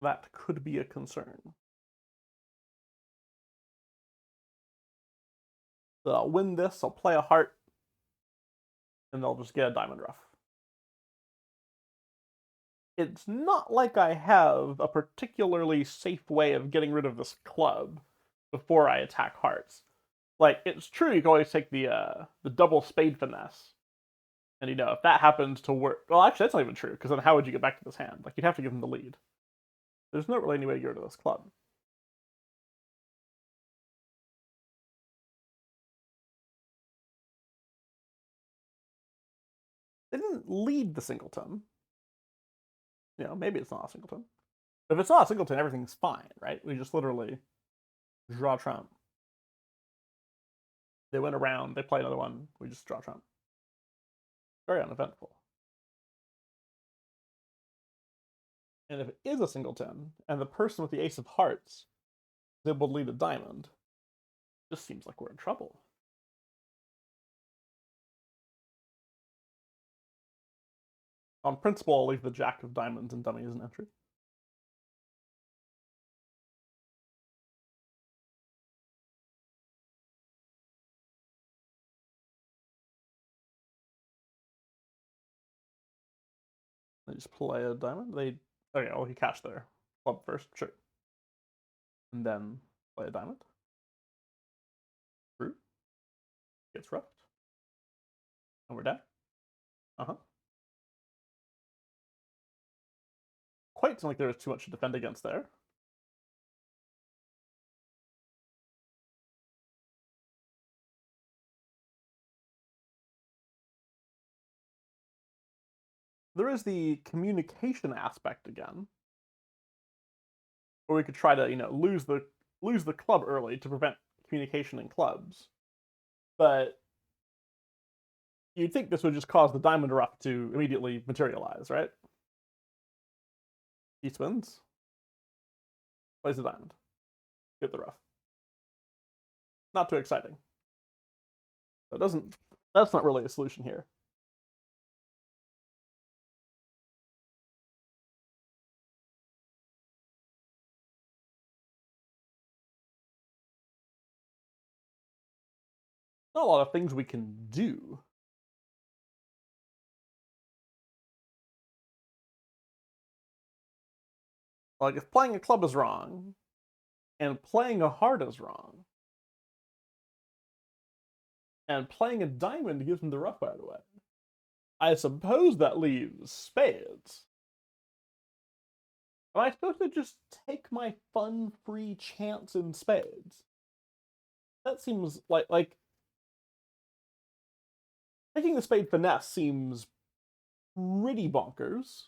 That could be a concern. So I'll win this, I'll play a heart, and they'll just get a Diamond Rough. It's not like I have a particularly safe way of getting rid of this club before I attack hearts. Like, it's true you can always take the double spade finesse. And, you know, if that happens to work... Well, actually, that's not even true, because then how would you get back to this hand? Like, you'd have to give him the lead. There's not really any way to get rid of this club. They didn't lead the singleton. You know, maybe it's not a singleton. If it's not a singleton, everything's fine, right? We just literally draw trump. They went around, they play another one, we just draw trump. Very uneventful. And if it is a singleton, and the person with the ace of hearts is able to lead a diamond, it just seems like we're in trouble. On principle, I'll leave the jack of diamonds and dummy as an entry. They just play a diamond. Okay, well, he cashed their club first, sure. And then play a diamond. Through. Gets ruffed. And we're down. Quite seemed like there was too much to defend against there. There is the communication aspect again, or we could try to, lose the club early to prevent communication in clubs. But you'd think this would just cause the diamond ruff to immediately materialize, right? He spins, plays the diamond, get the ruff. Not too exciting. That's not really a solution here. Not a lot of things we can do. Like, if playing a club is wrong, and playing a heart is wrong, and playing a diamond gives him the ruff right away, I suppose that leaves spades. Am I supposed to just take my fun, free chance in spades? That seems like taking the spade finesse seems pretty bonkers.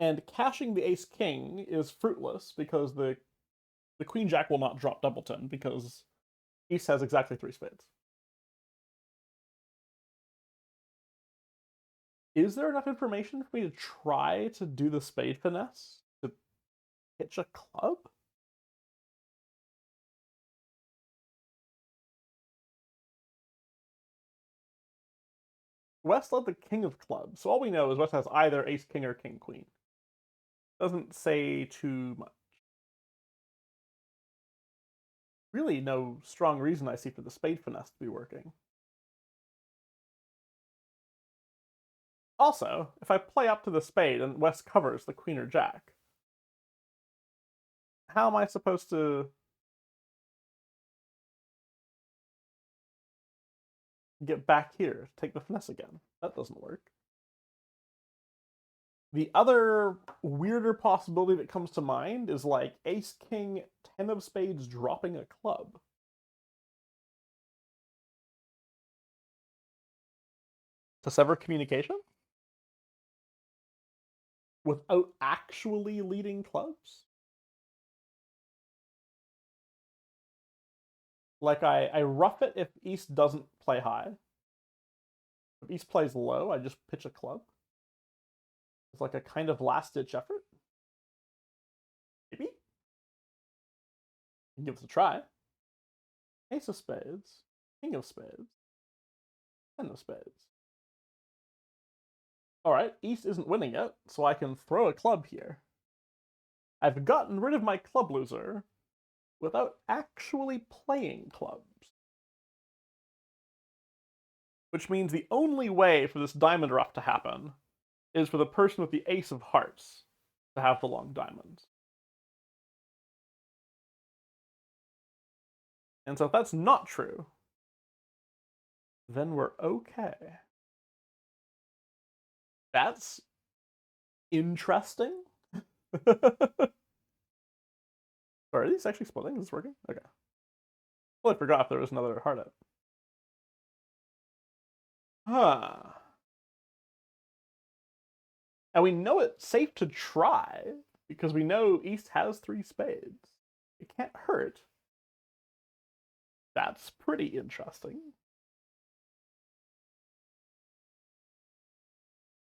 And cashing the ace king is fruitless because the queen jack will not drop doubleton because ace has exactly 3 spades. Is there enough information for me to try to do the spade finesse to pitch a club? West led the king of clubs, so all we know is West has either ace king or king queen. Doesn't say too much. Really no strong reason I see for the spade finesse to be working. Also, if I play up to the spade and West covers the queen or jack, how am I supposed to get back here to take the finesse again? That doesn't work. The other weirder possibility that comes to mind is like ace king 10 of spades dropping a club. To sever communication? Without actually leading clubs? Like, I ruff it if East doesn't play high. If East plays low, I just pitch a club. It's like a kind of last-ditch effort. Maybe? Give it a try. Ace of spades, king of spades, 10 of spades. Alright, East isn't winning yet, so I can throw a club here. I've gotten rid of my club loser without actually playing clubs. Which means the only way for this diamond ruff to happen is for the person with the ace of hearts to have the long diamonds. And so if that's not true, then we're okay. That's interesting. Are these actually splitting? Is this working? Okay. Well, I forgot if there was another hard out. Huh. And we know it's safe to try because we know East has 3 spades. It can't hurt. That's pretty interesting.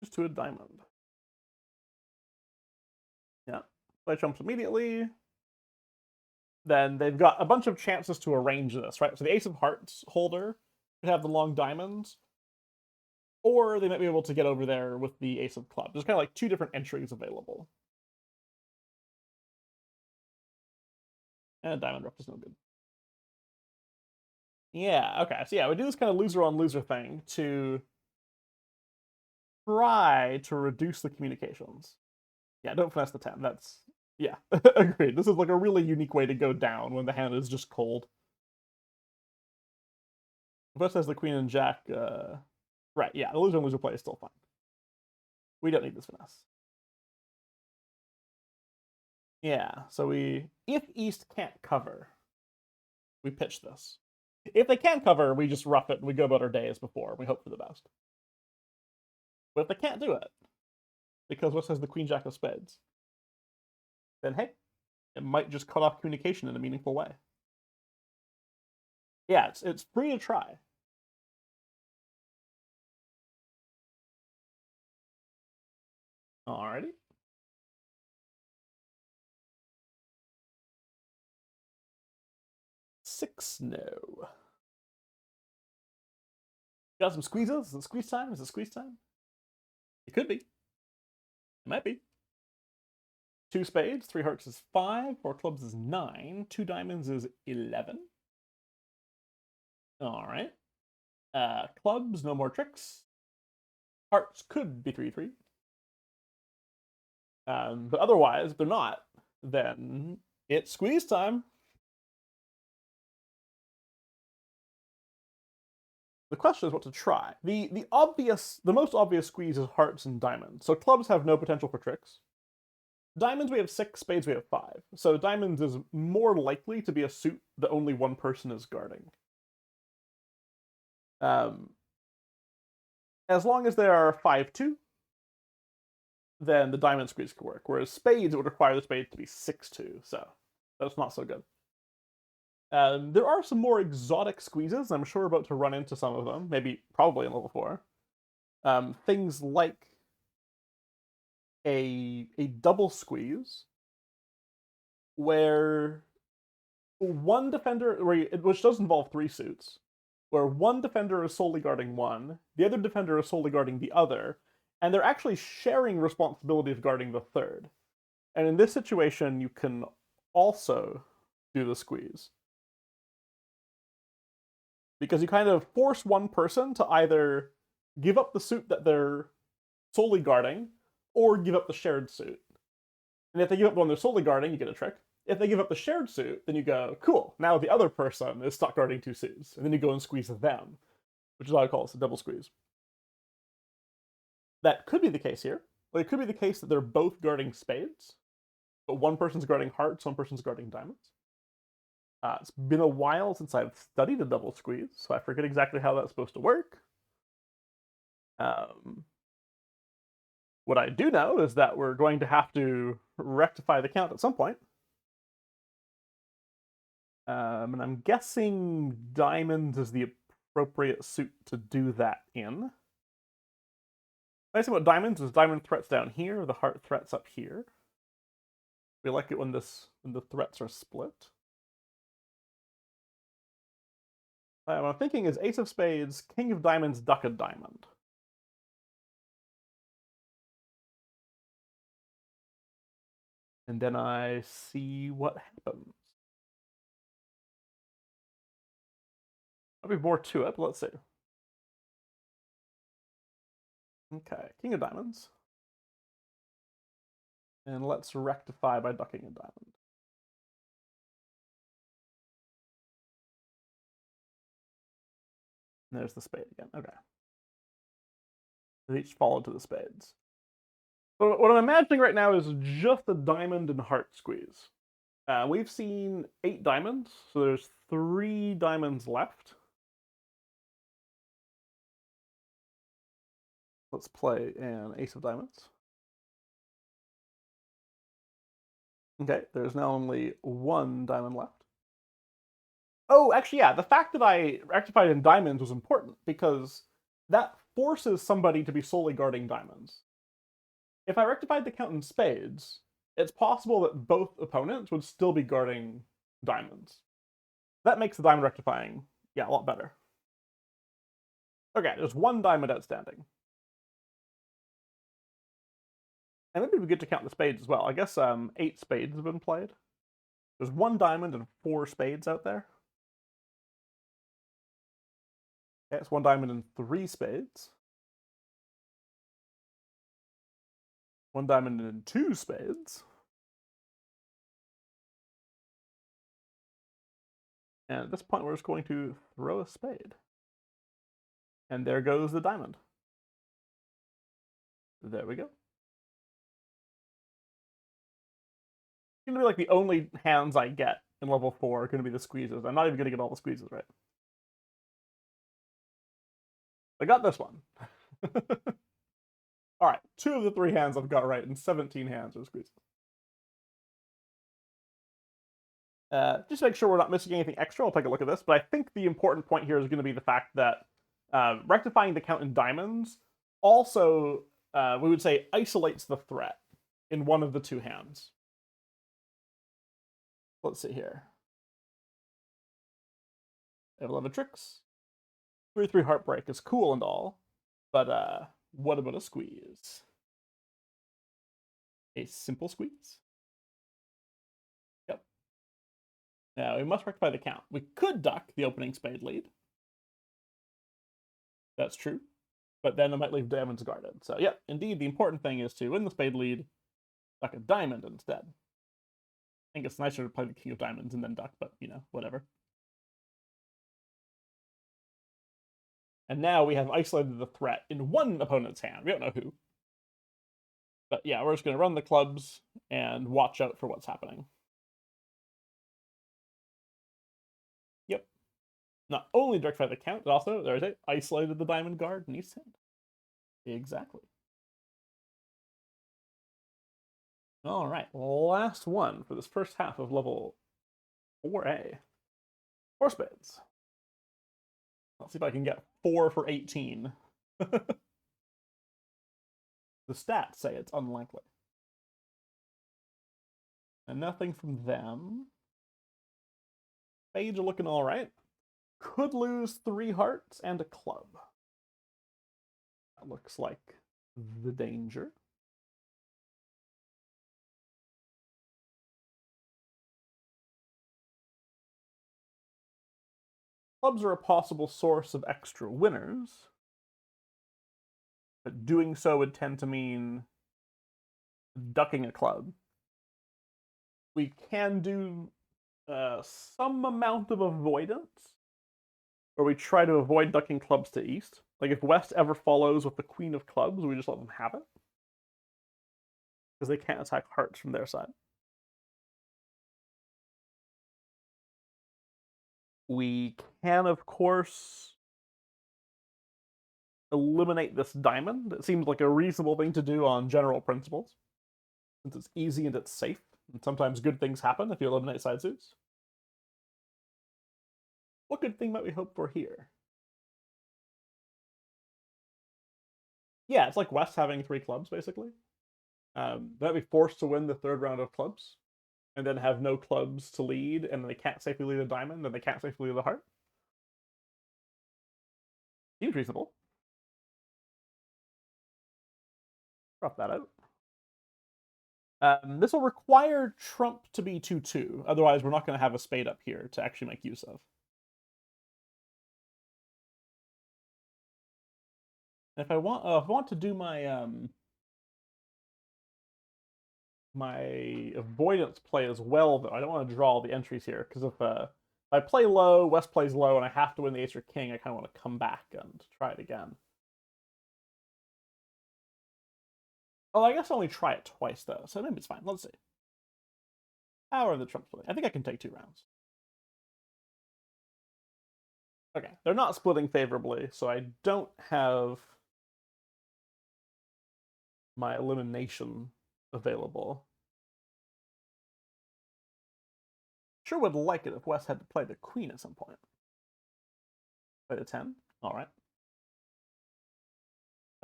Just to a diamond. Yeah. Play trumps immediately. Then they've got a bunch of chances to arrange this, right? So the Ace of Hearts holder could have the long diamonds, or they might be able to get over there with the Ace of Clubs. There's kind of like 2 different entries available. And Diamond Ruff is no good. Yeah, okay. So yeah, we do this kind of loser on loser thing to try to reduce the communications. Yeah, don't finesse the 10. That's, yeah, agreed. This is like a really unique way to go down when the hand is just cold. But says the Queen and Jack, right, yeah, the loser on loser play is still fine. We don't need this finesse. Yeah, so if East can't cover, we pitch this. If they can cover, we just rough it and we go about our day as before. We hope for the best. But if they can't do it, because what says the Queen Jack of Spades, then hey, it might just cut off communication in a meaningful way. Yeah, it's free to try. Alrighty. Six, no. Got some squeezes? Is it squeeze time? Is it squeeze time? It could be. It might be. 2 spades, 3 hearts is 5, 4 clubs is 9, 2 diamonds is 11. Alright. Clubs, no more tricks. Hearts could be 3-3. But otherwise, if they're not, then it's squeeze time. The question is what to try. The most obvious squeeze is hearts and diamonds. So clubs have no potential for tricks. Diamonds we have 6, spades we have 5. So diamonds is more likely to be a suit that only one person is guarding. As long as they are 5-2, then the diamond squeeze could work. Whereas spades, it would require the spade to be 6-2, so that's not so good. There are some more exotic squeezes. I'm sure we're about to run into some of them, probably in level 4. Things like a double squeeze where one defender, which does involve 3 suits, where one defender is solely guarding one, the other defender is solely guarding the other, and they're actually sharing responsibility of guarding the third. And in this situation, you can also do the squeeze. Because you kind of force one person to either give up the suit that they're solely guarding, or give up the shared suit. And if they give up the one they're solely guarding, you get a trick. If they give up the shared suit, then you go, cool, now the other person is stuck guarding 2 suits. And then you go and squeeze them, which is what I call it, a double squeeze. That could be the case here. But it could be the case that they're both guarding spades, but one person's guarding hearts, one person's guarding diamonds. It's been a while since I've studied a double squeeze, so I forget exactly how that's supposed to work. What I do know is that we're going to have to rectify the count at some point. And I'm guessing diamonds is the appropriate suit to do that in. Nice thing about diamonds is diamond threats down here, the heart threats up here. We like it when the threats are split. What I'm thinking is Ace of Spades, King of Diamonds, Duck of Diamond. And then I see what happens. There'll be more to it, but let's see. Okay, King of Diamonds. And let's rectify by ducking a diamond. There's the spade again. Okay. They each fall into the spades. So what I'm imagining right now is just a diamond and heart squeeze. We've seen 8 diamonds, so there's 3 diamonds left. Let's play an ace of diamonds. Okay, there's now only 1 diamond left. Oh, actually, yeah, the fact that I rectified in diamonds was important because that forces somebody to be solely guarding diamonds. If I rectified the count in spades, it's possible that both opponents would still be guarding diamonds. That makes the diamond rectifying, yeah, a lot better. Okay, there's 1 diamond outstanding. And maybe we get to count the spades as well. I guess 8 spades have been played. There's 1 diamond and 4 spades out there. Okay, it's 1 diamond and 3 spades. 1 diamond and 2 spades. And at this point, we're just going to throw a spade. And there goes the diamond. There we go. It's going to be like the only hands I get in level 4 are going to be the squeezes. I'm not even going to get all the squeezes right. I got this one. All right, 2 of the 3 hands I've got right, and 17 hands are squeezes. Just to make sure we're not missing anything extra, I'll take a look at this. But I think the important point here is going to be the fact that rectifying the count in diamonds also, we would say, isolates the threat in one of the 2 hands. Let's see here. I have 11 tricks. 3/3 Heartbreak is cool and all, but what about a squeeze? A simple squeeze? Yep. Now, we must rectify the count. We could duck the opening spade lead. That's true. But then I might leave diamonds guarded. So, yeah, indeed, the important thing is to win the spade lead, duck a diamond instead. I think it's nicer to play the king of diamonds and then duck, but, you know, whatever. And now we have isolated the threat in one opponent's hand. We don't know who. But yeah, we're just going to run the clubs and watch out for what's happening. Yep. Not only rectify the count, but also, there's it, isolated the diamond guard in East hand. Exactly. All right, last one for this first half of level 4A. 4 spades. Let's see if I can get 4 for 18. The stats say it's unlikely. And nothing from them. Spades are looking all right. Could lose 3 hearts and a club. That looks like the danger. Clubs are a possible source of extra winners, but doing so would tend to mean ducking a club. We can do some amount of avoidance, where we try to avoid ducking clubs to east. Like if West ever follows with the Queen of Clubs, we just let them have it. Because they can't attack hearts from their side. We can, of course, eliminate this diamond. It seems like a reasonable thing to do on general principles, since it's easy and it's safe, and sometimes good things happen if you eliminate side suits. What good thing might we hope for here? Yeah, it's like West having 3 clubs, basically. They'd be forced to win the 3rd round of clubs, and then have no clubs to lead, and they can't safely lead a diamond, and they can't safely lead a heart. Seems reasonable. Drop that out. This will require trump to be 2/2, otherwise we're not going to have a spade up here to actually make use of. And if I want to do my my avoidance play as well, though, I don't want to draw all the entries here, because if I play low, West plays low, and I have to win the ace or king, I kind of want to come back and try it again. Oh, I guess I only try it twice, though, so maybe it's fine. Let's see. How are the trumps splitting? I think I can take 2 rounds. Okay, they're not splitting favorably, so I don't have my elimination available. Sure would like it if West had to play the queen at some point. Play the 10. All right.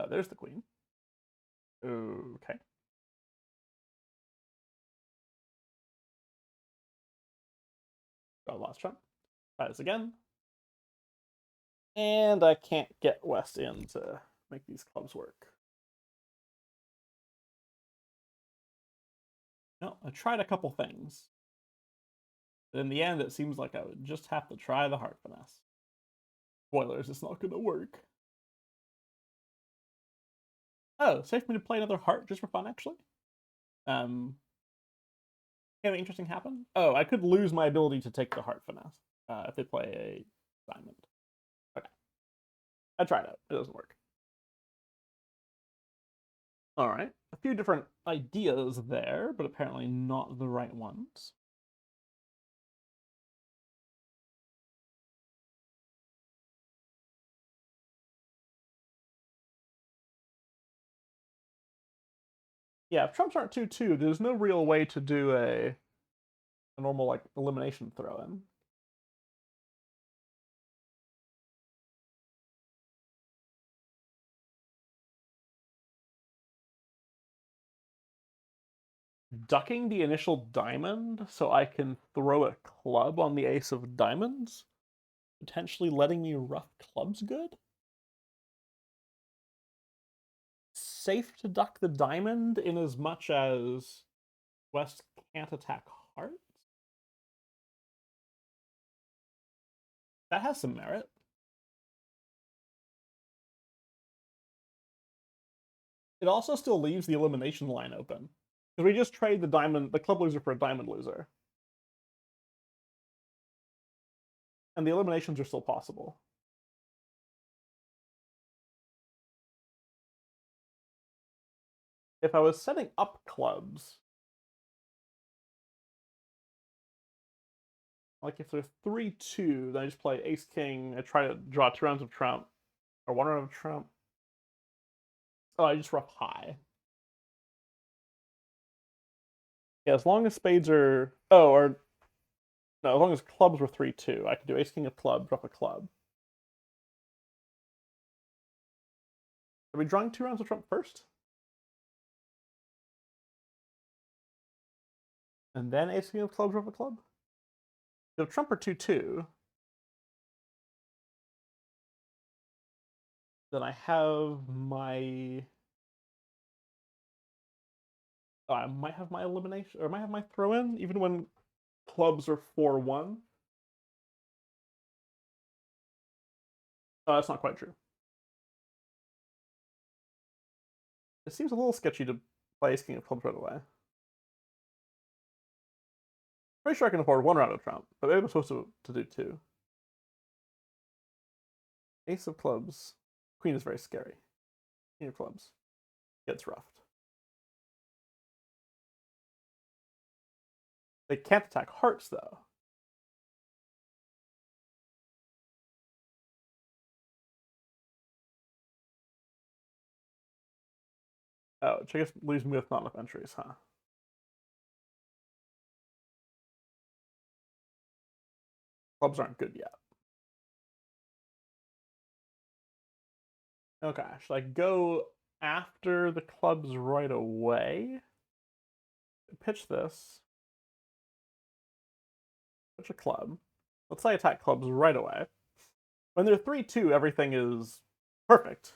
There's the queen. Okay. Got lost trump. Try this again. And I can't get West in to make these clubs work. No, I tried a couple things. But in the end, it seems like I would just have to try the heart finesse. Spoilers, it's not going to work. Oh, safe for me to play another heart just for fun, actually? Anything interesting happen? Oh, I could lose my ability to take the heart finesse if they play a diamond. Okay. I tried it. It doesn't work. All right. A few different ideas there, but apparently not the right ones. Yeah, if trumps aren't 2-2, there's no real way to do a normal like elimination throw in. Ducking the initial diamond so I can throw a club on the ace of diamonds, potentially letting me rough clubs good. Safe to duck the diamond in as much as West can't attack hearts. That has some merit. It also still leaves the elimination line open. Because we just trade the club loser for a diamond loser. And the eliminations are still possible. If I was setting up clubs, like if they're 3-2, then I just play ace king, I try to draw 2 rounds of trump, or 1 round of trump. Oh, I just rough high. Yeah, as long as spades are... Oh, or... No, as long as clubs were 3-2, I could do ace king of club, drop a club. Are we drawing 2 rounds of trump first? And then ace king of club, drop a club? If trump are 2-2, then I have my... Oh, I might have my elimination, or I might have my throw-in, even when clubs are 4-1. Oh, that's not quite true. It seems a little sketchy to play ace king of clubs right away. Pretty sure I can afford 1 round of trump, but maybe I'm supposed to do 2. Ace of clubs. Queen is very scary. King of clubs. Gets roughed. They can't attack hearts, though. Oh, which I guess leaves me with not enough entries, huh? Clubs aren't good yet. Okay, should I go after the clubs right away? Pitch this. Pitch a club. Let's say attack clubs right away. When they're 3-2, everything is perfect.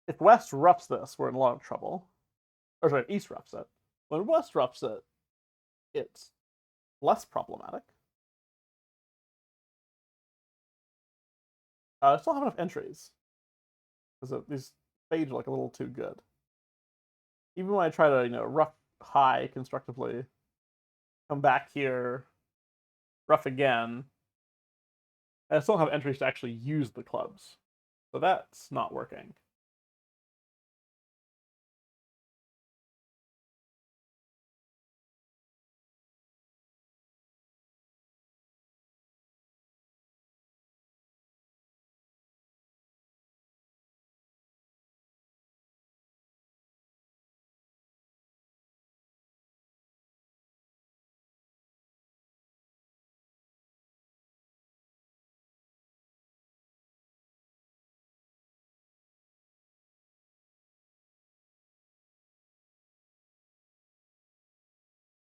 If West roughs this, we're in a lot of trouble. Or sorry, East roughs it. When West roughs it, it's less problematic. I still have enough entries. Because these spades are like a little too good. Even when I try to, rough high constructively, come back here, Rough again. I still don't have entries to actually use the clubs. So that's not working.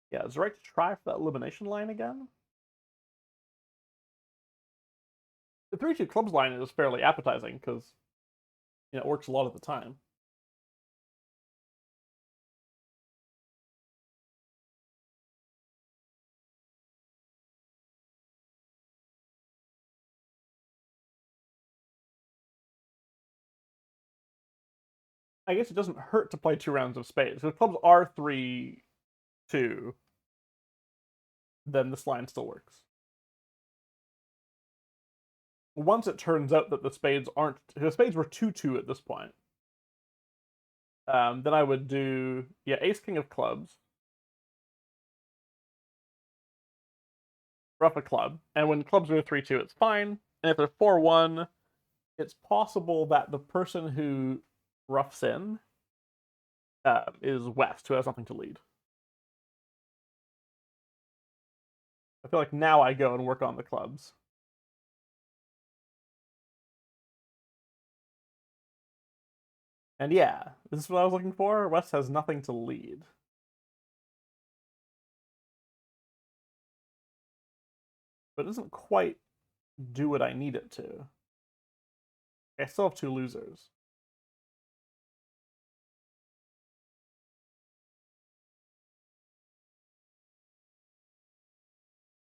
Yeah, is it right to try for that elimination line again? The 3-2 clubs line is fairly appetizing because it works a lot of the time. I guess it doesn't hurt to play 2 rounds of spades. If clubs are 3-2, then this line still works. Once it turns out that the spades aren't, if the spades were 2-2 at this point, then I would do ace king of clubs, rough a club, and when clubs are 3-2, it's fine. And if they're 4-1, it's possible that the person who roughs in is West, who has nothing to lead. I feel like now I go and work on the clubs. And yeah, this is what I was looking for. West has nothing to lead. But it doesn't quite do what I need it to. I still have 2 losers.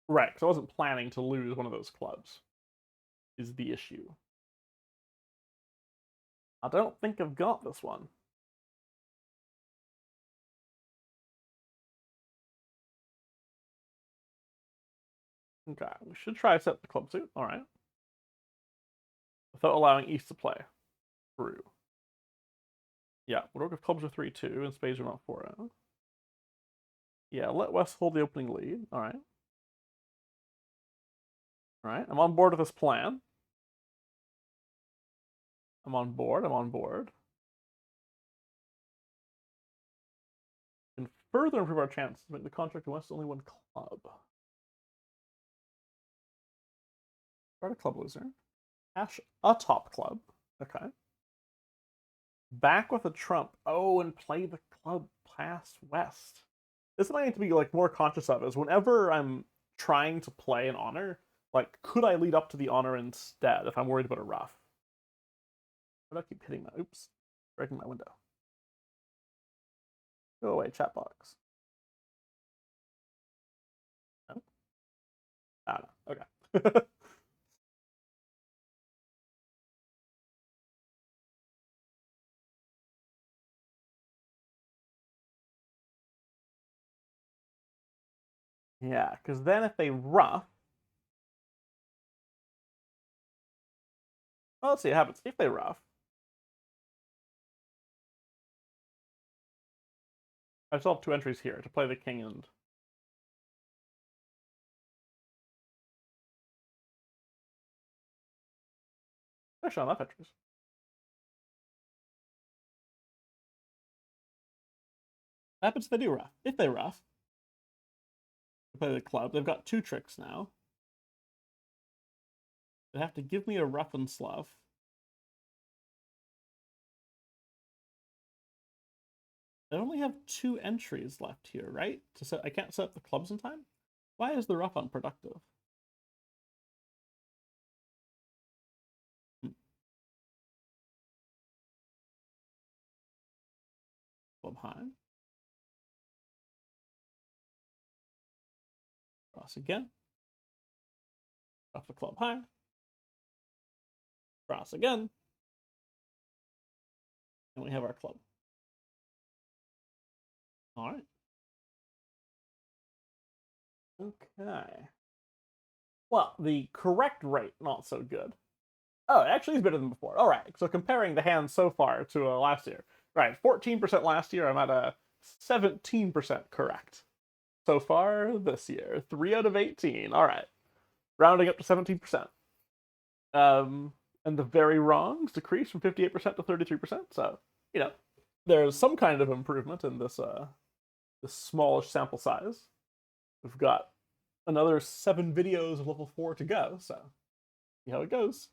Right, because I wasn't planning to lose one of those clubs, is the issue. I don't think I've got this one. Okay, we should try to set the club suit. All right. Without allowing East to play. Through. Yeah, what if clubs are 3-2 and spades are not 4-0? Yeah, let West hold the opening lead. All right. All right, I'm on board with this plan. I'm on board. I'm on board. And further improve our chances to make the contract in West only one club. Start a club loser. Cash a top club. Okay. Back with a trump. Oh, and play the club past West. This is something I need to be more conscious of. Is whenever I'm trying to play an honor, could I lead up to the honor instead if I'm worried about a rough? Why do I keep hitting my? Oops, breaking my window. Go away, chat box. No? I don't know. Okay. Yeah, because then if they rough, well, let's see what happens. If they rough, I still have 2 entries here to play the king and. Actually, not enough entries. What happens if they do rough? If they rough, they play the club. They've got 2 tricks now. They have to give me a rough and slough. I only have 2 entries left here, right? I can't set up the clubs in time? Why is the rough unproductive? Club high. Cross again. Off the club high. Cross again. And we have our club. All right. Okay. Well, the correct rate, not so good. Oh, it actually is better than before. All right, so comparing the hands so far to last year. Right, 14% last year, I'm at a 17% correct. So far this year, 3 out of 18. All right, rounding up to 17%. And the very wrongs decreased from 58% to 33%. So, you know, there's some kind of improvement in this smallish sample size. We've got another 7 videos of level 4 to go, so see how it goes.